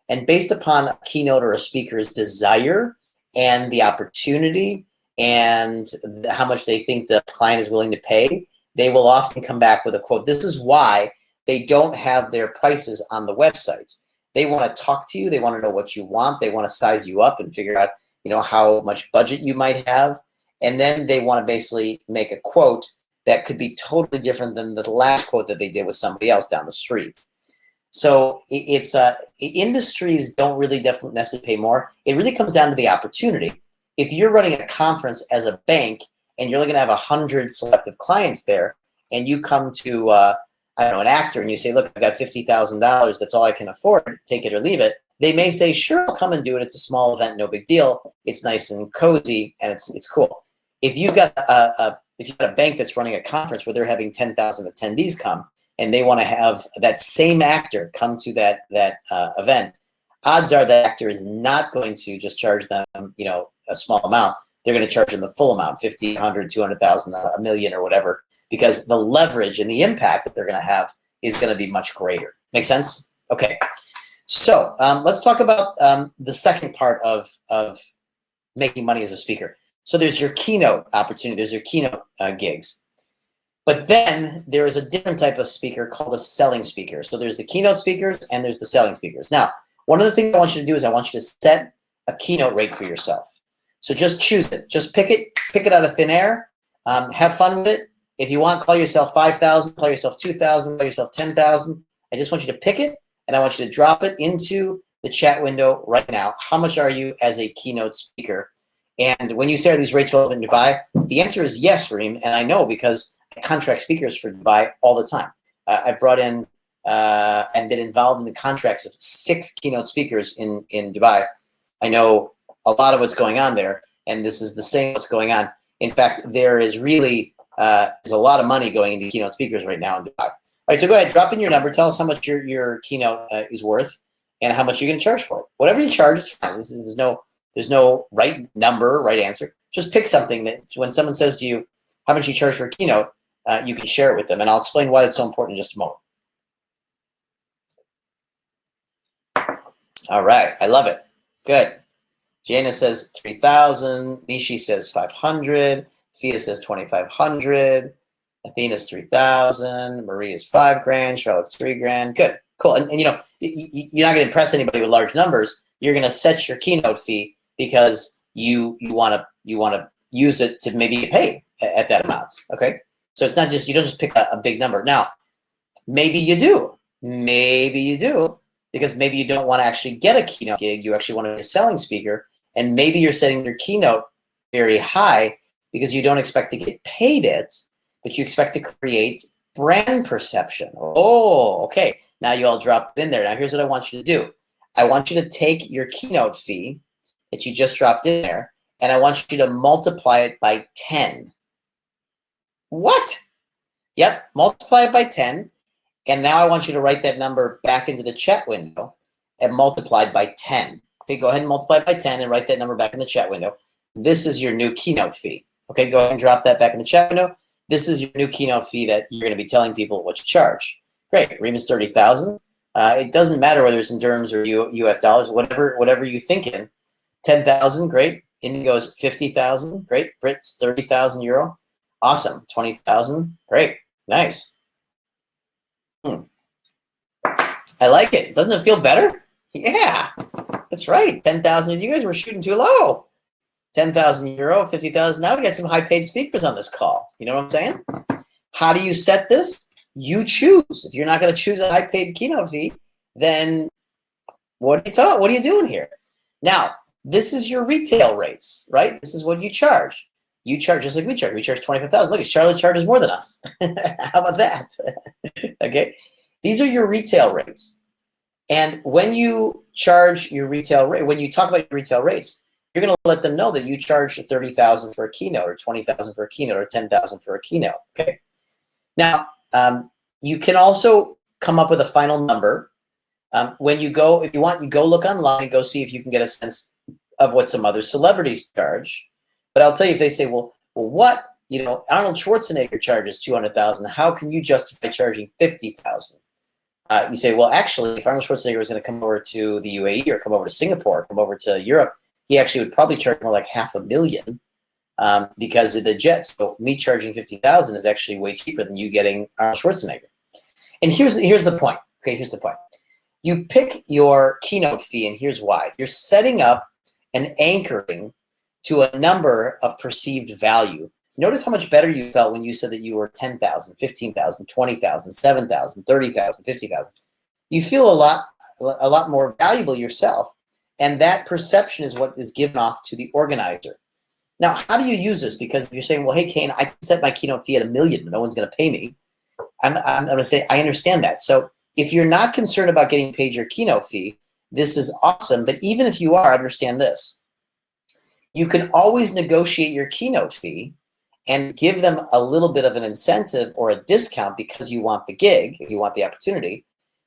And based upon a keynote or a speaker's desire and the opportunity and how much they think the client is willing to pay, they will often come back with a quote. This is why they don't have their prices on the websites. They want to talk to you. They want to know what you want. They want to size you up and figure out how much budget you might have. And then they want to basically make a quote that could be totally different than the last quote that they did with somebody else down the street. So it's industries don't really definitely necessarily pay more. It really comes down to the opportunity. if you're running a conference as a bank and you're going to have 100 selective clients there, and you come to, I don't know, an actor and you say, look, I got $50,000. That's all I can afford. Take it or leave it. They may say, sure, I'll come and do it. It's a small event, no big deal. It's nice and cozy, and it's cool. If you've got a bank that's running a conference where they're having 10,000 attendees come, and they want to have that same actor come to that event, odds are that actor is not going to just charge them, a small amount. They're going to charge them the full amount, 50, 100, 200,000, a million, or whatever, because the leverage and the impact that they're going to have is going to be much greater. Make sense? Okay. So let's talk about the second part of making money as a speaker. So there's your keynote opportunity. There's your keynote gigs. But then there is a different type of speaker called a selling speaker. So there's the keynote speakers and there's the selling speakers. Now, one of the things I want you to do is I want you to set a keynote rate for yourself. So just choose it. Just pick it out of thin air. Have fun with it. If you want, call yourself 5,000, call yourself 2,000, call yourself 10,000. I just want you to pick it, and I want you to drop it into the chat window right now. How much are you as a keynote speaker? And when you say, are these rates relevant in Dubai? The answer is yes, Reem, and I know because I contract speakers for Dubai all the time. I brought in and been involved in the contracts of 6 keynote speakers in Dubai. I know a lot of what's going on there, and this is the same what's going on. In fact, there is really there's a lot of money going into keynote speakers right now in Dubai. All right, so go ahead, drop in your number. Tell us how much your keynote is worth and how much you're going to charge for it. Whatever you charge is fine. There's no right number, right answer. Just pick something that when someone says to you how much you charge for a keynote, you can share it with them, and I'll explain why it's so important in just a moment. All right, I love it. Good. Jana says 3,000. Nishi says 500. Thea says 2,500. Athena's 3,000. Marie is $5,000. Charlotte's $3,000. Good, cool. And you're not going to impress anybody with large numbers. You're going to set your keynote fee because you want to use it to maybe get paid at that amount. Okay, so it's not just you don't just pick a big number. Now, maybe you do. Maybe you do because maybe you don't want to actually get a keynote gig. You actually want to be a selling speaker, and maybe you're setting your keynote very high because you don't expect to get paid it, but you expect to create brand perception. Oh, okay. Now you all dropped in there. Now here's what I want you to do. I want you to take your keynote fee that you just dropped in there, and I want you to multiply it by 10. What? Yep, multiply it by 10. And now I want you to write that number back into the chat window and multiplied by 10. Okay, go ahead and multiply it by 10 and write that number back in the chat window. This is your new keynote fee. Okay, go ahead and drop that back in the chat window. This is your new keynote fee that you're going to be telling people what you charge. Great, Remus 30,000. It doesn't matter whether it's in dirhams or US dollars, whatever you think in. 10,000, great. Indigo's 50,000, great. Brit's 30,000 euro. Awesome, 20,000, great, nice. I like it. Doesn't it feel better? Yeah, that's right. 10,000. You guys were shooting too low. 10,000 euro, 50,000. Now we got some high-paid speakers on this call. You know what I'm saying? How do you set this? You choose. If you're not going to choose a high-paid keynote fee, then what are you doing here? Now, this is your retail rates, right? This is what you charge. You charge just like we charge. We charge 25,000. Look, Charlotte charges more than us. How about that? Okay. These are your retail rates. And when you charge your retail rate, when you talk about your retail rates, you're going to let them know that you charge 30,000 for a keynote or 20,000 for a keynote or 10,000 for a keynote. Okay. Now, you can also come up with a final number. When you go, if you want, you go look online and go see if you can get a sense of what some other celebrities charge. But I'll tell you, if they say, well, what, Arnold Schwarzenegger charges 200,000. How can you justify charging 50,000? You say, well, actually, if Arnold Schwarzenegger was going to come over to the UAE or come over to Singapore, or come over to Europe, he actually would probably charge more like $500,000 because of the jets. So me charging 50,000 is actually way cheaper than you getting Arnold Schwarzenegger. And here's the point. Okay, here's the point. You pick your keynote fee, and here's why. You're setting up and anchoring to a number of perceived value. Notice how much better you felt when you said that you were 10,000, 15,000, 20,000, 7,000, 30,000, 50,000. You feel a lot more valuable yourself, and that perception is what is given off to the organizer. Now, how do you use this? Because if you're saying, well, hey, Kane, I can set my keynote fee at $1 million, but no one's going to pay me. I'm going to say, I understand that. So if you're not concerned about getting paid your keynote fee, this is awesome. But even if you are, understand this. You can always negotiate your keynote fee and give them a little bit of an incentive or a discount because you want the gig, you want the opportunity.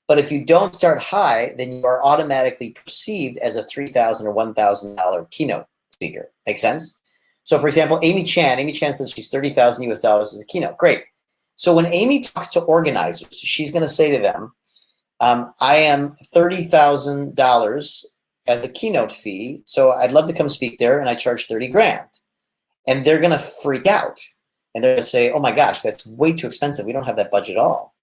But if you don't start high, then you are automatically perceived as a $3,000 or $1,000 keynote speaker. Make sense? So for example, Amy Chan says she's $30,000 US dollars as a keynote. Great. So when Amy talks to organizers, she's going to say to them, I am $30,000 as a keynote fee. So I'd love to come speak there and I charge 30 grand. And they're going to freak out. And they're going to say, oh my gosh, that's way too expensive. We don't have that budget at all.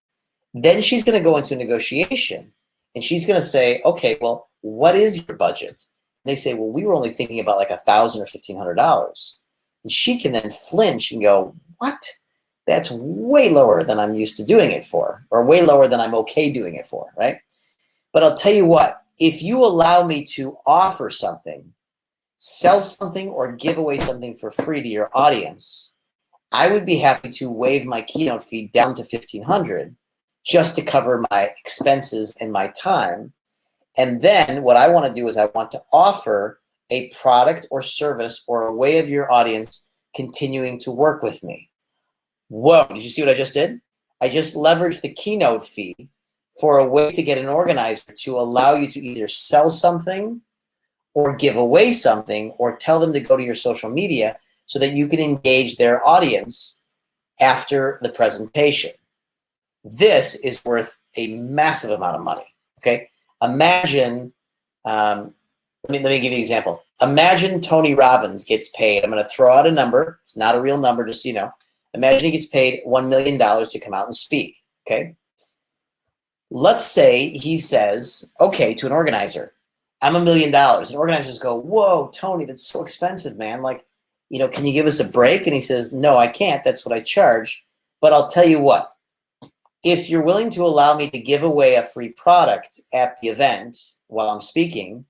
Then she's going to go into a negotiation and she's going to say, okay, well, what is your budget? And they say, well, we were only thinking about like $1,000 or $1,500. And she can then flinch and go, what? That's way lower than I'm used to doing it for, or way lower than I'm okay doing it for, right? But I'll tell you what, if you allow me to offer something, sell something, or give away something for free to your audience, I would be happy to waive my keynote fee down to $1,500 just to cover my expenses and my time. And then what I want to do is I want to offer a product or service or a way of your audience continuing to work with me. Whoa, did you see what I just did? I just leveraged the keynote fee for a way to get an organizer to allow you to either sell something or give away something or tell them to go to your social media so that you can engage their audience after the presentation. This is worth a massive amount of money, okay? Imagine, let me give you an example. Imagine Tony Robbins gets paid. I'm going to throw out a number. It's not a real number, just so you know. Imagine he gets paid $1 million to come out and speak, okay? Let's say he says, okay, to an organizer, I'm $1 million. And organizers go, whoa, Tony, that's so expensive, man. Like, you know, can you give us a break? And he says, no, I can't. That's what I charge. But I'll tell you what, if you're willing to allow me to give away a free product at the event while I'm speaking,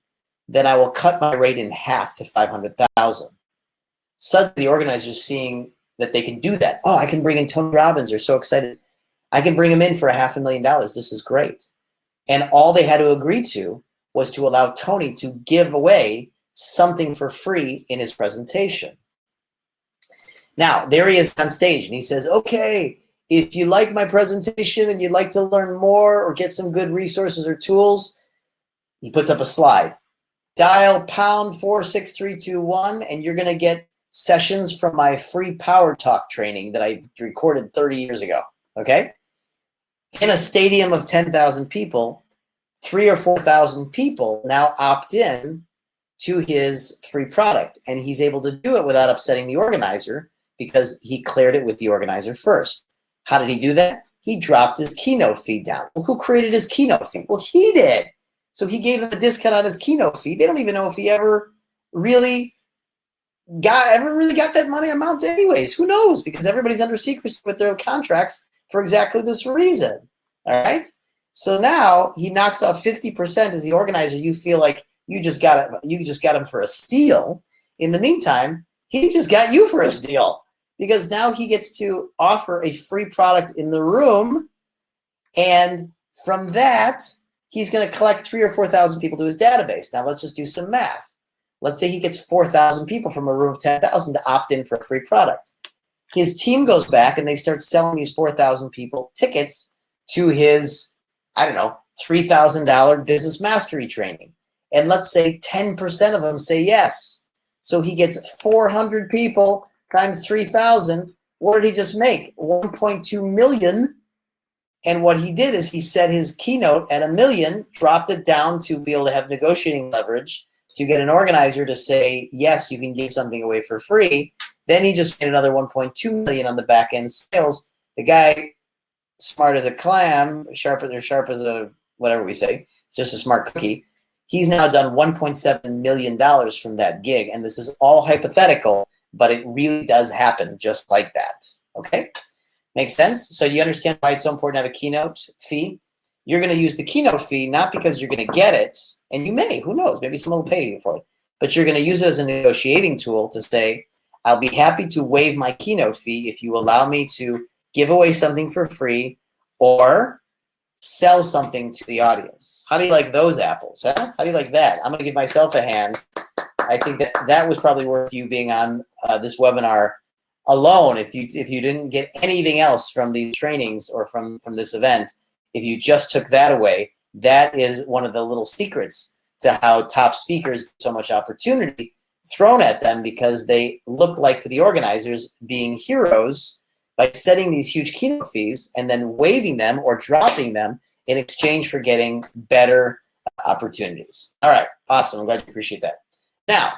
then I will cut my rate in half to $500,000. Suddenly the organizer's seeing that they can do that. Oh, I can bring in Tony Robbins. They're so excited. I can bring him in for $500,000. This is great. And all they had to agree to was to allow Tony to give away something for free in his presentation. Now, there he is on stage, and he says, okay, if you like my presentation and you'd like to learn more or get some good resources or tools, he puts up a slide. Dial #46321, and you're going to get sessions from my free Power Talk training that I recorded 30 years ago, okay? In a stadium of 10,000 people, 3,000 or 4,000 people now opt in to his free product, and he's able to do it without upsetting the organizer because he cleared it with the organizer first. How did he do that? He dropped his keynote fee down. Well, who created his keynote fee? Well, he did. So he gave them a discount on his keynote fee. They don't even know if he ever really got that money amount anyways. Who knows? Because everybody's under secrecy with their contracts for exactly this reason. All right? So now he knocks off 50% as the organizer. You feel like you just got him for a steal. In the meantime, he just got you for a steal because now he gets to offer a free product in the room, and from that, he's going to collect 3,000 or 4,000 people to his database. Now let's just do some math. Let's say he gets 4,000 people from a room of 10,000 to opt in for a free product. His team goes back and they start selling these 4,000 people tickets to his, I don't know, $3,000 business mastery training. And let's say 10% of them say yes. So he gets 400 people times 3,000. What did he just make? 1.2 million. And what he did is he set his keynote at $1 million, dropped it down to be able to have negotiating leverage to get an organizer to say, yes, you can give something away for free. Then he just made another 1.2 million on the back end sales. The guy, smart as a clam, sharp as a, whatever we say, just a smart cookie. He's now done $1.7 million from that gig. And this is all hypothetical, but it really does happen just like that. Okay? Makes sense? So you understand why it's so important to have a keynote fee? You're going to use the keynote fee not because you're going to get it, and you may, who knows, maybe someone will pay you for it, but you're going to use it as a negotiating tool to say, I'll be happy to waive my keynote fee if you allow me to give away something for free or sell something to the audience. How do you like those apples? Huh? How do you like that? I'm going to give myself a hand. I think that was probably worth you being on this webinar alone. If you didn't get anything else from these trainings or from this event, if you just took that away, that is one of the little secrets to how top speakers get so much opportunity thrown at them, because they look like to the organizers being heroes by setting these huge keynote fees and then waiving them or dropping them in exchange for getting better opportunities. All right, awesome. I'm glad you appreciate that. Now,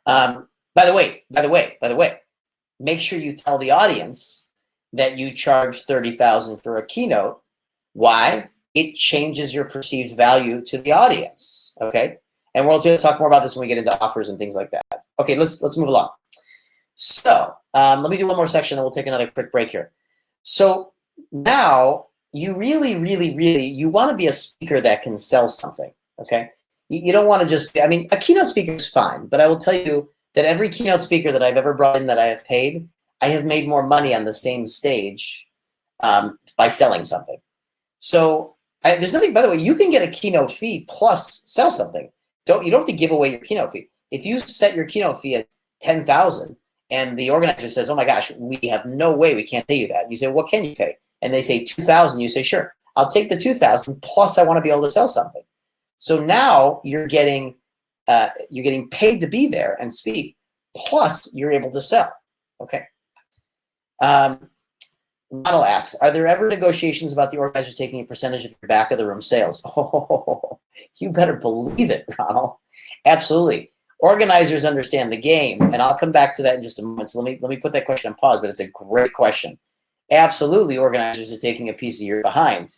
by the way, make sure you tell the audience that you charge $30,000 for a keynote. Why? It changes your perceived value to the audience. Okay, and we'll talk more about this when we get into offers and things like that. Okay, let's move along. So let me do one more section, and we'll take another quick break here. So now you really you want to be a speaker that can sell something. Okay, you don't want to just be, I mean, a keynote speaker is fine, but I will tell you that every keynote speaker that I've ever brought in that I have paid, I have made more money on the same stage by selling something. So there's nothing, by the way, you can get a keynote fee plus sell something. You don't have to give away your keynote fee. If you set your keynote fee at $10,000 and the organizer says, oh my gosh, we have no way, we can't pay you that. You say, what can you pay? And they say $2,000. You say, sure, I'll take the $2,000 plus I want to be able to sell something. So now you're getting paid to be there and speak, plus you're able to sell. Okay. Ronald asks, are there ever negotiations about the organizer taking a percentage of your back of the room sales? Oh, you better believe it, Ronald. Absolutely. Organizers understand the game, and I'll come back to that in just a moment. So let me put that question on pause, but it's a great question. Absolutely, organizers are taking a piece of your behind.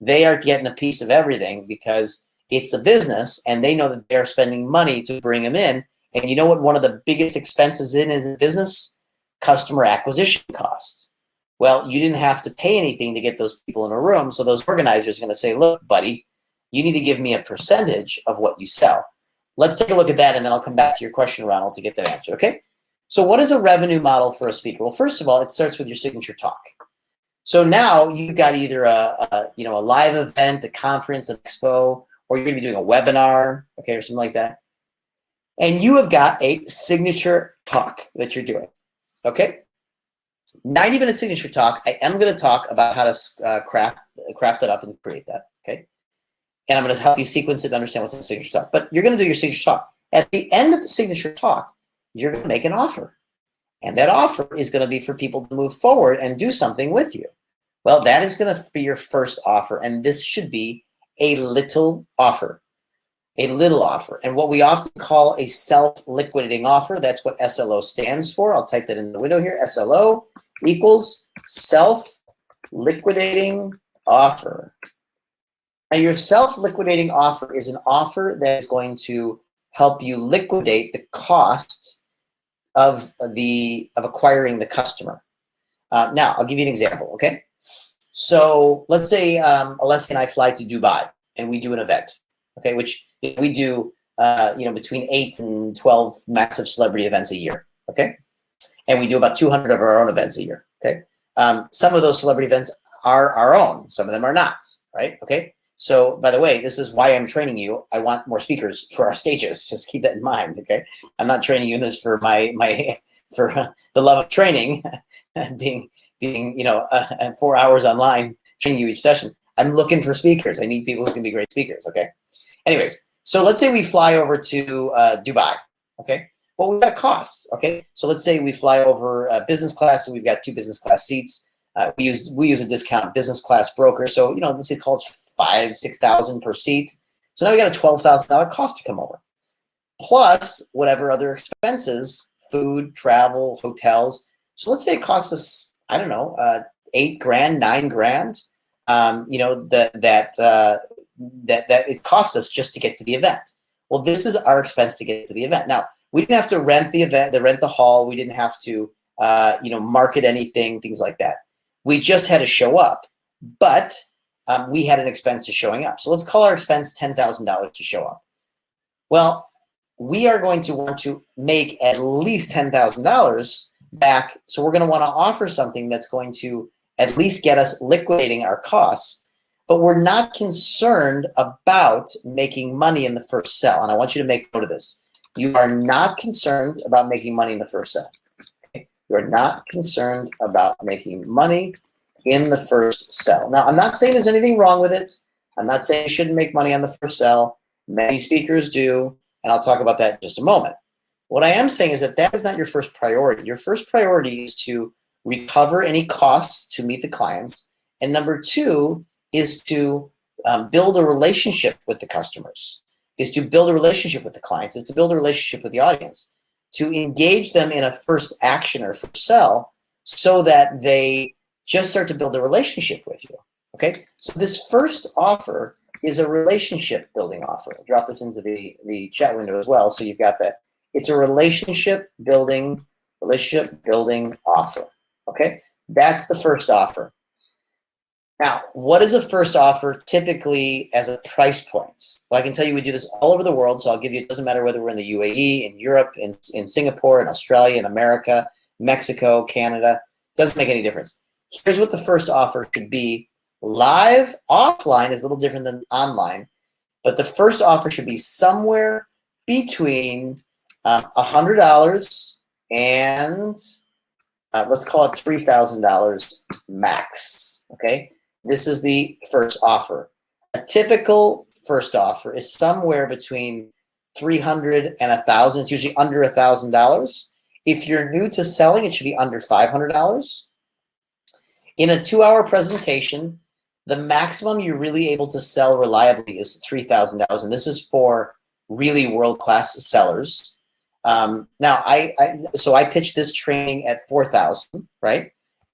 They are getting a piece of everything because it's a business, and they know that they're spending money to bring them in. And you know what one of the biggest expenses in is business? Customer acquisition costs. Well, you didn't have to pay anything to get those people in a room, so those organizers are going to say, look, buddy, you need to give me a percentage of what you sell. Let's take a look at that, and then I'll come back to your question, Ronald, to get that answer, okay? So what is a revenue model for a speaker? Well, first of all, it starts with your signature talk. So now you've got either a live event, a conference, an expo, or you're going to be doing a webinar, okay, or something like that. And you have got a signature talk that you're doing, okay? 90-minute signature talk. I am going to talk about how to craft it up and create that, okay? And I'm going to help you sequence it and understand what's in the signature talk. But you're going to do your signature talk. At the end of the signature talk, you're going to make an offer. And that offer is going to be for people to move forward and do something with you. Well, that is going to be your first offer. And this should be a little offer. A little offer. And what we often call a self-liquidating offer, that's what SLO stands for. I'll type that in the window here. SLO equals self-liquidating offer. Now, your self-liquidating offer is an offer that is going to help you liquidate the cost of acquiring the customer. Now, I'll give you an example, okay? So let's say Alessia and I fly to Dubai and we do an event, okay, which we do between 8 and 12 massive celebrity events a year, okay? And we do about 200 of our own events a year, okay? Some of those celebrity events are our own. Some of them are not, right? Okay? So, by the way, this is why I'm training you. I want more speakers for our stages. Just keep that in mind, okay? I'm not training you in this for for the love of training, being 4 hours online training you each session. I'm looking for speakers. I need people who can be great speakers, okay? Anyways, so let's say we fly over to Dubai, okay? Well, we've got costs, okay? So let's say we fly over business class, and we've got 2 business class seats. We use a discount business class broker, so let's say call it $5,000-$6,000 per seat. So now we got a $12,000 cost to come over, plus whatever other expenses, food, travel, hotels. So let's say it costs us, I don't know, $8,000, $9,000. That it costs us just to get to the event. Well, this is our expense to get to the event. Now, we didn't have to rent the event, rent the hall. We didn't have to, market anything, things like that. We just had to show up, but we had an expense to showing up. So let's call our expense $10,000 to show up. Well, we are going to want to make at least $10,000 back. So we're going to want to offer something that's going to at least get us liquidating our costs. But we're not concerned about making money in the first sell. And I want you to make note of this. You are not concerned about making money in the first sell. Okay? You are not concerned about making money in the first sell. Now, I'm not saying there's anything wrong with it. I'm not saying you shouldn't make money on the first sell. Many speakers do, and I'll talk about that in just a moment. What I am saying is that that is not your first priority. Your first priority is to recover any costs to meet the clients. And number two is to build a relationship with the customers, is to build a relationship with the clients, is to build a relationship with the audience, to engage them in a first action or first sell so that they just start to build a relationship with you, okay? So this first offer is a relationship building offer. I'll drop this into the chat window as well, so you've got that. It's a relationship building offer, okay? That's the first offer. Now, what is a first offer typically as a price point? Well, I can tell you we do this all over the world, so I'll give you, it doesn't matter whether we're in the UAE, in Europe, in Singapore, in Australia, in America, Mexico, Canada, doesn't make any difference. Here's what the first offer should be. Live, offline is a little different than online, but the first offer should be somewhere between $100 and let's call it $3,000 max, okay? This is the first offer. A typical first offer is somewhere between $300 and $1,000. It's usually under $1,000. If you're new to selling, it should be under $500. In a 2-hour presentation, the maximum you're really able to sell reliably is $3,000, and this is for really world-class sellers. Now, so I pitched this training at $4,000, right?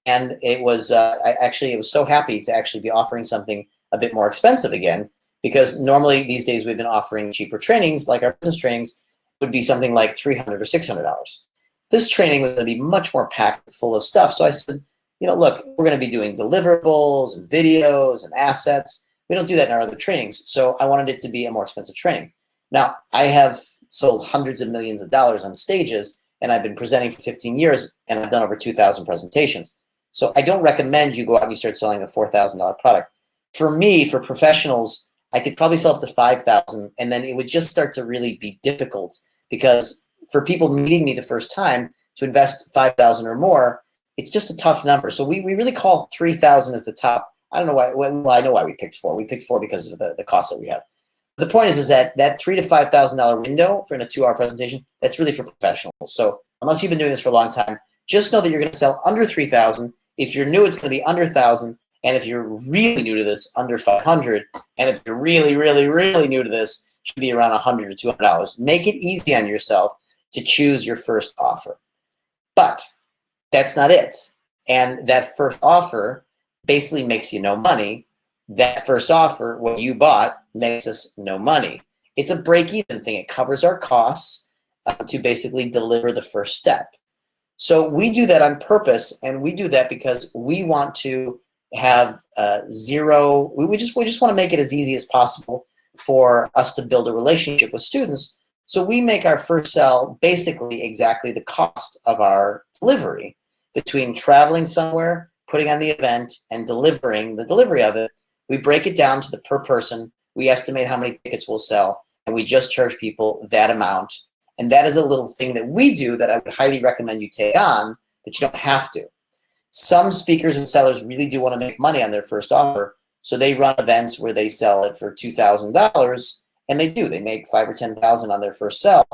And it was I was so happy to actually be offering something a bit more expensive again, because normally these days we've been offering cheaper trainings, like our business trainings would be something like $300 or $600. This training was going to be much more packed full of stuff. So I said, you know, look, we're going to be doing deliverables and videos and assets. We don't do that in our other trainings. So I wanted it to be a more expensive training. Now, I have sold hundreds of millions of dollars on stages, and I've been presenting for 15 years, and I've done over 2,000 presentations. So I don't recommend you go out and you start selling a $4,000 product. For me, for professionals, I could probably sell up to $5,000, and then it would just start to really be difficult, because for people meeting me the first time to invest $5,000 or more, it's just a tough number. So we really call 3,000 as the top. I don't know why. Well, I know why we picked 4. We picked 4 because of the cost that we have. The point is that $3,000 to $5,000 window for a 2-hour presentation, that's really for professionals. So unless you've been doing this for a long time, just know that you're going to sell under 3,000. If you're new, it's going to be under 1,000. And if you're really new to this, under 500. And if you're really, really, really new to this, it should be around $100 to $200. Make it easy on yourself to choose your first offer. But that's not it. And that first offer basically makes you no money. That first offer, what you bought, makes us no money. It's a break-even thing. It covers our costs to basically deliver the first step. So we do that on purpose, and we do that because we want to have zero. We just want to make it as easy as possible for us to build a relationship with students. So we make our first sell basically exactly the cost of our delivery. Between traveling somewhere, putting on the event, and delivering the delivery of it, we break it down to the per person. We estimate how many tickets we'll sell, and we just charge people that amount. And that is a little thing that we do that I would highly recommend you take on, but you don't have to. Some speakers and sellers really do want to make money on their first offer, so they run events where they sell it for $2,000, and they do. They make $5,000 or $10,000 on their first sell,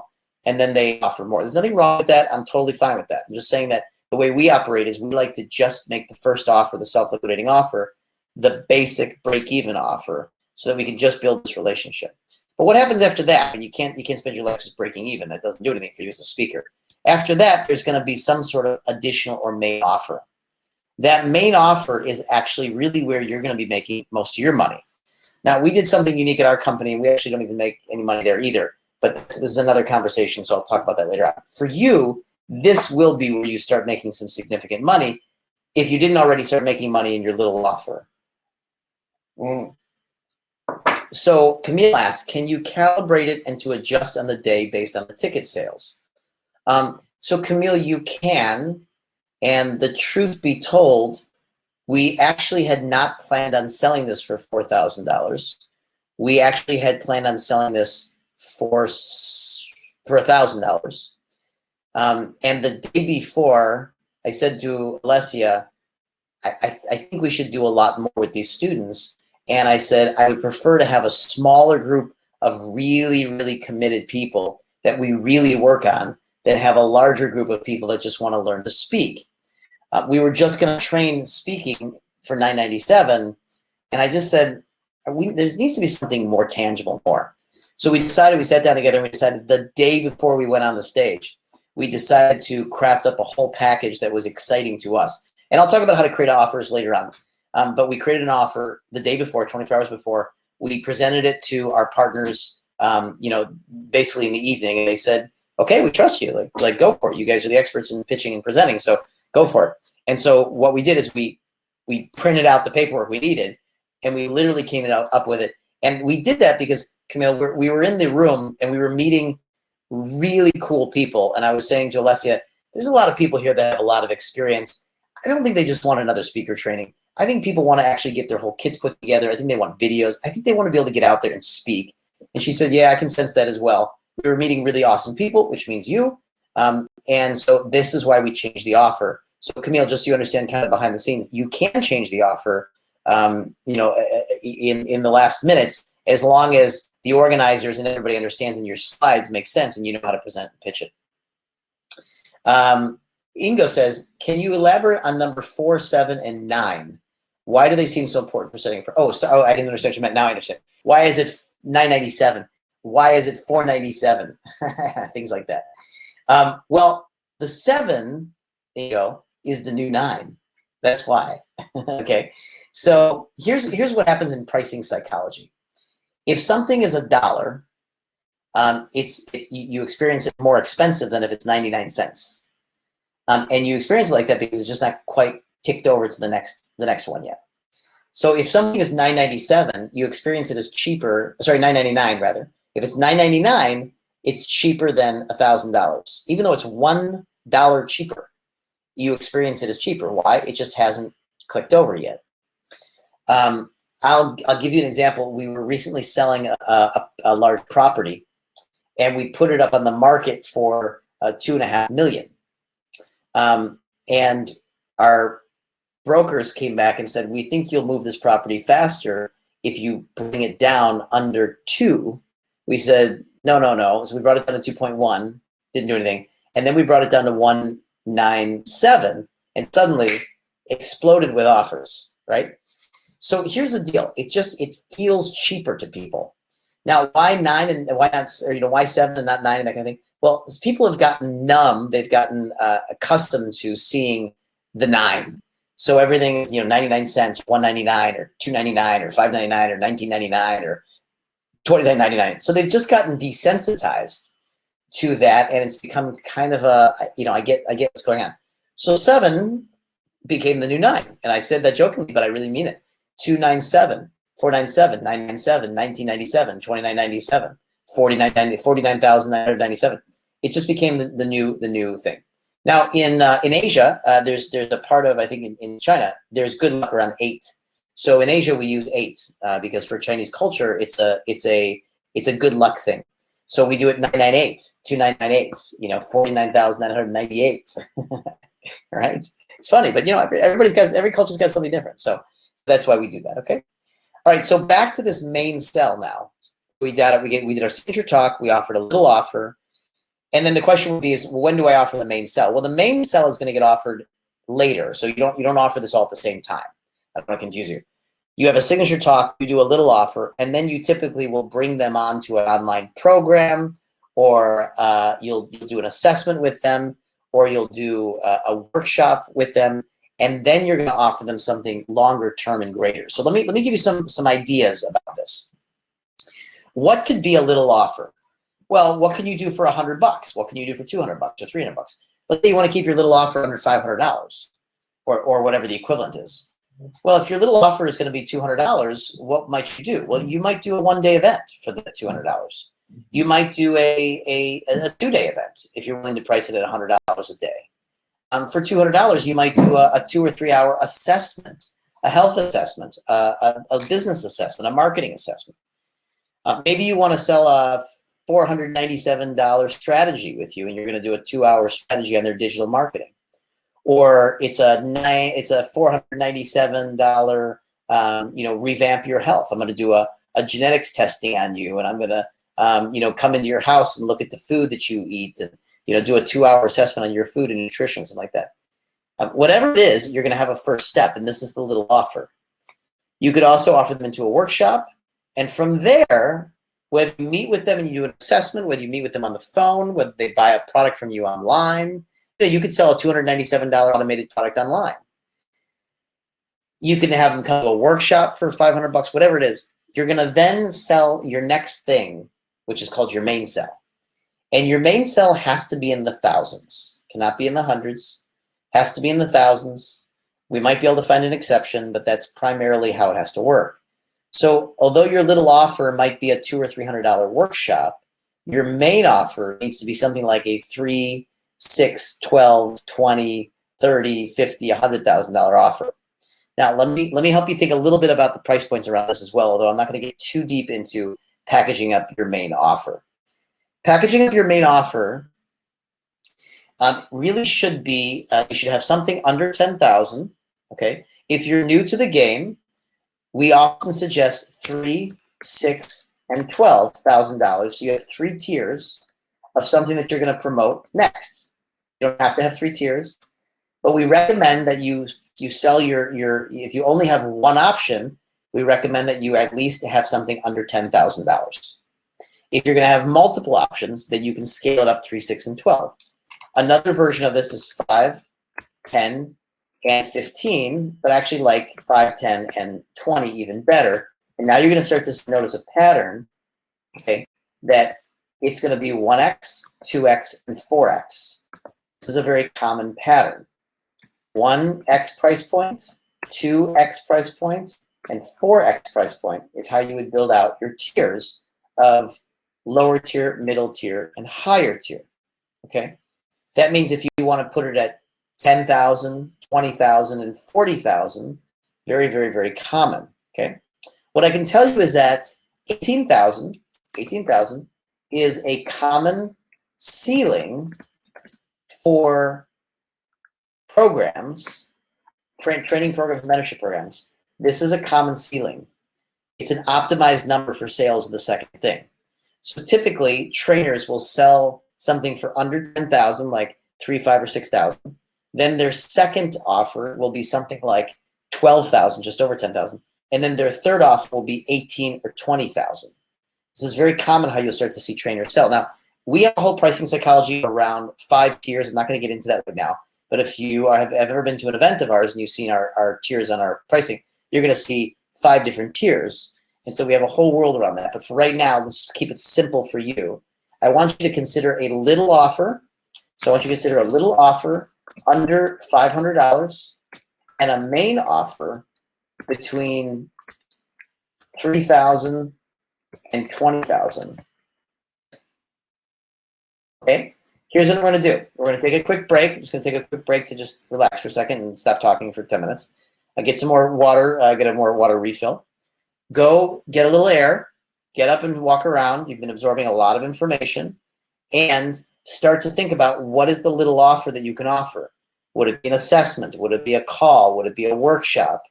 and then they offer more. There's nothing wrong with that. I'm totally fine with that. I'm just saying that the way we operate is we like to just make the first offer, the self-liquidating offer, the basic break-even offer, so that we can just build this relationship. But what happens after that? You can't spend your life just breaking even. That doesn't do anything for you as a speaker. After that, there's going to be some sort of additional or main offer. That main offer is actually really where you're going to be making most of your money. Now, we did something unique at our company, and we actually don't even make any money there either. But this is another conversation, so I'll talk about that later on. For you, this will be where you start making some significant money if you didn't already start making money in your little offer. So Camille asks, can you calibrate it and to adjust on the day based on the ticket sales? So Camille, you can, and the truth be told, we actually had not planned on selling this for $4,000. We actually had planned on selling this for $1,000. And the day before, I said to Alessia, I think we should do a lot more with these students. And I said, I would prefer to have a smaller group of really, really committed people that we really work on than have a larger group of people that just want to learn to speak. We were just going to train speaking for $997. And I just said, there needs to be something more tangible, more. So we sat down together and we decided the day before we went on the stage, we decided to craft up a whole package that was exciting to us. And I'll talk about how to create offers later on. But we created an offer the day before, 24 hours before. We presented it to our partners, basically in the evening, and they said, "Okay, we trust you. Like, go for it. You guys are the experts in pitching and presenting, so go for it." And so what we did is we printed out the paperwork we needed, and we literally came up with it. And we did that because, Camille, we were in the room and we were meeting really cool people. And I was saying to Alessia, there's a lot of people here that have a lot of experience. I don't think they just want another speaker training. I think people want to actually get their whole kits put together. I think they want videos. I think they want to be able to get out there and speak. And she said, yeah, I can sense that as well. We were meeting really awesome people, which means you. And so this is why we changed the offer. So Camille, just so you understand kind of behind the scenes, you can change the offer, in the last minutes, as long as the organizers and everybody understands and your slides make sense and you know how to present and pitch it. Ingo says, can you elaborate on number 4, 7, and 9? Why do they seem so important for setting? I didn't understand what you meant. Now I understand. Why is it $997? Why is it $497? Things like that. Well, the 7, Ingo, is the new 9. That's why. Okay. So here's what happens in pricing psychology. If something is $1, you experience it more expensive than if it's 99 cents. And you experience it like that because it's just not quite ticked over to the next one yet. So if something is $997, you experience it as cheaper. Sorry, $999 rather. If it's $999, it's cheaper than $1,000. Even though it's $1 cheaper, you experience it as cheaper. Why? It just hasn't clicked over yet. I'll give you an example. We were recently selling a large property, and we put it up on the market for $2.5 million. And our brokers came back and said, we think you'll move this property faster if you bring it down under 2. We said, no. So we brought it down to 2.1, didn't do anything. And then we brought it down to 197 and suddenly exploded with offers, right? So here's the deal. It feels cheaper to people. Now, why 9 and why not, or, why 7 and not 9 and that kind of thing? Well, people have gotten numb. They've gotten accustomed to seeing the 9. So everything is, 99 cents, $1.99 or $2.99 or $5.99 or $19.99 or $29.99. So they've just gotten desensitized to that, and it's become kind of I get what's going on. So 7 became the new 9, and I said that jokingly, but I really mean it. 297, 497, 997, 1997, 2997, 49,997. It just became the new thing. Now in Asia, there's a part of, I think in China, there's good luck around 8. So in Asia we use 8 because for Chinese culture it's a good luck thing. So we do it 998, 2998, 49,998. Right? It's funny, but every culture's got something different. So that's why we do that. Okay. All right. So back to this main sell now. We did our signature talk. We offered a little offer. And then the question would be is, well, when do I offer the main sell? Well, the main sell is going to get offered later. So you don't offer this all at the same time. I don't want to confuse you. You have a signature talk, you do a little offer, and then you typically will bring them on to an online program, or you'll do an assessment with them, or you'll do a workshop with them, and then you're going to offer them something longer term and greater. So let me give you some ideas about this. What could be a little offer? Well, what can you do for $100? What can you do for $200 or $300? Let's say you want to keep your little offer under $500 or whatever the equivalent is. Well, if your little offer is going to be $200, what might you do? Well, you might do a one-day event for the $200. You might do a two-day event if you're willing to price it at $100 a day. For $200, you might do a 2 or 3 hour assessment, a health assessment, a business assessment, a marketing assessment. Maybe you want to sell a $497 strategy with you, and you're going to do a 2-hour strategy on their digital marketing. Or it's a $497 revamp your health. I'm going to do a genetics testing on you, and I'm going to come into your house and look at the food that you eat, and do a 2-hour assessment on your food and nutrition, something like that. Whatever it is, you're going to have a first step, and this is the little offer. You could also offer them into a workshop, and from there, whether you meet with them and you do an assessment, whether you meet with them on the phone, whether they buy a product from you online, you could sell a $297 automated product online. You can have them come to a workshop for $500, whatever it is. You're going to then sell your next thing, which is called your main sell. And your main sell has to be in the thousands, cannot be in the hundreds, has to be in the thousands. We might be able to find an exception, but that's primarily how it has to work. So although your little offer might be a $200 or $300 workshop, your main offer needs to be something like a $3,000, $6,000, $12,000, $20,000, $30,000, $50,000, $100,000 offer. Now, let me help you think a little bit about the price points around this as well, although I'm not going to get too deep into packaging up your main offer. Packaging up your main offer really should be, you should have something under $10,000, okay? If you're new to the game, we often suggest $3,000, $6,000, and $12,000. So you have 3 tiers of something that you're going to promote next. You don't have to have 3 tiers, but we recommend that you sell if you only have one option, we recommend that you at least have something under $10,000. If you're going to have multiple options, then you can scale it up 3, 6, and 12. Another version of this is 5, 10, and 15, but actually like 5, 10, and 20 even better. And now you're going to start to notice a pattern, okay, that it's going to be 1x, 2x, and 4x. This is a very common pattern. 1x price points, 2x price points, and 4x price point is how you would build out your tiers of lower tier, middle tier, and higher tier, okay? That means if you want to put it at 10,000, 20,000, and 40,000, very, very, very common, okay? What I can tell you is that 18,000 is a common ceiling for programs, training programs, mentorship programs. This is a common ceiling. It's an optimized number for sales of the second thing. So typically, trainers will sell something for under 10,000, like 3, 5, or 6,000. Then their second offer will be something like 12,000, just over 10,000. And then their third offer will be 18 or 20,000. This is very common how you'll start to see trainers sell. Now, we have a whole pricing psychology around 5 tiers. I'm not going to get into that right now. But if you have ever been to an event of ours and you've seen our tiers on our pricing, you're going to see 5 different tiers. And so we have a whole world around that. But for right now, let's keep it simple for you. I want you to consider a little offer. So I want you to consider a little offer under $500 and a main offer between 3,000 and 20,000. Okay? Here's what we're going to do. We're going to take a quick break. I'm just going to take a quick break to just relax for a second and stop talking for 10 minutes. Get some more water, get a more water refill. Go get a little air, get up and walk around. You've been absorbing a lot of information, and start to think about what is the little offer that you can offer. Would it be an assessment? Would it be a call? Would it be a workshop?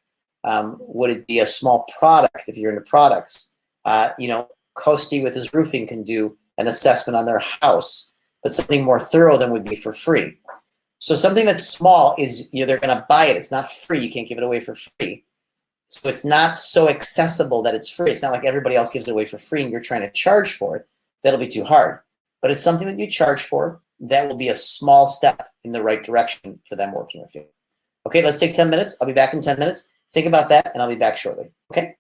Would it be a small product if you're into products? Costi with his roofing can do an assessment on their house, but something more thorough than would be for free. So something that's small is they're going to buy it. It's not free. You can't give it away for free. So it's not so accessible that it's free. It's not like everybody else gives it away for free and you're trying to charge for it. That'll be too hard. But it's something that you charge for. That will be a small step in the right direction for them working with you. Okay, let's take 10 minutes. I'll be back in 10 minutes. Think about that, and I'll be back shortly. Okay?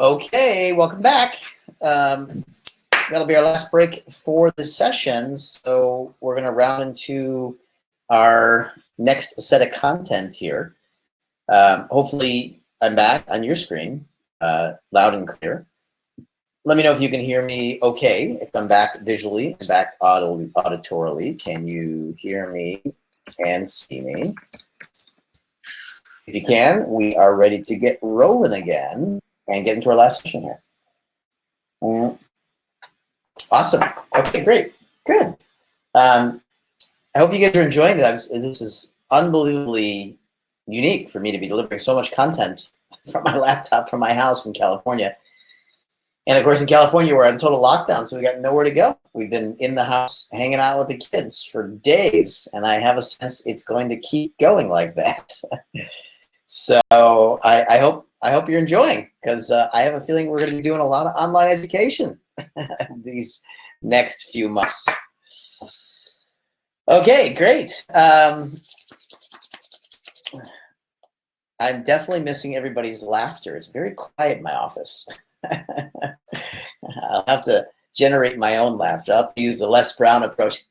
Okay, welcome back. That'll be our last break for the session. So we're going to round into our next set of content here. Hopefully I'm back on your screen, loud and clear. Let me know if you can hear me okay. If I'm back visually and back auditorily, can you hear me and see me? If you can, we are ready to get rolling again and get into our last session here. Awesome. Okay, great. Good. I hope you guys are enjoying this. This is unbelievably unique for me to be delivering so much content from my laptop from my house in California. And of course, in California, we're on total lockdown, so we got nowhere to go. We've been in the house hanging out with the kids for days, and I have a sense it's going to keep going like that. So I hope you're enjoying, because I have a feeling we're going to be doing a lot of online education these next few months. Okay, great. I'm definitely missing everybody's laughter. It's very quiet in my office. I'll have to generate my own laughter. I'll have to use the Les Brown approach.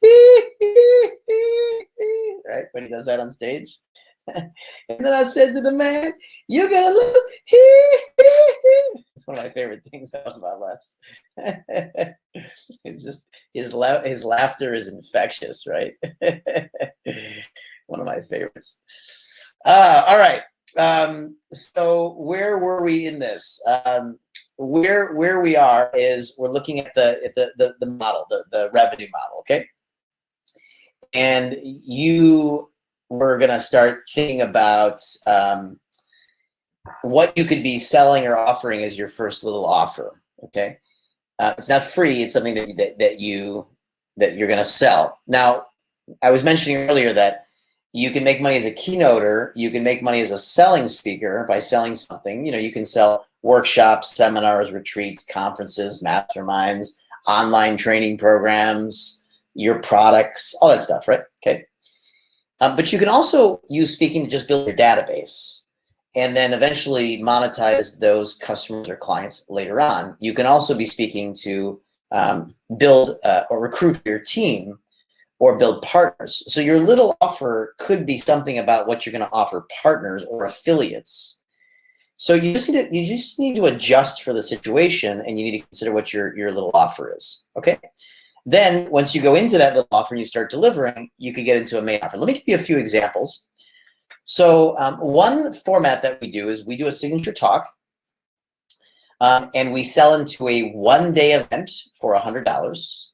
Right, when he does that on stage. And then I said to the man, "You got a little It's one of my favorite things about Les. It's just his laughter is infectious, right? One of my favorites. All right. So where were we in this? Where we are is we're looking at the model, the revenue model, okay? And you were gonna start thinking about what you could be selling or offering as your first little offer, okay? It's not free, it's something that you're gonna sell. Now, I was mentioning earlier that you can make money as a keynoter, you can make money as a selling speaker by selling something. You know, you can sell workshops, seminars, retreats, conferences, masterminds, online training programs, your products, all that stuff, right? Okay. But you can also use speaking to just build your database and then eventually monetize those customers or clients later on. You can also be speaking to build or recruit your team or build partners. So your little offer could be something about what you're going to offer partners or affiliates. So you just need to adjust for the situation, and you need to consider what your little offer is. Okay. Then once you go into that little offer and you start delivering, you could get into a main offer. Let me give you a few examples. So one format that we do is we do a signature talk, and we sell into a one-day event for $100.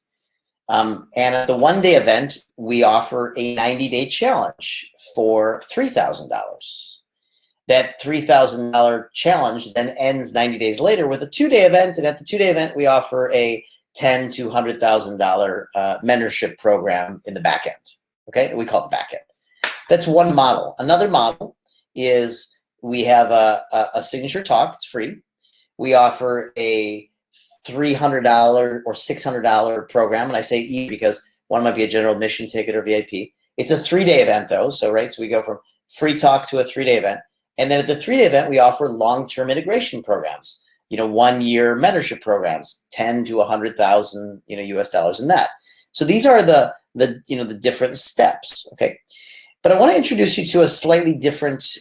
And at the one-day event, we offer a 90-day challenge for $3,000. That $3,000 challenge then ends 90 days later with a two-day event, and at the two-day event, we offer a $10,000 to $100,000 mentorship program in the back end. Okay, we call it the back end. That's one model. Another model is we have a signature talk. It's free. We offer a $300 or $600 program, and I say E because one might be a general admission ticket or VIP. It's a 3-day event though, so we go from free talk to a 3-day event, and then at the 3-day event we offer long-term integration programs. You know, 1-year mentorship programs, 10 to 100,000 US dollars in that. So these are the different steps. Okay, but I want to introduce you to a slightly different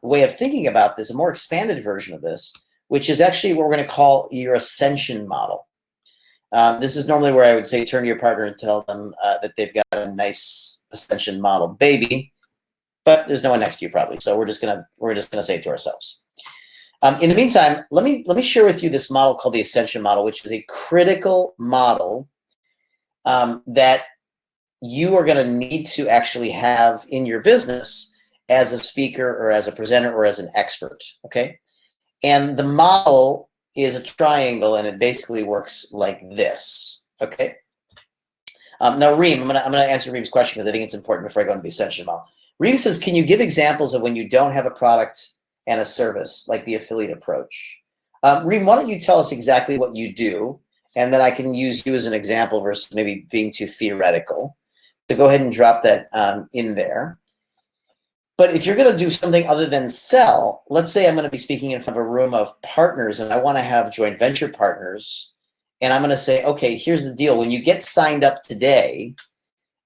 way of thinking about this, a more expanded version of this, which is actually what we're going to call your ascension model. This is normally where I would say turn to your partner and tell them that they've got a nice ascension model baby, but there's no one next to you probably, so we're just gonna say it to ourselves. In the meantime, let me share with you this model called the ascension model, which is a critical model that you are going to need to actually have in your business as a speaker or as a presenter or as an expert. Okay. And the model is a triangle, and it basically works like this. Okay. Now, Reem, I'm gonna answer Reem's question because I think it's important before I go into the ascension model. Reem says, "Can you give examples of when you don't have a product and a service, like the affiliate approach?" Reem, why don't you tell us exactly what you do, and then I can use you as an example versus maybe being too theoretical. So go ahead and drop that in there. But if you're going to do something other than sell, let's say I'm going to be speaking in front of a room of partners and I want to have joint venture partners. And I'm going to say, okay, here's the deal. When you get signed up today,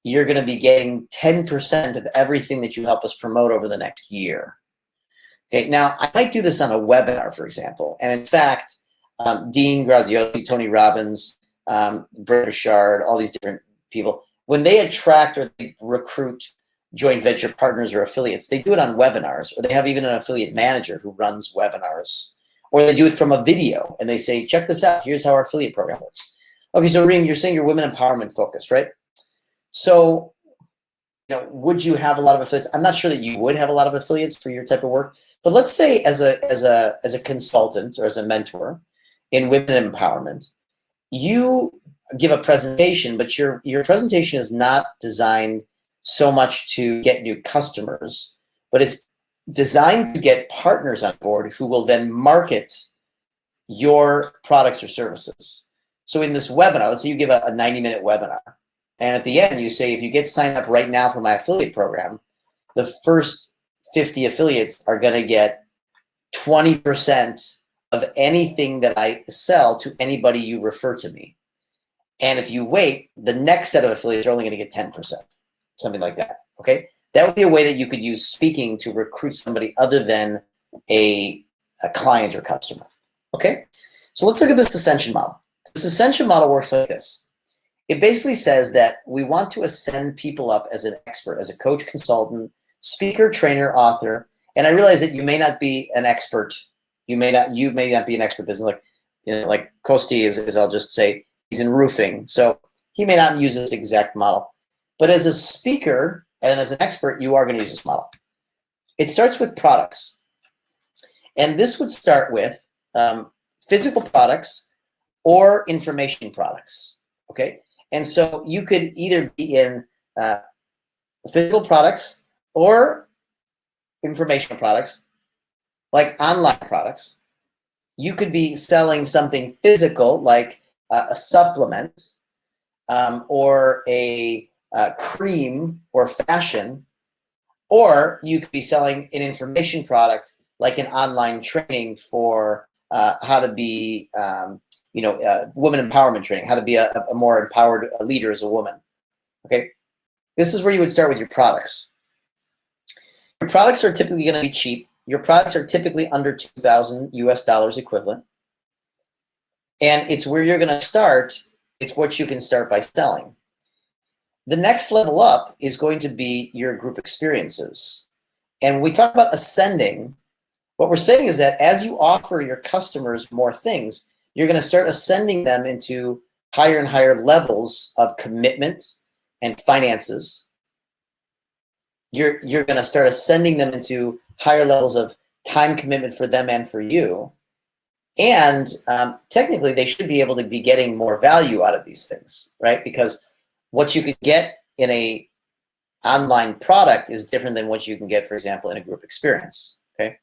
you're going to be getting 10% of everything that you help us promote over the next year. Okay, now I might do this on a webinar, for example. And in fact, Dean Graziosi, Tony Robbins, Brent Bouchard, all these different people, when they attract or they recruit joint venture partners or affiliates, they do it on webinars, or they have even an affiliate manager who runs webinars, or they do it from a video and they say, check this out, here's how our affiliate program works. Okay, so Reem, you're saying you're women empowerment focused, right? So, would you have a lot of affiliates? I'm not sure that you would have a lot of affiliates for your type of work, but let's say as a consultant or as a mentor in women empowerment, you give a presentation, but your presentation is not designed so much to get new customers, but it's designed to get partners on board who will then market your products or services. So in this webinar, let's say you give a 90-minute webinar, and at the end you say, if you get signed up right now for my affiliate program, the first 50 affiliates are going to get 20% of anything that I sell to anybody you refer to me. And if you wait, the next set of affiliates are only going to get 10%, something like that. Okay, that would be a way that you could use speaking to recruit somebody other than a client or customer. Okay, so let's look at this ascension model. This ascension model works like this. It basically says that we want to ascend people up as an expert, as a coach, consultant, speaker, trainer, author. And I realize that you may not be an expert. You may not be an expert business, like Kosti is I'll just say he's in roofing, so he may not use this exact model. But as a speaker and as an expert, you are going to use this model. It starts with products, and this would start with physical products or information products. Okay, and so you could either be in physical products or informational products, like online products. You could be selling something physical, like a supplement or a cream or fashion, or you could be selling an information product, like an online training for how to be, women empowerment training, how to be a more empowered leader as a woman. Okay, this is where you would start with your products. Your products are typically going to be cheap. Your products are typically under $2,000 US equivalent. And it's where you're going to start. It's what you can start by selling. The next level up is going to be your group experiences. And when we talk about ascending, what we're saying is that as you offer your customers more things, you're going to start ascending them into higher and higher levels of commitment and finances. You're going to start ascending them into higher levels of time commitment for them and for you. And technically, they should be able to be getting more value out of these things, right? Because what you could get in a online product is different than what you can get, for example, in a group experience, okay?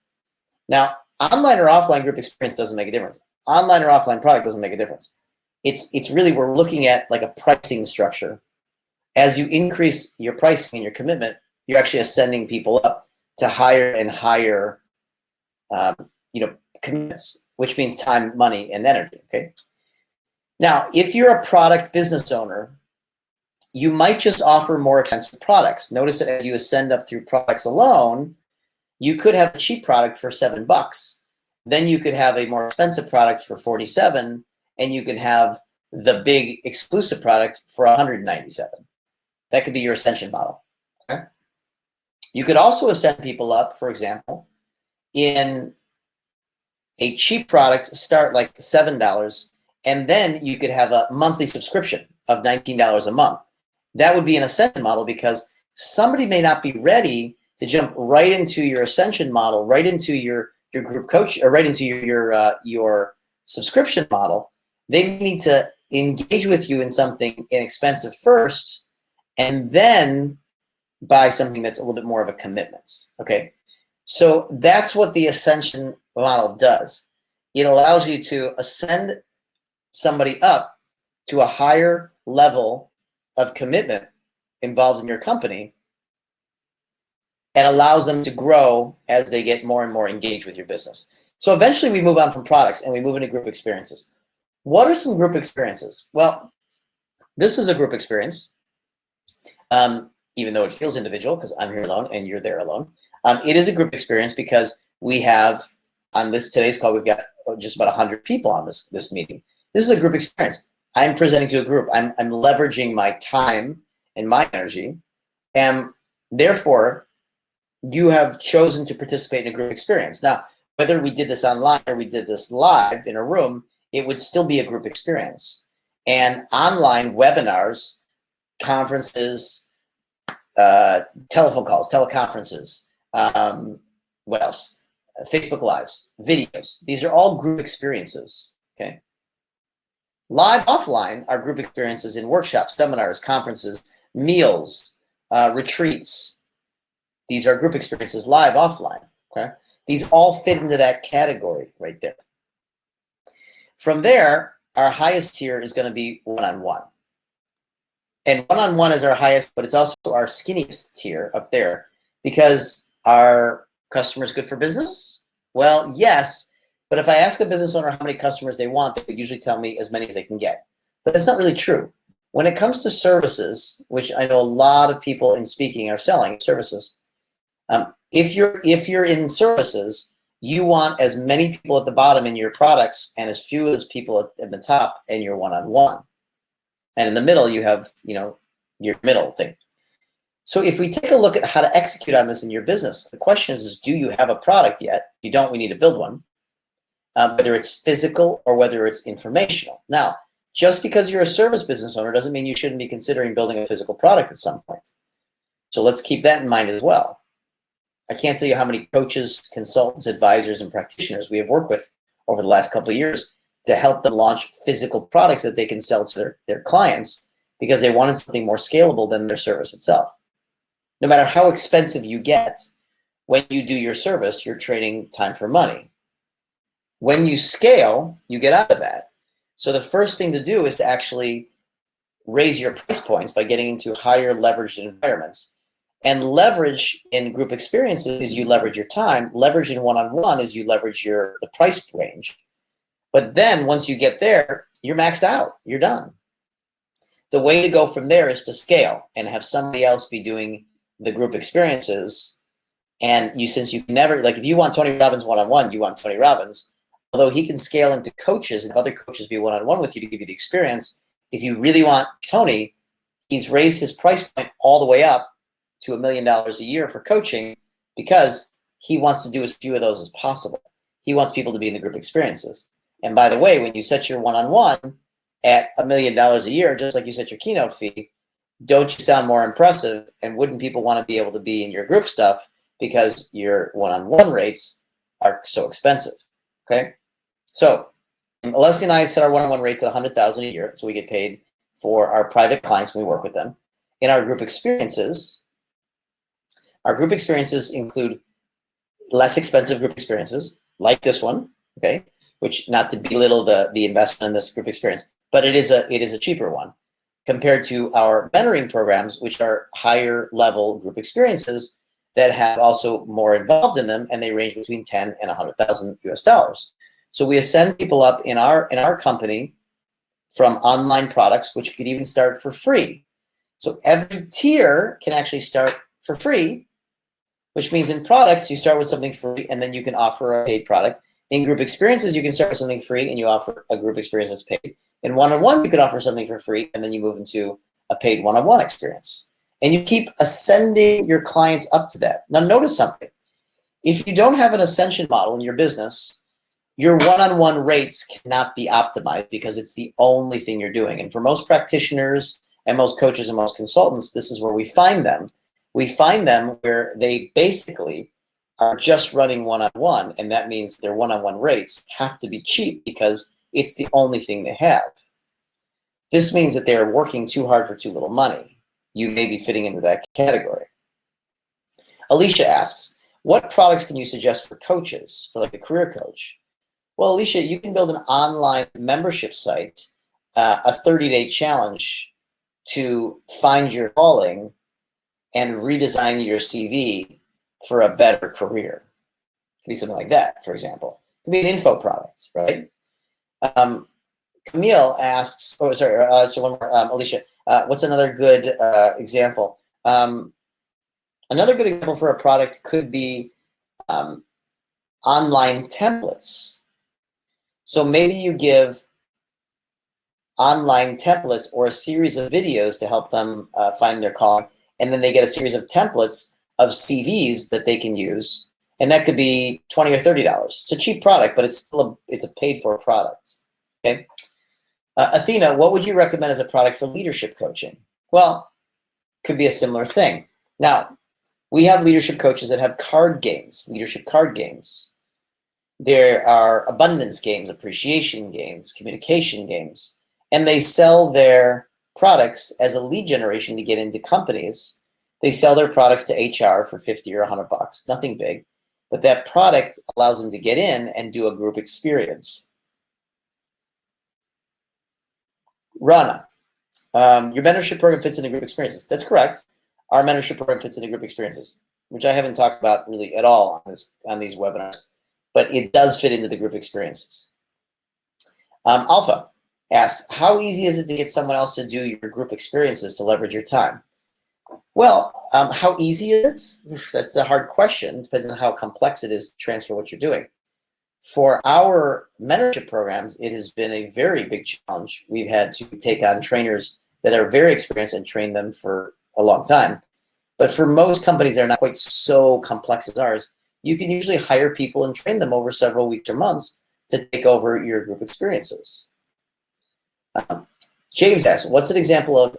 Now, online or offline group experience doesn't make a difference. Online or offline product doesn't make a difference. It's really, we're looking at like a pricing structure. As you increase your pricing and your commitment, you're actually ascending people up to higher and higher, commitments, which means time, money, and energy, okay? Now, if you're a product business owner, you might just offer more expensive products. Notice that as you ascend up through products alone, you could have a cheap product for $7. Then you could have a more expensive product for $47, and you can have the big exclusive product for $197. That could be your ascension model, okay? You could also ascend people up, for example, in a cheap product, start like $7, and then you could have a monthly subscription of $19 a month. That would be an ascension model, because somebody may not be ready to jump right into your ascension model, right into your group coach, or right into your subscription model. They need to engage with you in something inexpensive first, and then buy something that's a little bit more of a commitment, okay? So that's what the ascension model does. It allows you to ascend somebody up to a higher level of commitment involved in your company, and allows them to grow as they get more and more engaged with your business. So eventually we move on from products and we move into group experiences. What are some group experiences? Well, this is a group experience, even though it feels individual because I'm here alone and you're there alone. It is a group experience because we have, on today's call, we've got just about 100 people on this meeting. This is a group experience. I'm presenting to a group. I'm leveraging my time and my energy, and therefore, you have chosen to participate in a group experience. Now, whether we did this online or we did this live in a room, it would still be a group experience. And online webinars, conferences, telephone calls, teleconferences, what else? Facebook Lives, videos. These are all group experiences, okay? Live offline are group experiences in workshops, seminars, conferences, meals, retreats. These are group experiences live offline, okay? These all fit into that category right there. From there, our highest tier is going to be one-on-one. And one-on-one is our highest, but it's also our skinniest tier up there because our customers good for business? Well, yes, but if I ask a business owner how many customers they want, they would usually tell me as many as they can get. But that's not really true. When it comes to services, which I know a lot of people in speaking are selling services, if you're in services, you want as many people at the bottom in your products and as few as people at the top in your one-on-one. And in the middle, you have, your middle thing. So if we take a look at how to execute on this in your business, the question is do you have a product yet? If you don't, we need to build one, whether it's physical or whether it's informational. Now, just because you're a service business owner doesn't mean you shouldn't be considering building a physical product at some point. So let's keep that in mind as well. I can't tell you how many coaches, consultants, advisors, and practitioners we have worked with over the last couple of years to help them launch physical products that they can sell to their clients because they wanted something more scalable than their service itself. No matter how expensive you get, when you do your service, you're trading time for money. When you scale, you get out of that. So the first thing to do is to actually raise your price points by getting into higher leveraged environments. And leverage in group experiences is you leverage your time. Leverage in one-on-one is you leverage the price range. But then once you get there, you're maxed out. You're done. The way to go from there is to scale and have somebody else be doing the group experiences. And since you can never, like if you want Tony Robbins one-on-one, you want Tony Robbins. Although he can scale into coaches and other coaches be one-on-one with you to give you the experience. If you really want Tony, he's raised his price point all the way up to $1 million a year for coaching because he wants to do as few of those as possible. He wants people to be in the group experiences. And by the way, when you set your one-on-one at $1 million a year, just like you set your keynote fee, don't you sound more impressive? And wouldn't people want to be able to be in your group stuff because your one-on-one rates are so expensive, okay? So Leslie and I set our one-on-one rates at $100,000 a year, so we get paid for our private clients when we work with them. In our group experiences include less expensive group experiences, like this one, okay? Which, not to belittle the investment in this group experience, but it is a cheaper one compared to our mentoring programs, which are higher level group experiences that have also more involved in them, and they range between 10 and 100,000 US dollars. So we ascend people up in our company from online products, which could even start for free. So every tier can actually start for free, which means in products, you start with something free and then you can offer a paid product. In group experiences, you can start with something free and you offer a group experience that's paid. In one-on-one, you could offer something for free and then you move into a paid one-on-one experience. And you keep ascending your clients up to that. Now notice something. If you don't have an ascension model in your business, your one-on-one rates cannot be optimized because it's the only thing you're doing. And for most practitioners and most coaches and most consultants, this is where we find them. We find them where they basically are just running one-on-one, and that means their one-on-one rates have to be cheap because it's the only thing they have. This means that they're working too hard for too little money. You may be fitting into that category. Alicia asks, what products can you suggest for coaches, for like a career coach? Well, Alicia, you can build an online membership site, a 30-day challenge to find your calling and redesign your CV for a better career. It could be something like that, for example. It could be an info product, right? Camille asks, oh, sorry, so one more, Alicia, what's another good example? Another good example for a product could be online templates. So maybe you give online templates or a series of videos to help them find their calling, and then they get a series of templates of CVs that they can use, and that could be $20 or $30. It's a cheap product, but it's still it's a paid-for product. Okay, Athena, what would you recommend as a product for leadership coaching? Well, could be a similar thing. Now, we have leadership coaches that have card games, leadership card games. There are abundance games, appreciation games, communication games, and they sell their products as a lead generation to get into companies. They sell their products to HR for 50 or $100, nothing big, but that product allows them to get in and do a group experience. Rana, your mentorship program fits into group experiences. That's correct. Our mentorship program fits into group experiences, which I haven't talked about really at all on these webinars, but it does fit into the group experiences. Alpha asks, how easy is it to get someone else to do your group experiences to leverage your time? Well, how easy is it? That's a hard question. Depends on how complex it is to transfer what you're doing. For our mentorship programs, it has been a very big challenge. We've had to take on trainers that are very experienced and train them for a long time. But for most companies that are not quite so complex as ours, you can usually hire people and train them over several weeks or months to take over your group experiences. James asks, what's an example of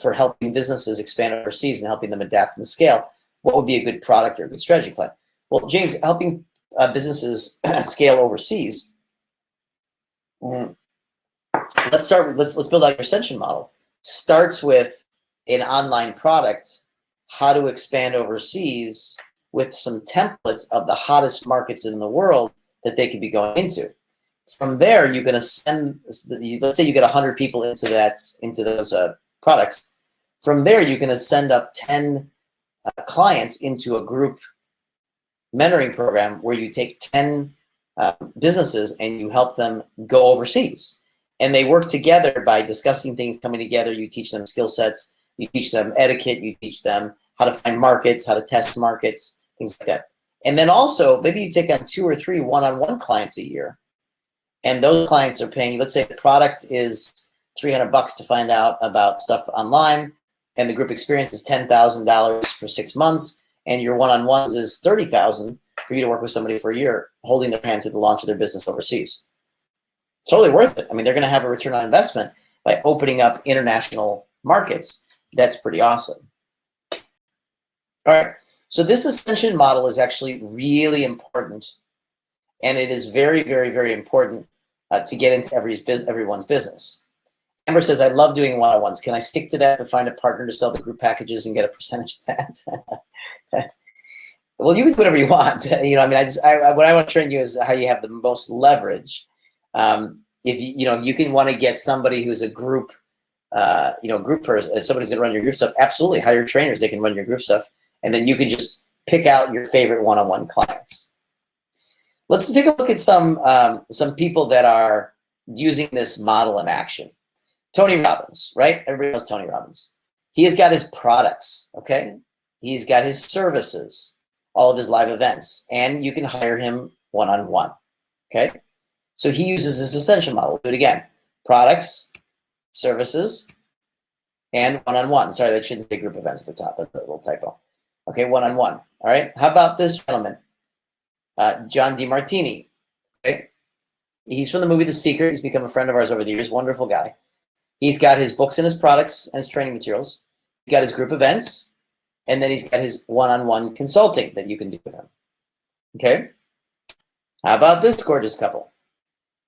for helping businesses expand overseas and helping them adapt and scale? What would be a good product or a good strategy plan? Well, James, helping businesses scale overseas. Let's start with let's build out your ascension model. Starts with an online product, how to expand overseas with some templates of the hottest markets in the world that they could be going into. From there, you're going to send, let's say you get 100 people into those products. From there, you're going to send up 10 clients into a group mentoring program where you take 10 businesses and you help them go overseas. And they work together by discussing things, coming together. You teach them skill sets, you teach them etiquette, you teach them how to find markets, how to test markets, things like that. And then also, maybe you take on 2 or 3 one-on-one clients a year. And those clients are paying, let's say the product is $300 to find out about stuff online, and the group experience is $10,000 for 6 months, and your one-on-ones is $30,000 for you to work with somebody for a year, holding their hand through the launch of their business overseas. It's totally worth it. I mean, they're going to have a return on investment by opening up international markets. That's pretty awesome. All right. So this ascension model is actually really important, and it is very, very, very important to get into everyone's business. Amber says, I love doing one-on-ones. Can I stick to that to find a partner to sell the group packages and get a percentage of that? Well, you can do whatever you want. You know, I mean, what I want to train you is how you have the most leverage. If you can want to get somebody who's a group, group person, somebody's going to run your group stuff. Absolutely, hire trainers. They can run your group stuff, and then you can just pick out your favorite one-on-one clients. Let's take a look at some people that are using this model in action. Tony Robbins, right? Everybody knows Tony Robbins. He has got his products, okay? He's got his services, all of his live events, and you can hire him one-on-one, okay? So he uses this ascension model. We'll do it again. Products, services, and one-on-one. Sorry, that shouldn't say group events at the top. That's a little typo. Okay, one-on-one. All right, how about this gentleman? John DeMartini, okay? He's from the movie The Secret. He's become a friend of ours over the years. Wonderful guy. He's got his books and his products and his training materials. He's got his group events, and then he's got his one-on-one consulting that you can do with him. Okay? How about this gorgeous couple?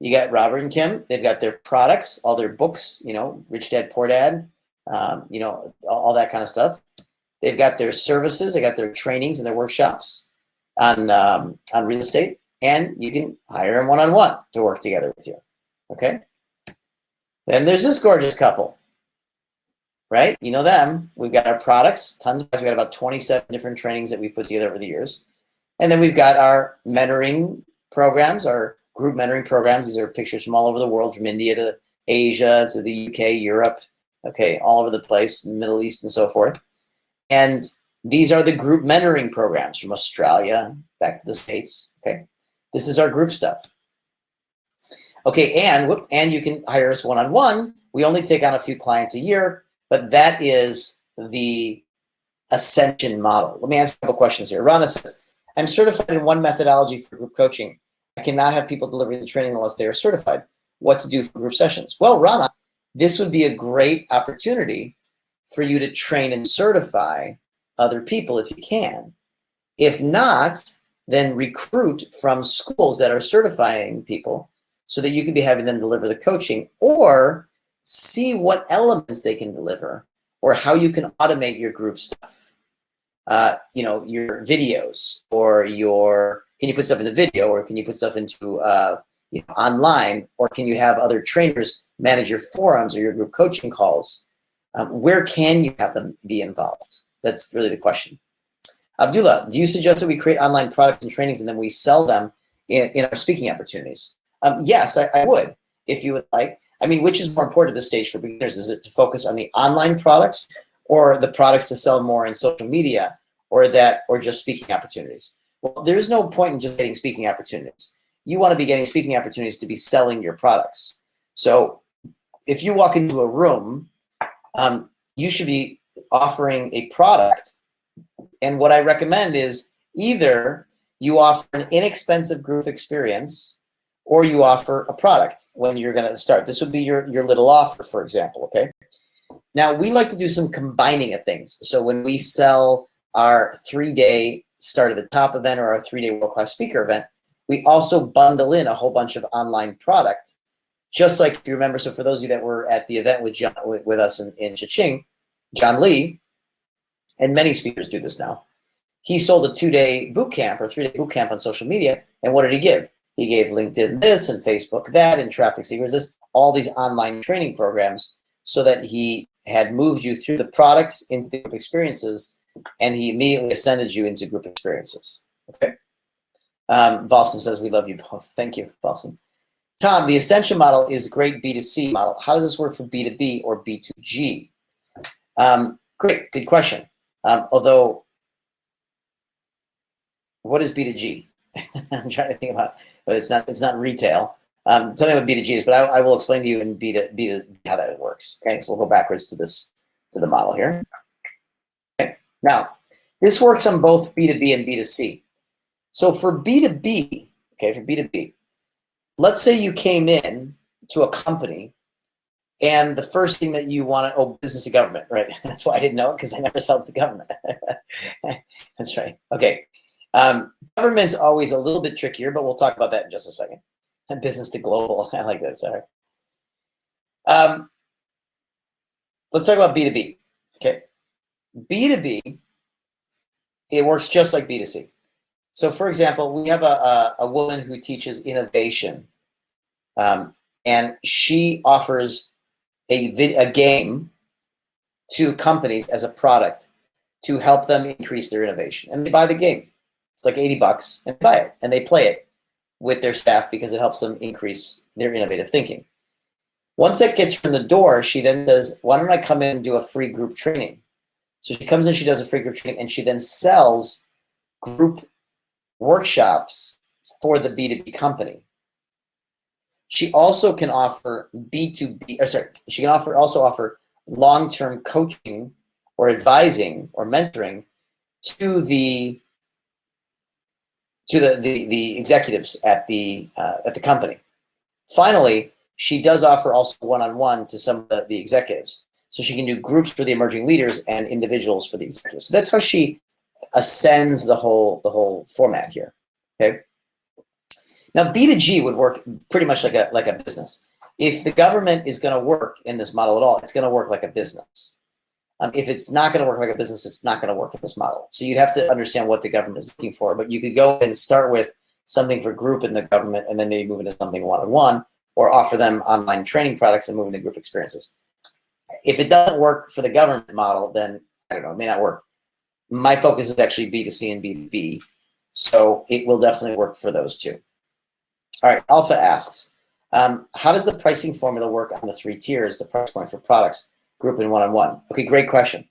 You got Robert and Kim. They've got their products, all their books, Rich Dad, Poor Dad, all that kind of stuff. They've got their services. They got their trainings and their workshops on real estate, and you can hire them one-on-one to work together with you. Okay? Then there's this gorgeous couple. right? You know them. We've got our products, tons of, we've got about 27 different trainings that we've put together over the years. And then we've got our mentoring programs, our group mentoring programs. These are pictures from all over the world, from India to Asia to the UK, Europe, okay, all over the place, Middle East and so forth. And these are the group mentoring programs from Australia back to the States, okay? This is our group stuff. Okay, and you can hire us one-on-one. We only take on a few clients a year, but that is the Ascension model. Let me ask a couple questions here. Rana says, I'm certified in one methodology for group coaching. I cannot have people deliver the training unless they are certified. What to do for group sessions? Well, Rana, this would be a great opportunity for you to train and certify other people if you can. If not, then recruit from schools that are certifying people so that you can be having them deliver the coaching, or see what elements they can deliver or how you can automate your group stuff. You know, your videos, or can you put stuff into video, or can you put stuff into you know, online, or can you have other trainers manage your forums or your group coaching calls? Where can you have them be involved? That's really the question. Abdullah, do you suggest that we create online products and trainings and then we sell them in our speaking opportunities? Yes, I would, if you would like. I mean, which is more important at this stage for beginners? Is it to focus on the online products, or the products to sell more in social media, or just speaking opportunities? Well, there's no point in just getting speaking opportunities. You want to be getting speaking opportunities to be selling your products. So if you walk into a room, you should be offering a product. And what I recommend is either you offer an inexpensive group experience, or you offer a product when you're going to start. This would be your little offer, for example, okay? Now, we like to do some combining of things. So when we sell our 3-day Start at the Top event or our 3-day world-class speaker event, we also bundle in a whole bunch of online product. Just like, if you remember, so for those of you that were at the event with us in Cheching, John Lee, and many speakers do this now, he sold a 2-day boot camp or 3-day boot camp on social media. And what did he give? He gave LinkedIn this and Facebook that and Traffic Secrets this, all these online training programs, so that he had moved you through the products into the group experiences, and he immediately ascended you into group experiences. Okay. Balsam says, we love you both. Thank you, Balsam. Tom, the Ascension model is a great B2C model. How does this work for B2B or B2G? Great, good question. Although, what is B2G? I'm trying to think about, but it's not retail. Tell me what B2G is, but I will explain to you in B2 how that works. Okay, so we'll go backwards to the model here. Okay, now this works on both B2B and B2C. So for B2B, okay, for B2B, let's say you came in to a company, and the first thing that you want to, business to government, right? That's why I didn't know it, because I never sell to the government. That's right. Okay. Government's always a little bit trickier, but we'll talk about that in just a second. Business to global, I like that, sorry. Let's talk about B2B, okay? B2B, it works just like B2C. So for example, we have a woman who teaches innovation, and she offers a game to companies as a product to help them increase their innovation. And they buy the game. It's like $80, and they buy it, and they play it with their staff because it helps them increase their innovative thinking. Once that gets her in the door, she then says, why don't I come in and do a free group training? So she comes in, she does a free group training, and she then sells group workshops for the B2B company. She also can offer B2B, or sorry, she can also offer long-term coaching or advising or mentoring to the executives at the company. Finally, she does offer also one-on-one to some of the executives. So she can do groups for the emerging leaders and individuals for the executives. So that's how she ascends the whole format here. Okay. Now B2G would work pretty much like a business. If the government is going to work in this model at all, it's going to work like a business. If it's not going to work like a business, it's not going to work in this model. So you'd have to understand what the government is looking for. But you could go and start with something for group in the government, and then maybe move into something one-on-one, or offer them online training products and move into group experiences. If it doesn't work for the government model, then I don't know, it may not work. My focus is actually B2C and B2B, so it will definitely work for those two. All right, Alpha asks, how does the pricing formula work on the 3 tiers, the price point for products, group, and one-on-one? Okay, great question.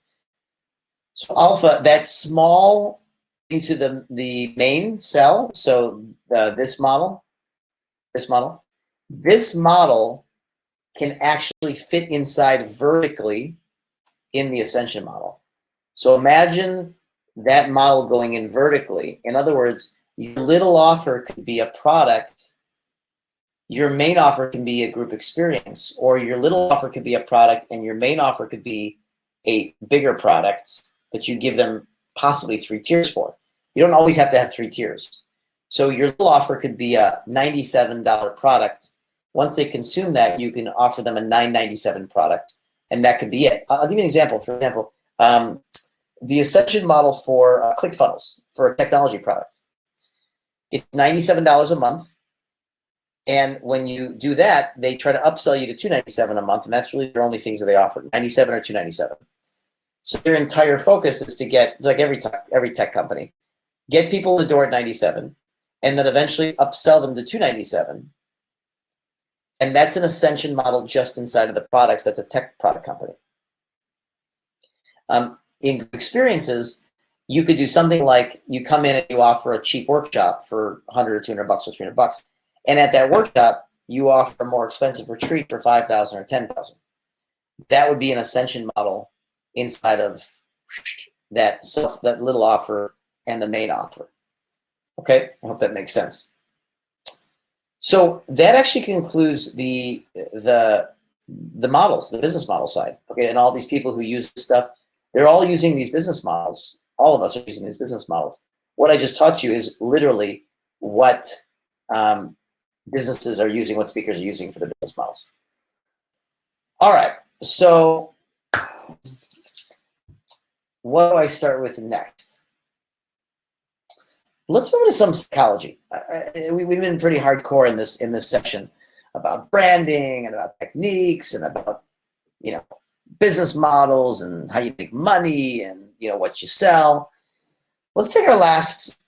So Alpha, that's small into the main cell, so this model can actually fit inside vertically in the Ascension model. So imagine that model going in vertically. In other words, your little offer could be a product, your main offer can be a group experience, or your little offer could be a product and your main offer could be a bigger product that you give them possibly 3 tiers for. You don't always have to have 3 tiers. So your little offer could be a $97 product. Once they consume that, you can offer them a $9.97 product, and that could be it. I'll give you an example. For example, the Ascension model for ClickFunnels, for a technology product, it's $97 a month. And when you do that, they try to upsell you to $297 a month, and that's really their only things that they offer, $97 or $297. So their entire focus is to get, like every tech company, get people in the door at $97, and then eventually upsell them to $297. And that's an Ascension model just inside of the products. That's a tech product company. In experiences, you could do something like you come in and you offer a cheap workshop for $100 or $200 or $300. And at that workshop, you offer a more expensive retreat for $5,000 or $10,000. That would be an Ascension model inside of that little offer and the main offer. Okay, I hope that makes sense. So that actually concludes the models, the business model side. Okay, and all these people who use this stuff, they're all using these business models. All of us are using these business models. What I just taught you is literally what businesses are using, what speakers are using for the business models. All right, so what do I start with next? Let's move into some psychology. We've been pretty hardcore in this session about branding and about techniques and about, business models and how you make money and, what you sell. Let's take our last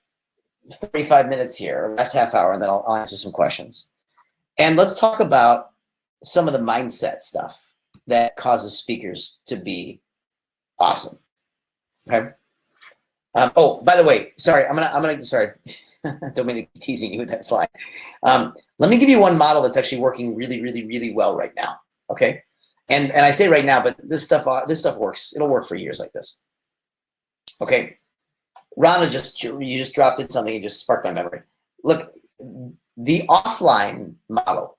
45 minutes here, last half hour, and then I'll answer some questions. And let's talk about some of the mindset stuff that causes speakers to be awesome. Okay. Oh, by the way, sorry, sorry, don't mean to keep teasing you with that slide. Let me give you one model that's actually working really, really, really well right now. Okay. And I say right now, but this stuff works. It'll work for years like this. Okay. Rana, you just dropped in something. It just sparked my memory. Look, the offline model,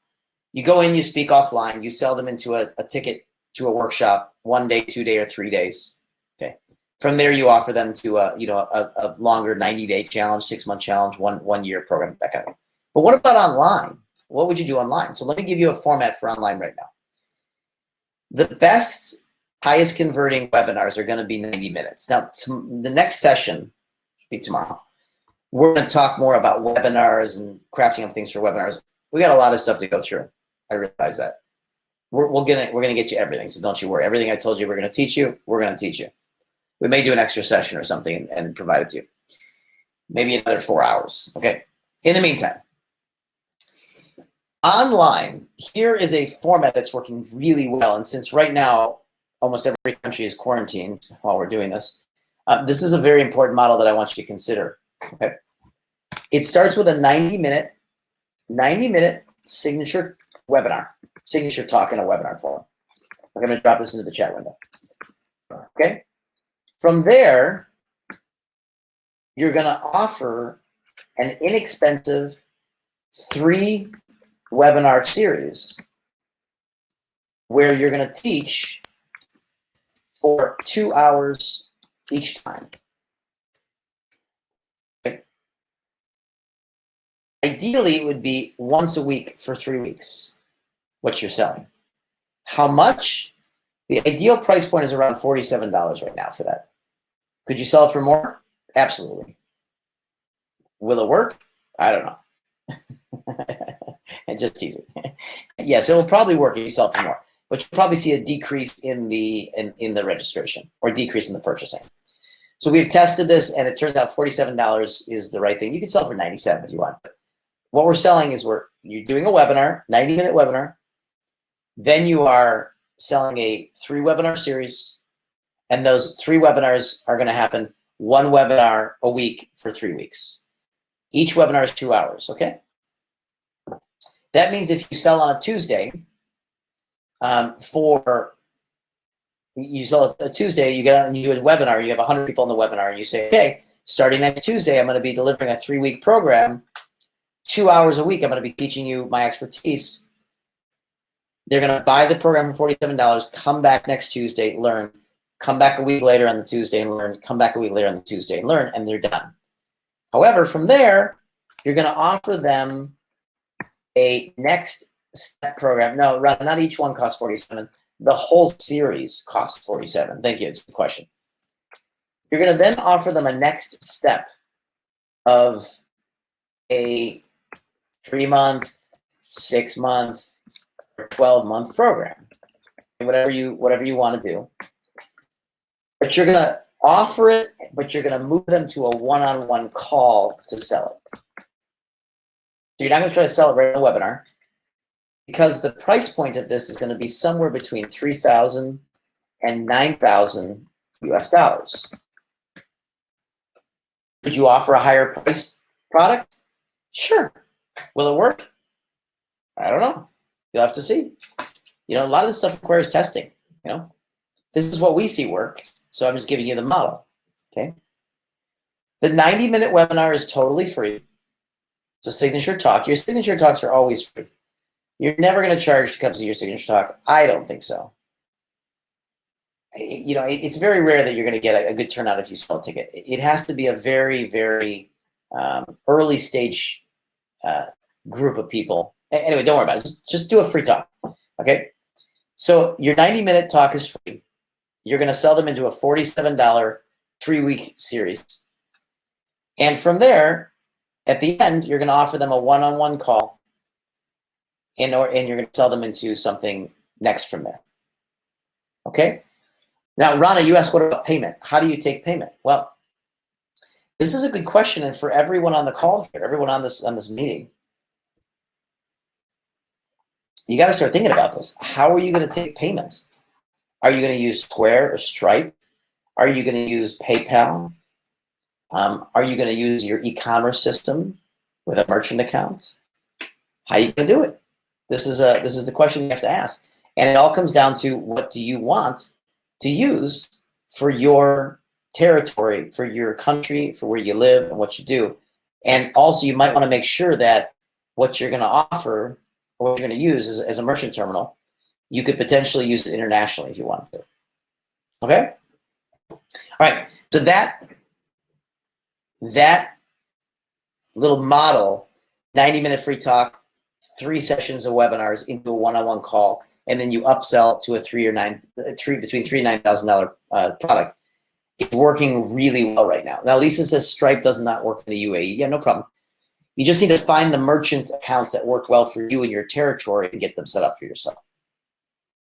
you go in, you speak offline, you sell them into a ticket to a workshop, 1 day, 2 day, or 3 days. Okay. From there, you offer them to a longer 90-day challenge, 6-month challenge, one year program, that kind of thing. But what about online? What would you do online? So let me give you a format for online right now. The best, highest converting webinars are going to be 90 minutes. Now, the next session should be tomorrow. We're going to talk more about webinars and crafting up things for webinars. We got a lot of stuff to go through. I realize that. We're gonna get you everything, so don't you worry. Everything I told you we're going to teach you, we're going to teach you. We may do an extra session or something and provide it to you. Maybe another 4 hours. Okay. In the meantime, online, here is a format that's working really well. And since right now, almost every country is quarantined while we're doing this, this is a very important model that I want you to consider. Okay. It starts with a 90-minute signature webinar, signature talk in a webinar form. I'm going to drop this into the chat window. Okay. From there, you're going to offer an inexpensive 3 webinar series where you're going to teach for 2 hours each time. Okay. Ideally, it would be once a week for 3 weeks, what you're selling. How much? The ideal price point is around $47 right now for that. Could you sell it for more? Absolutely. Will it work? I don't know. And just teasing. Yes, it will probably work if you sell for more. but you'll probably see a decrease in the registration or decrease in the purchasing. So we've tested this, and it turns out $47 is the right thing. You can sell for $97 if you want. But what we're selling is you're doing a webinar, 90-minute webinar. Then you are selling a 3-webinar series, and those 3 webinars are going to happen 1 webinar a week for 3 weeks. Each webinar is 2 hours, okay? That means if you sell on a Tuesday, you sell a Tuesday, you get out and you do a webinar, you have 100 people in the webinar, and you say, okay, starting next Tuesday, I'm going to be delivering a 3-week program, 2 hours a week. I'm going to be teaching you my expertise. They're going to buy the program for $47, come back next Tuesday, learn, come back a week later on the Tuesday and learn, come back a week later on the Tuesday and learn, and they're done. However, from there, you're going to offer them a next step program. No, not each one costs $47. The whole series costs $47. Thank you. It's a good question. You're going to then offer them a next step of a 3-month, 6-month, or 12-month program, whatever you want to do. But you're going to offer it, but you're going to move them to a one-on-one call to sell it. So you're not going to try to sell it right in a webinar, because the price point of this is going to be somewhere between $3,000 and $9,000 US dollars. Could you offer a higher priced product? Sure. Will it work? I don't know. You'll have to see. You know, a lot of this stuff requires testing. You know, this is what we see work. So I'm just giving you the model. Okay. The 90-minute webinar is totally free. It's a signature talk. Your signature talks are always free. You're never going to charge to come see your signature talk. I don't think so. You know, it's very rare that you're going to get a good turnout if you sell a ticket. It has to be a very, very early stage group of people. Anyway, don't worry about it. Just do a free talk, okay? So your 90-minute talk is free. You're going to sell them into a $47 3-week series. And from there, at the end, you're going to offer them a one-on-one call, and you're going to sell them into something next from there, okay? Now, Rana, you asked, what about payment? How do you take payment? Well, this is a good question, and for everyone on the call here, everyone on this meeting, you got to start thinking about this. How are you going to take payments? Are you going to use Square or Stripe? Are you going to use PayPal? Are you going to use your e-commerce system with a merchant account? How are you going to do it? This is the question you have to ask, and it all comes down to, what do you want to use for your territory, for your country, for where you live and what you do. And also, you might want to make sure that what you're going to offer, or what you're going to use as a merchant terminal, you could potentially use it internationally if you wanted to. Okay? All right. So that little model, 90-minute free talk, 3 sessions of webinars into a one-on-one call, and then you upsell to a between $3,000 and $9,000 product. It's working really well right now. Now, Lisa says Stripe does not work in the UAE. Yeah, no problem. You just need to find the merchant accounts that work well for you in your territory and get them set up for yourself.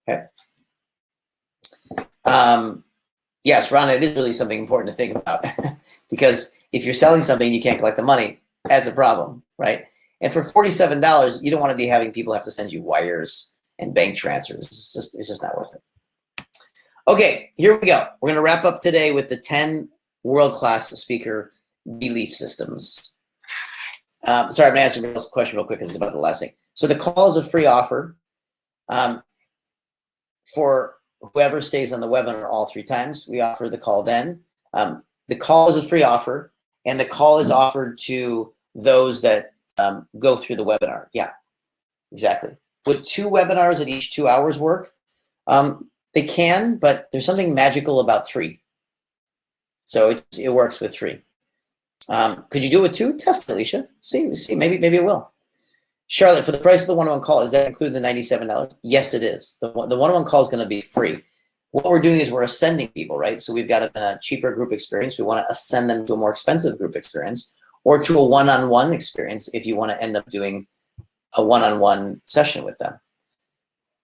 Okay. Yes, Ron, it is really something important to think about because if you're selling something you can't collect the money, that's a problem, right? And for $47, you don't want to be having people have to send you wires and bank transfers. It's just not worth it. Okay, here we go. We're going to wrap up today with the 10 world-class speaker belief systems. Sorry, I'm going to answer this question real quick because it's about the last thing. So the call is a free offer for whoever stays on the webinar all 3 times. We offer the call then. The call is a free offer, and the call is offered to those that go through the webinar. Yeah, exactly. Would 2 webinars at each 2 hours work? They can, but there's something magical about 3. So it works with 3. Could you do it with 2? Test it, Alicia. See, maybe it will. Charlotte, for the price of the one-on-one call, is that included in the $97? Yes, it is. The one-on-one call is going to be free. What we're doing is we're ascending people, right? So we've got a cheaper group experience. We want to ascend them to a more expensive group experience, or to a one-on-one experience if you want to end up doing a one-on-one session with them.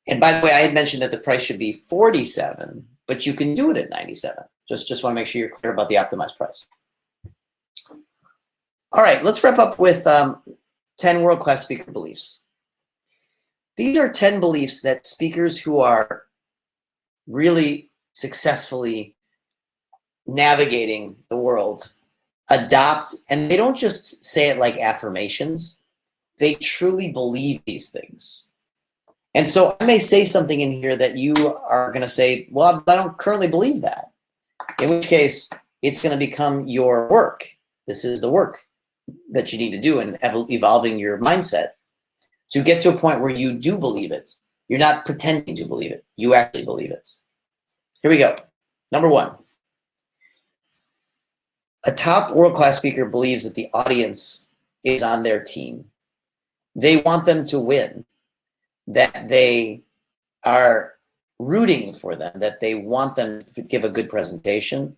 And by the way, I had mentioned that the price should be $47, but you can do it at $97. Just want to make sure you're clear about the optimized price. All right, let's wrap up with 10 world-class speaker beliefs. These are 10 beliefs that speakers who are really successfully navigating the world adopt, and they don't just say it like affirmations. They truly believe these things. And so I may say something in here that you are going to say, well, I don't currently believe that. In which case, it's going to become your work. This is the work that you need to do in evolving your mindset to get to a point where you do believe it. You're not pretending to believe it. You actually believe it. Here we go. Number 1. A top world-class speaker believes that the audience is on their team. They want them to win, that they are rooting for them, that they want them to give a good presentation,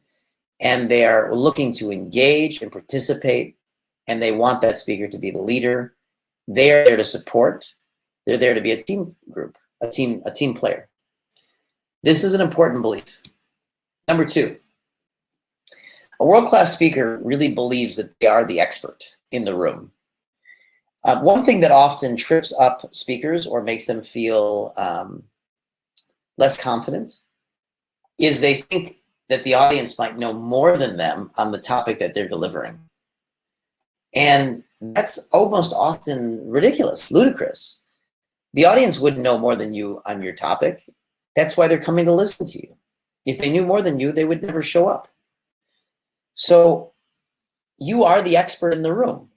and they are looking to engage and participate, and they want that speaker to be the leader. They are there to support. They're there to be a team group, a team player. This is an important belief. Number 2, a world-class speaker really believes that they are the expert in the room. One thing that often trips up speakers or makes them feel less confident is they think that the audience might know more than them on the topic that they're delivering. And that's almost often ridiculous, ludicrous. The audience wouldn't know more than you on your topic. That's why they're coming to listen to you. If they knew more than you, they would never show up. So you are the expert in the room,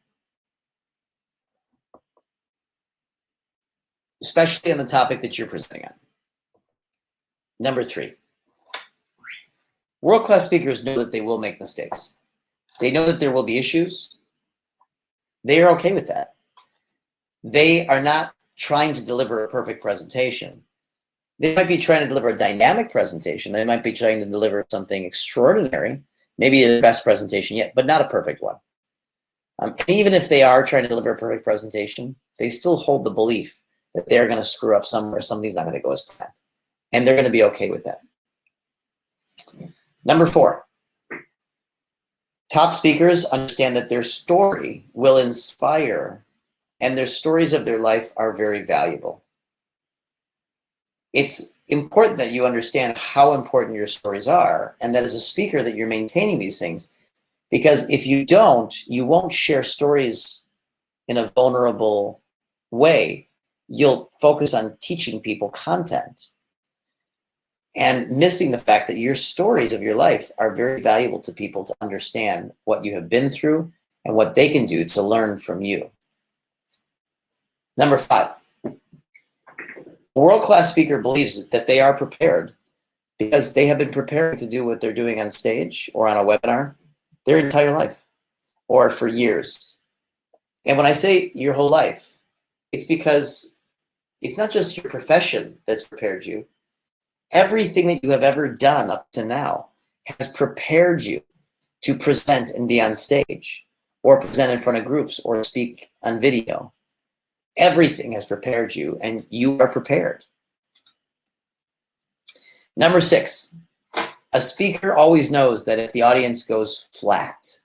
especially on the topic that you're presenting on. Number 3, world-class speakers know that they will make mistakes. They know that there will be issues. They are okay with that. They are not trying to deliver a perfect presentation. They might be trying to deliver a dynamic presentation. They might be trying to deliver something extraordinary, maybe the best presentation yet, but not a perfect one. And even if they are trying to deliver a perfect presentation, they still hold the belief that they're going to screw up somewhere, something's not going to go as planned. And they're going to be okay with that. Number 4, top speakers understand that their story will inspire, and their stories of their life are very valuable. It's important that you understand how important your stories are, and that as a speaker that you're maintaining these things, because if you don't, you won't share stories in a vulnerable way. You'll focus on teaching people content and missing the fact that your stories of your life are very valuable to people to understand what you have been through and what they can do to learn from you. Number 5, a world-class speaker believes that they are prepared because they have been preparing to do what they're doing on stage or on a webinar their entire life or for years. And when I say your whole life, it's because it's not just your profession that's prepared you. Everything that you have ever done up to now has prepared you to present and be on stage or present in front of groups or speak on video. Everything has prepared you, and you are prepared. Number 6, a speaker always knows that if the audience goes flat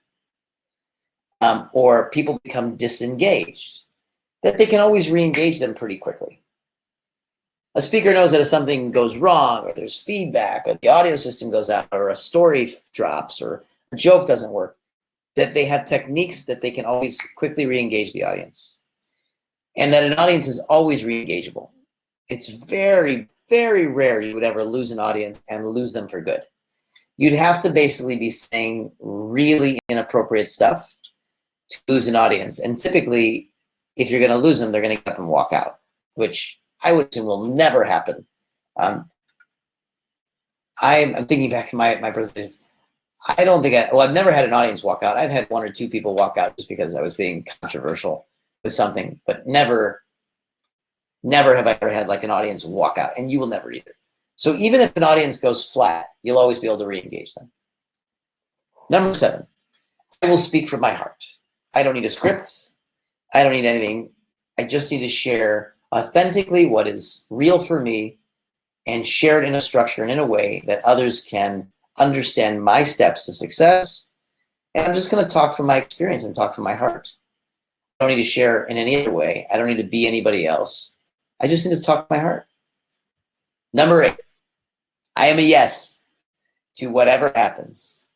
or people become disengaged, that they can always re-engage them pretty quickly. A speaker knows that if something goes wrong or there's feedback or the audio system goes out or a story drops or a joke doesn't work, that they have techniques that they can always quickly re-engage the audience. And that an audience is always re-engageable. It's very, very rare you would ever lose an audience and lose them for good. You'd have to basically be saying really inappropriate stuff to lose an audience. And typically, if you're going to lose them, they're going to get up and walk out, which I would assume will never happen. I'm thinking back to my presentations. I don't think I've never had an audience walk out. I've had 1 or 2 people walk out just because I was being controversial with something, but never have I ever had like an audience walk out, and you will never either. So even if an audience goes flat, you'll always be able to re-engage them. Number 7, I will speak from my heart. I don't need a script. I don't need anything. I just need to share authentically what is real for me, and share it in a structure and in a way that others can understand my steps to success. And I'm just going to talk from my experience and talk from my heart. I don't need to share in any other way. I don't need to be anybody else. I just need to talk my heart. Number 8, I am a yes to whatever happens.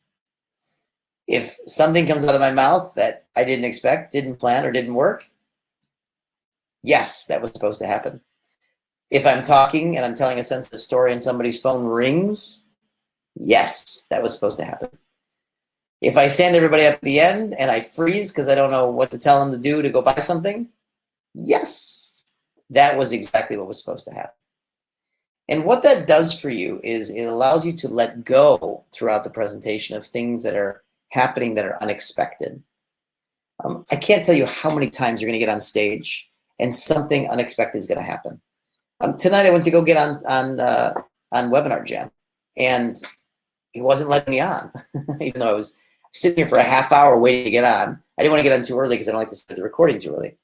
If something comes out of my mouth that I didn't expect, didn't plan, or didn't work, yes, that was supposed to happen. If I'm talking and I'm telling a sensitive story and somebody's phone rings, yes, that was supposed to happen. If I stand everybody up at the end and I freeze because I don't know what to tell them to do to go buy something, yes, that was exactly what was supposed to happen. And what that does for you is it allows you to let go throughout the presentation of things that are happening that are unexpected. I can't tell you how many times you're going to get on stage and something unexpected is going to happen. Tonight I went to go get on Webinar Jam, and he wasn't letting me on, even though I was sitting here for a half hour waiting to get on. I didn't want to get on too early because I don't like to start the recording too early.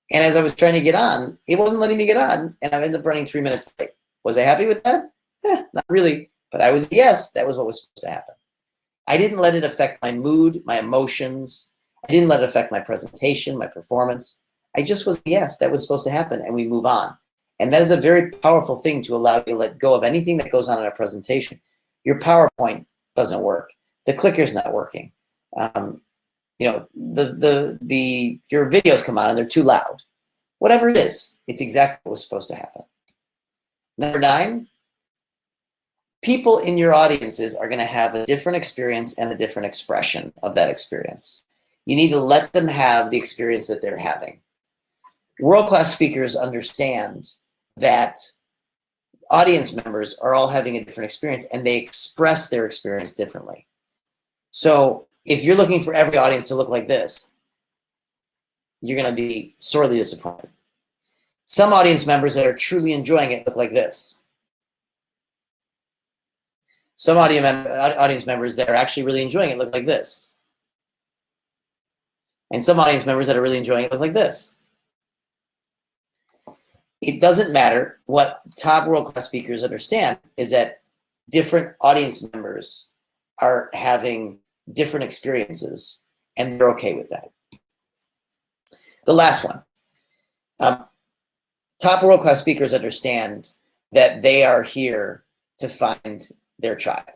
And as I was trying to get on, he wasn't letting me get on, and I ended up running 3 minutes late. Was I happy with that? Not really, but I was a yes. That was what was supposed to happen. I didn't let it affect my mood, my emotions. I didn't let it affect my presentation, my performance. I just was a yes. That was supposed to happen, and we move on. And that is a very powerful thing to allow you to let go of anything that goes on in a presentation. Your PowerPoint doesn't work. The clicker's not working. Your videos come on and they're too loud. Whatever it is, it's exactly what was supposed to happen. Number 9, people in your audiences are going to have a different experience and a different expression of that experience. You need to let them have the experience that they're having. World-class speakers understand that audience members are all having a different experience and they express their experience differently. So if you're looking for every audience to look like this, you're going to be sorely disappointed. Some audience members that are truly enjoying it look like this. Some audience members that are actually really enjoying it look like this. And some audience members that are really enjoying it look like this. It doesn't matter. What top world-class speakers understand is that different audience members are having different experiences, and they're okay with that. The last one. Top world-class speakers understand that they are here to find their tribe.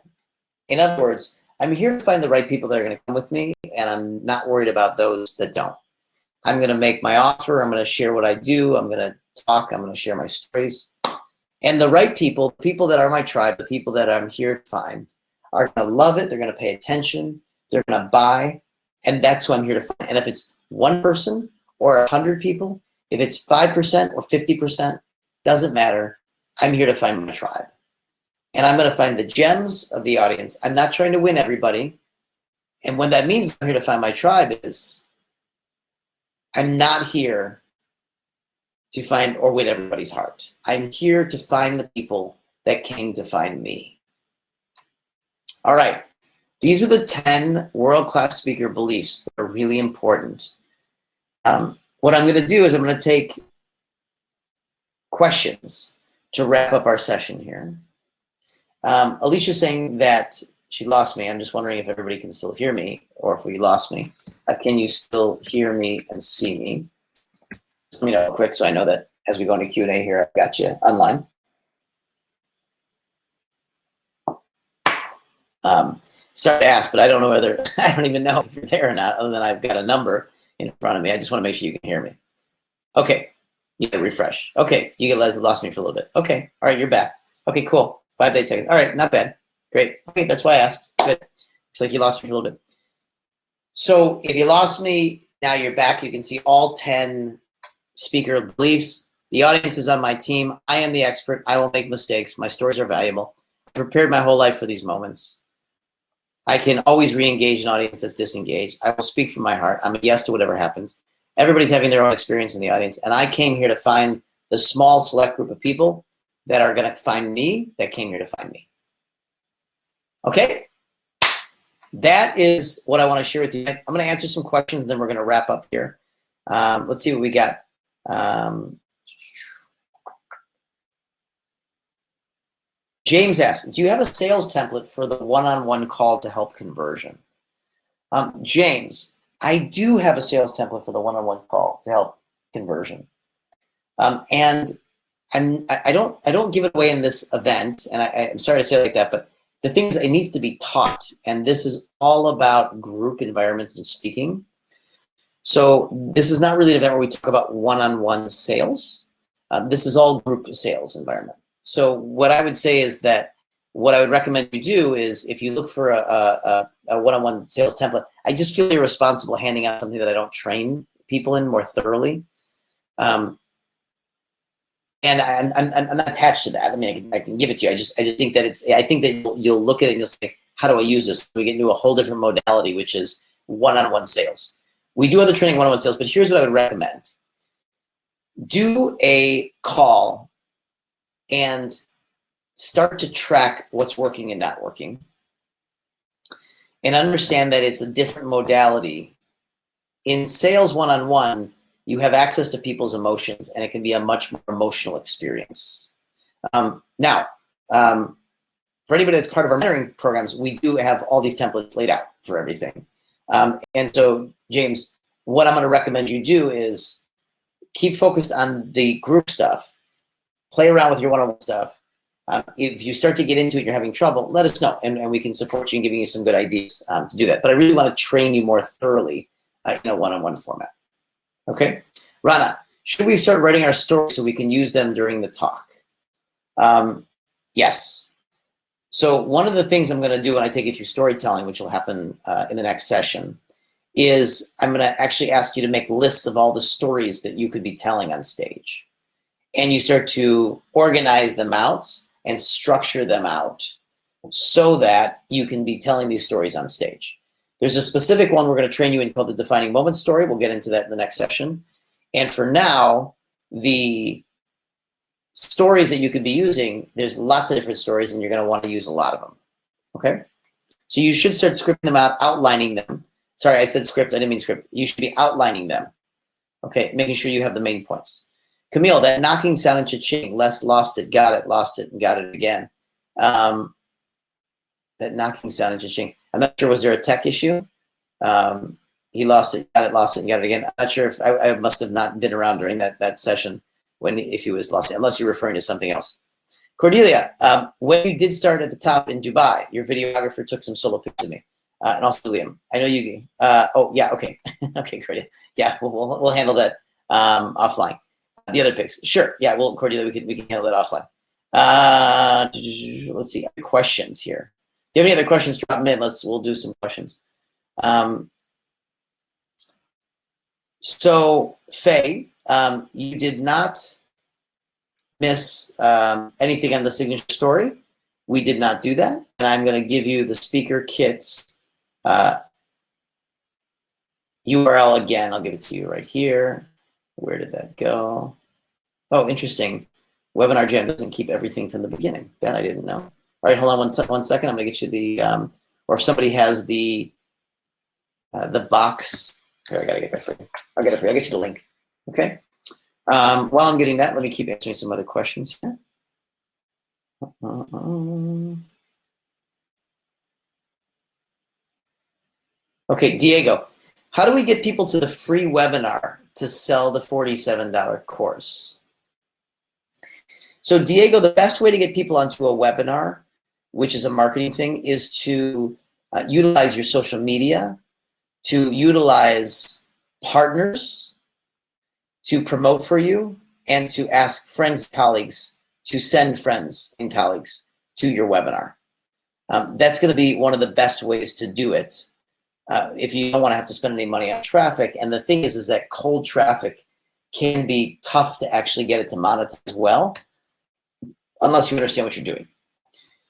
In other words, I'm here to find the right people that are going to come with me, and I'm not worried about those that don't. I'm going to make my offer. I'm going to share what I do. I'm going to talk. I'm going to share my stories. And the right people, the people that are my tribe, the people that I'm here to find, are going to love it. They're going to pay attention. They're going to buy. And that's who I'm here to find. And if it's one person or 100 people, if it's 5% or 50%, doesn't matter. I'm here to find my tribe. And I'm going to find the gems of the audience. I'm not trying to win everybody. And when that means I'm here to find my tribe is I'm not here to find or win everybody's heart. I'm here to find the people that came to find me. All right. These are the 10 world-class speaker beliefs that are really important. What I'm going to do is I'm going to take questions to wrap up our session here. Alicia's saying that she lost me. I'm just wondering if everybody can still hear me or if we lost me. Can you still hear me and see me? Just let me know quick so I know that as we go into Q&A here, I've got you online. Sorry to ask, but I don't know whether, I don't even know if you're there or not, other than I've got a number in front of me. I just want to make sure you can hear me. Okay, you can refresh. Okay, you guys lost me for a little bit. Okay, all right, you're back. Okay, cool. 5 to 8 seconds. All right, not bad. Great. Okay, that's why I asked. Good. It's like you lost me for a little bit. So if you lost me, now you're back. You can see all 10 speaker beliefs. The audience is on my team. I am the expert. I will make mistakes. My stories are valuable. I prepared my whole life for these moments. I can always re-engage an audience that's disengaged. I will speak from my heart. I'm a yes to whatever happens. Everybody's having their own experience in the audience, and I came here to find the small select group of people that are going to find me, that came here to find me. Okay? That is what I want to share with you. I'm going to answer some questions, and then we're going to wrap up here. Let's see what we got. James asks, do you have a sales template for the one-on-one call to help conversion? James, I do have a sales template for the one-on-one call to help conversion. And I don't give it away in this event, and I'm sorry to say it like that, but the thing is, it needs to be taught, and this is all about group environments and speaking. So this is not really an event where we talk about one-on-one sales. This is all group sales environment. So what I would say is that what I would recommend you do is, if you look for a one-on-one sales template, I just feel irresponsible handing out something that I don't train people in more thoroughly. And I'm not attached to that. I mean, I can give it to you. I just think that I think that you'll look at it and you'll say, how do I use this? We get into a whole different modality, which is one-on-one sales. We do other training one-on-one sales, but here's what I would recommend. Do a call and start to track what's working and not working, and understand that it's a different modality. In sales one-on-one, you have access to people's emotions, and it can be a much more emotional experience. Now, for anybody that's part of our mentoring programs, we do have all these templates laid out for everything. And so, James, what I'm going to recommend you do is keep focused on the group stuff, play around with your one-on-one stuff. If you start to get into it and you're having trouble, let us know, and we can support you in giving you some good ideas to do that. But I really want to train you more thoroughly in a one-on-one format. Okay, Rana, should we start writing our stories so we can use them during the talk? Yes. So one of the things I'm going to do when I take you through storytelling, which will happen in the next session, is I'm going to actually ask you to make lists of all the stories that you could be telling on stage. And you start to organize them out and structure them out so that you can be telling these stories on stage. There's a specific one we're going to train you in called the defining moment story. We'll get into that in the next session. And for now, the stories that you could be using, there's lots of different stories, and you're going to want to use a lot of them. Okay? So you should start scripting them out, outlining them. Sorry, I said script. I didn't mean script. You should be outlining them. Okay? Making sure you have the main points. Camille, that knocking sound in cha-ching. Les lost it, lost it, and got it again. That knocking sound in cha-ching. I'm not sure, was there a tech issue? He lost it, and got it again. I'm not sure if I must have not been around during that session if he was lost, unless you're referring to something else. Cordelia, when you did start at the top in Dubai, your videographer took some solo pics of me. And also Liam, I know you, oh yeah, okay. Okay, Cordelia. Yeah, we'll handle that offline. The other pics, sure. Yeah, well, Cordelia, we can handle that offline. Let's see, questions here. If you have any other questions, drop them in. We'll do some questions. So, Faye, you did not miss anything on the signature story. We did not do that. And I'm going to give you the speaker kits URL again. I'll give it to you right here. Where did that go? Oh, interesting. Webinar Jam doesn't keep everything from the beginning. That I didn't know. All right, hold on one second. I'm going to get you the, or if somebody has the box. Here, I got to get that for you. I'll get it for you. I'll get you the link. Okay. While I'm getting that, let me keep answering some other questions here. Okay, Diego, how do we get people to the free webinar to sell the $47 course? So Diego, the best way to get people onto a webinar, which is a marketing thing, is to utilize your social media, to utilize partners to promote for you, and to ask friends, colleagues, to send friends and colleagues to your webinar. That's going to be one of the best ways to do it if you don't want to have to spend any money on traffic. And the thing is that cold traffic can be tough to actually get it to monetize well, unless you understand what you're doing.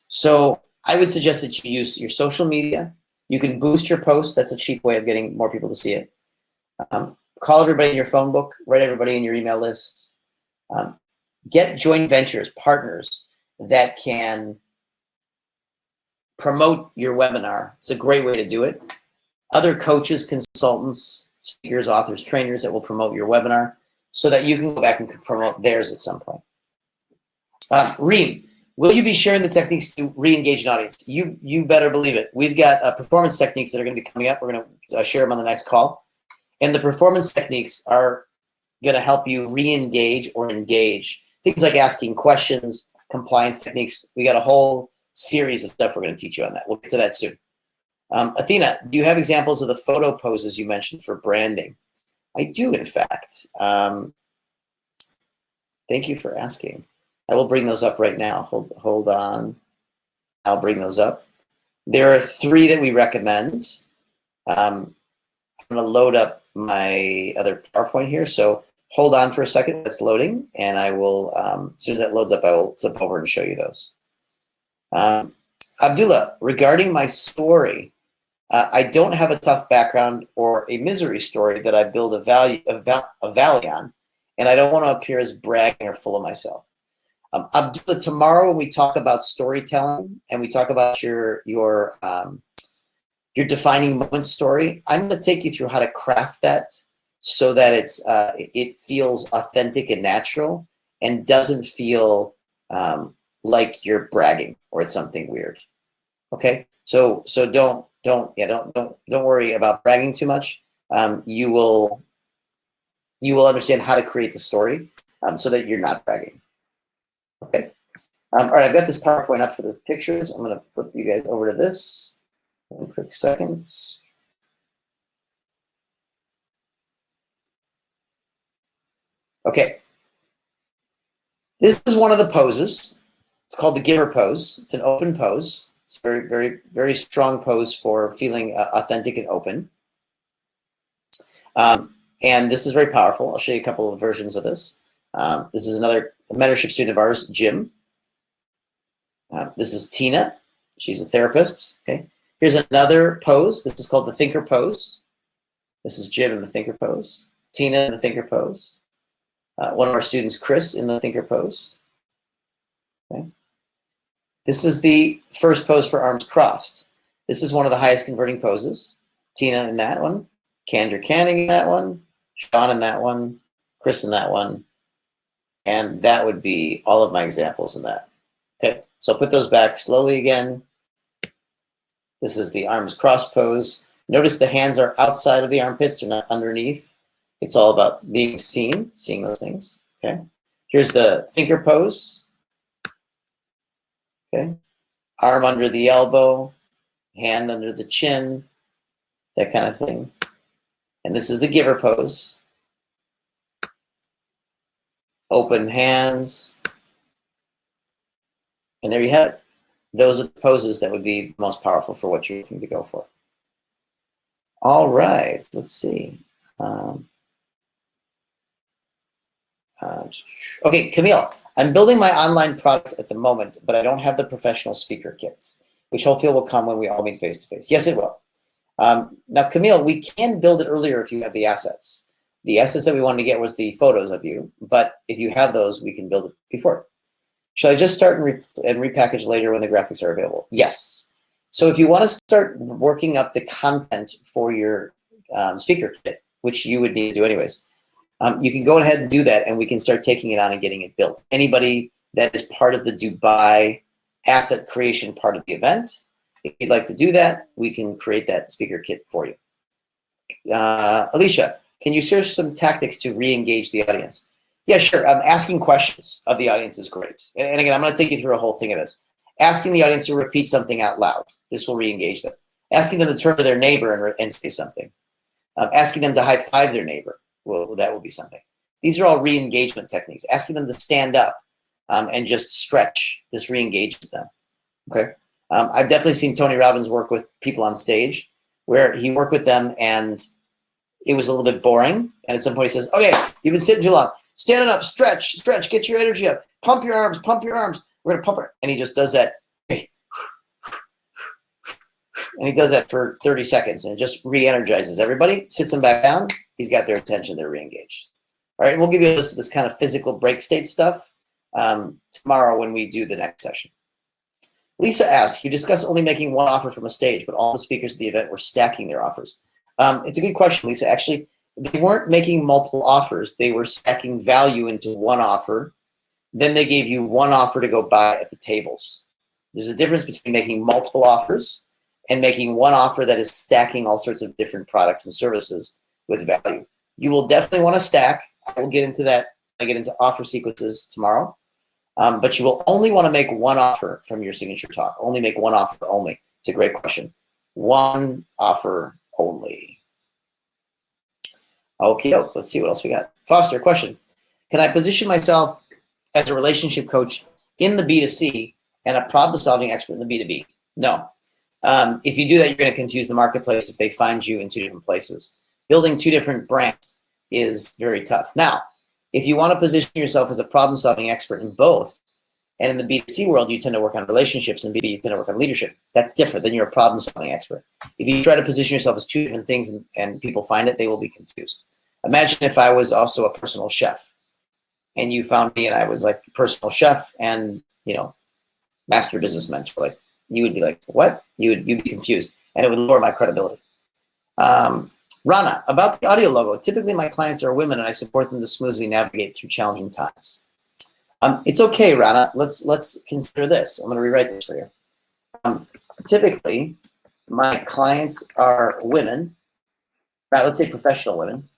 So I would suggest that you use your social media. You can boost your posts. That's a cheap way of getting more people to see it. Call everybody in your phone book, write everybody in your email list. Get joint ventures, partners that can promote your webinar. It's a great way to do it. Other coaches, consultants, speakers, authors, trainers that will promote your webinar so that you can go back and promote theirs at some point. Reem, Will you be sharing the techniques to re-engage an audience? You better believe it. We've got performance techniques that are going to be coming up. We're going to share them on the next call. And the performance techniques are going to help you re-engage or engage. Things like asking questions, compliance techniques. We got a whole series of stuff we're going to teach you on that. We'll get to that soon. Athena, do you have examples of the photo poses you mentioned for branding? I do, in fact. Thank you for asking. I will bring those up right now. Hold on. I'll bring those up. There are 3 that we recommend. I'm going to load up my other PowerPoint here. So hold on for a second. That's loading. And I will, as soon as that loads up, I will flip over and show you those. Abdullah, regarding my story, I don't have a tough background or a misery story that I build a valley on, and I don't want to appear as bragging or full of myself. Abdullah, tomorrow when we talk about storytelling and we talk about your defining moment story, I'm going to take you through how to craft that so that it feels authentic and natural and doesn't feel like you're bragging or it's something weird. Okay, so don't worry about bragging too much. You will understand how to create the story so that you're not bragging. Okay. All right, I've got this PowerPoint up for the pictures. I'm going to flip you guys over to this. 1 quick second. Okay. This is one of the poses. It's called the giver pose. It's an open pose. It's a very, very, very strong pose for feeling authentic and open. And this is very powerful. I'll show you a couple of versions of this. This is another mentorship student of ours, Jim. This is Tina. She's a therapist. Okay. Here's another pose. This is called the thinker pose. This is Jim in the thinker pose. Tina in the thinker pose. One of our students, Chris, in the thinker pose. Okay. This is the first pose for arms crossed. This is one of the highest converting poses. Tina in that one. Kendra Canning in that one. Sean in that one. Chris in that one. And that would be all of my examples in that. Okay, so I'll put those back slowly again. This is the arms cross pose. Notice the hands are outside of the armpits, they're not underneath. It's all about being seen, seeing those things. Okay, here's the thinker pose. Okay, arm under the elbow, hand under the chin, that kind of thing. And this is the giver pose. Open hands. And there you have it. Those are the poses that would be most powerful for what you're looking to go for. All right, let's see. Okay, Camille, I'm building my online products at the moment, but I don't have the professional speaker kits, which hopefully will come when we all meet face-to-face. Yes, it will. Now, Camille, we can build it earlier if you have the assets. The assets that we wanted to get was the photos of you, but if you have those, we can build it before. Shall I just start and repackage later when the graphics are available? Yes. So if you want to start working up the content for your speaker kit, which you would need to do anyways, you can go ahead and do that, and we can start taking it on and getting it built. Anybody that is part of the Dubai asset creation part of the event, if you'd like to do that, we can create that speaker kit for you. Alicia, can you share some tactics to re-engage the audience? Yeah, sure. Asking questions of the audience is great. And again, I'm going to take you through a whole thing of this. Asking the audience to repeat something out loud. This will re-engage them. Asking them to turn to their neighbor and say something. Asking them to high-five their neighbor. Well, that will be something. These are all re-engagement techniques. Asking them to stand up and just stretch. This re-engages them. Okay. I've definitely seen Tony Robbins work with people on stage where he worked with them and it was a little bit boring. And at some point he says, okay, you've been sitting too long. Stand up, stretch, get your energy up. Pump your arms. We're going to pump it. And he just does that. And he does that for 30 seconds and it just re-energizes everybody, sits them back down. He's got their attention. They're re-engaged. All right, and we'll give you this kind of physical break state stuff tomorrow when we do the next session. Lisa asks, you discuss only making one offer from a stage, but all the speakers at the event were stacking their offers. It's a good question, Lisa. Actually, they weren't making multiple offers. They were stacking value into one offer then they gave you one offer to go buy at the tables. There's a difference between making multiple offers and making one offer that is stacking all sorts of different products and services with value. You will definitely want to stack. I will get into that. I get into offer sequences tomorrow. But you will only want to make one offer from your signature talk. Only make one offer only. It's a great question. One offer only. Okay, let's see what else we got. Foster, question. Can I position myself as a relationship coach in the B2C and a problem-solving expert in the B2B? No. If you do that, you're going to confuse the marketplace if they find you in two different places. Building two different brands is very tough. Now, if you want to position yourself as a problem-solving expert in both, and in the B2C world, you tend to work on relationships, and B2B, you tend to work on leadership. That's different. Then you're a problem-solving expert. If you try to position yourself as two different things and people find it, they will be confused. Imagine if I was also a personal chef, and you found me and I was like personal chef and, master business mentor. Like, you would be like, what? You'd be confused, and it would lower my credibility. Rana, about the audio logo. Typically, my clients are women, and I support them to smoothly navigate through challenging times. It's okay, Rana. Let's consider this. I'm going to rewrite this for you. Typically, my clients are women. Right? Let's say professional women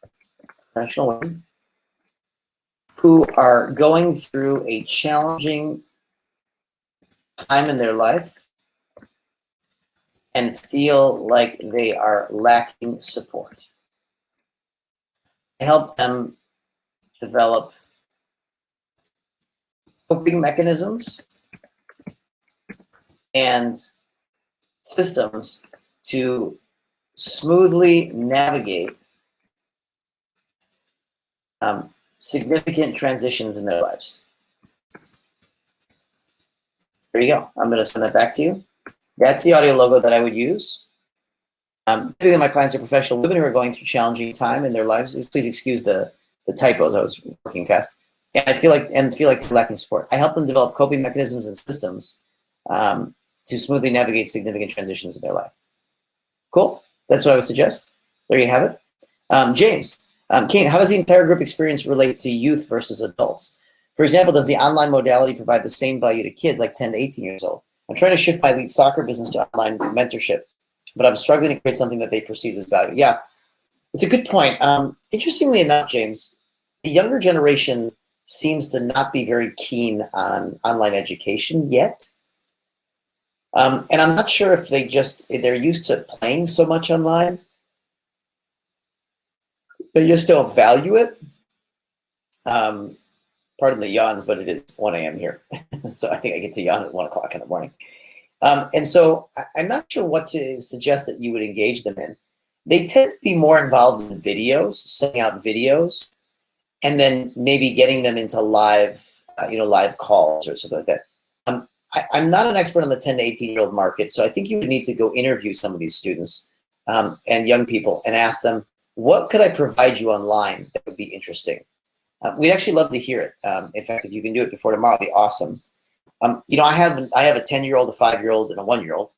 who are going through a challenging time in their life and feel like they are lacking support. I help them develop coping mechanisms and systems to smoothly navigate significant transitions in their lives. There you go. I'm going to send that back to you. That's the audio logo that I would use. Typically, my clients are professional women who are going through challenging time in their lives. Please excuse the typos. I was working fast. And I feel like they're lacking support. I help them develop coping mechanisms and systems to smoothly navigate significant transitions in their life. Cool. That's what I would suggest. There you have it. James, Kane, how does the entire group experience relate to youth versus adults? For example, does the online modality provide the same value to kids like 10 to 18 years old? I'm trying to shift my elite soccer business to online mentorship, but I'm struggling to create something that they perceive as value. Yeah, it's a good point. Interestingly enough, James, the younger generation seems to not be very keen on online education yet. And I'm not sure if they're used to playing so much online. They just don't value it. Pardon the yawns, but it is 1 a.m. here. So I think I get to yawn at 1 o'clock in the morning. And so I'm not sure what to suggest that you would engage them in. They tend to be more involved in videos, sending out videos, and then maybe getting them into live calls or something like that. I'm not an expert on the 10 to 18-year-old market, so I think you would need to go interview some of these students and young people and ask them, what could I provide you online that would be interesting? We'd actually love to hear it. In fact, if you can do it before tomorrow, it'd be awesome. I have a 10-year-old, a 5-year-old, and a 1-year-old,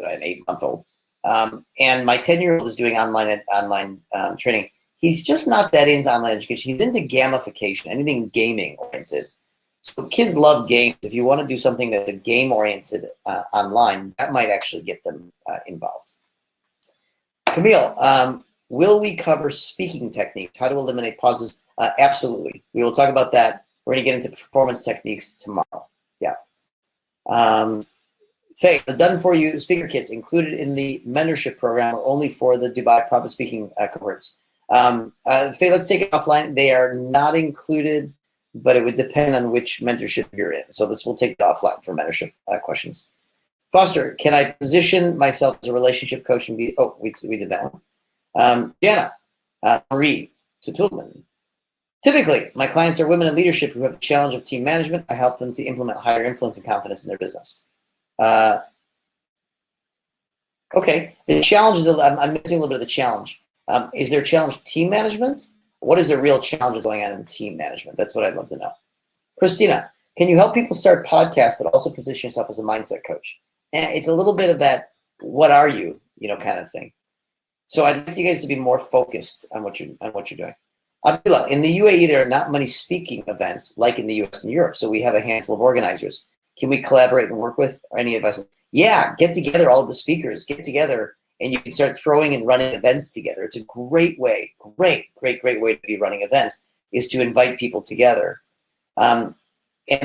an 8-month-old. And my 10-year-old is doing online training. He's just not that into online education. He's into gamification, anything gaming oriented. So kids love games. If you want to do something that's a game oriented online, that might actually get them involved. Camille, will we cover speaking techniques? How to eliminate pauses? Absolutely. We will talk about that. We're going to get into performance techniques tomorrow. Yeah. Faye, the done for you speaker kits included in the mentorship program are only for the Dubai private speaking cohorts. Faye, let's take it offline. They are not included, but it would depend on which mentorship you're in. So we'll take it offline for mentorship questions. Foster, can I position myself as a relationship coach and be? Oh, we did that one. Jana, Marie, Tutulman. Typically, my clients are women in leadership who have a challenge of team management. I help them to implement higher influence and confidence in their business. Okay, the challenge is, I'm missing a little bit of the challenge. Is there a challenge team management? What is the real challenges going on in team management? That's what I'd love to know. Christina, can you help people start podcasts but also position yourself as a mindset coach? It's a little bit of that, what are you, kind of thing. So I'd like you guys to be more focused on what you're doing. Abdullah, in the UAE, there are not many speaking events like in the US and Europe, so we have a handful of organizers. Can we collaborate and work with any of us? Yeah, get together, all the speakers, get together, and you can start throwing and running events together. It's a great way, great way to be running events, is to invite people together. And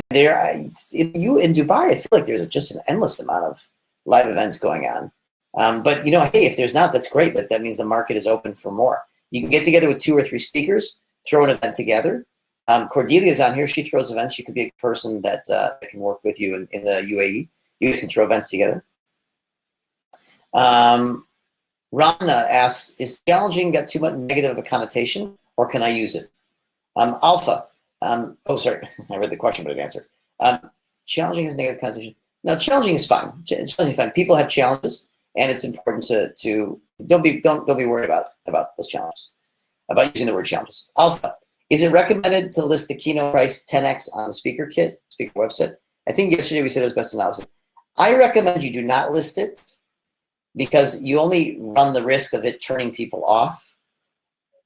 there, in Dubai, I feel like there's just an endless amount of live events going on. But hey, if there's not, that's great. That means the market is open for more. You can get together with 2 or 3 speakers, throw an event together. Cordelia's on here. She throws events. She could be a person that can work with you in the UAE. You guys can throw events together. Rana asks, is challenging got too much negative of a connotation, or can I use it? Alpha. Oh, sorry. I read the question, but I didn't answer. Challenging has negative connotation. No, challenging is fine. Challenging is fine. People have challenges, and it's important to don't be worried about those challenges, about using the word challenges. Alpha, is it recommended to list the keynote price 10x on the speaker website? I think yesterday we said it was best analysis. I recommend you do not list it because you only run the risk of it turning people off.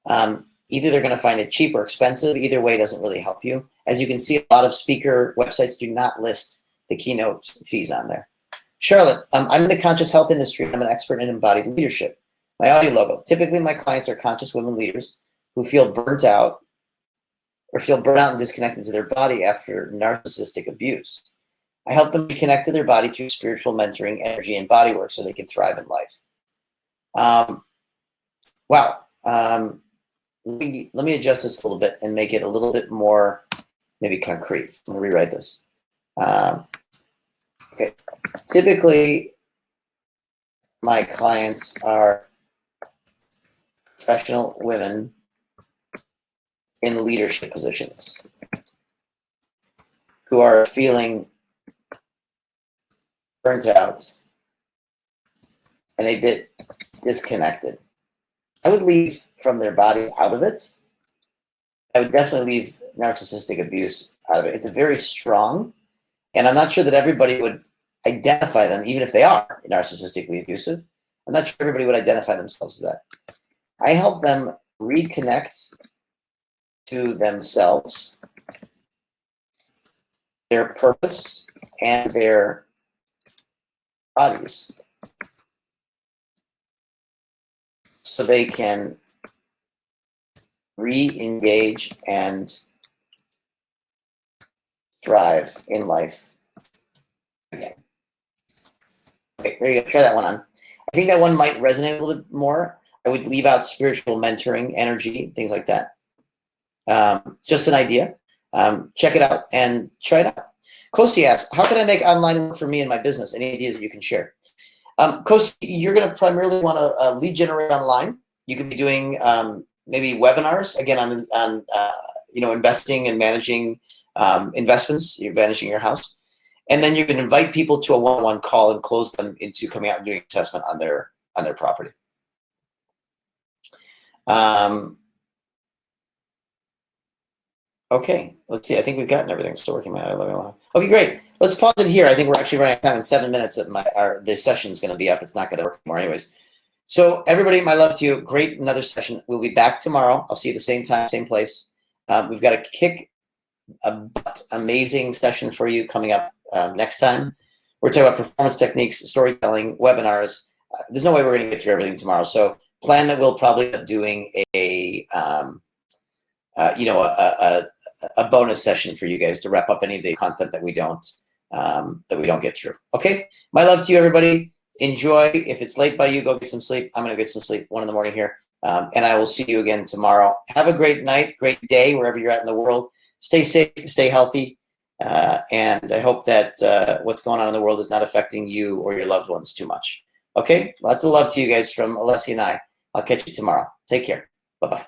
Either they're going to find it cheap or expensive. Either way doesn't really help you. As you can see, a lot of speaker websites do not list the keynote fees on there. Charlotte, I'm in the conscious health industry. I'm an expert in embodied leadership. My audio logo. Typically, my clients are conscious women leaders who feel burnt out and disconnected to their body after narcissistic abuse. I help them reconnect to their body through spiritual mentoring, energy, and body work so they can thrive in life. Wow. Let me adjust this a little bit and make it a little bit more maybe concrete. I'm going to rewrite this. Okay. Typically, my clients are professional women in leadership positions who are feeling burnt out and a bit disconnected. I would leave from their bodies out of it. I would definitely leave narcissistic abuse out of it. It's a very strong, and I'm not sure that everybody would identify them, even if they are narcissistically abusive. I'm not sure everybody would identify themselves as that. I help them reconnect to themselves, their purpose, and their bodies, so they can re-engage and thrive in life again. Okay, there you go. Try that one on. I think that one might resonate a little bit more. I would leave out spiritual mentoring, energy, things like that. Just an idea. Check it out and try it out. Kosti asks, how can I make online work for me and my business? Any ideas that you can share? Kosti, you're going to primarily want to lead generate online. You could be doing maybe webinars, again, on investing and managing investments. You're managing your house. And then you can invite people to a one-on-one call and close them into coming out and doing assessment on their property. Okay, let's see. I think we've gotten everything. Still working my logo. Okay, great. Let's pause it here. I think we're actually running out of time in 7 minutes. This session is going to be up. It's not going to work more anyways. So everybody, my love to you. Great, another session. We'll be back tomorrow. I'll see you at the same time, same place. We've got a butt amazing session for you coming up next time. We're talking about performance techniques, storytelling, webinars. There's no way we're going to get through everything tomorrow. So plan that we'll probably end up doing a bonus session for you guys to wrap up any of the content that we don't get through. Okay, my love to you, everybody. Enjoy. If it's late by you, go get some sleep. I'm gonna get some sleep. 1 a.m. here, and I will see you again tomorrow. Have a great night, great day, wherever you're at in the world. Stay safe, stay healthy, and I hope that what's going on in the world is not affecting you or your loved ones too much. Okay, lots of love to you guys from Alessia and I. I'll catch you tomorrow. Take care. Bye-bye.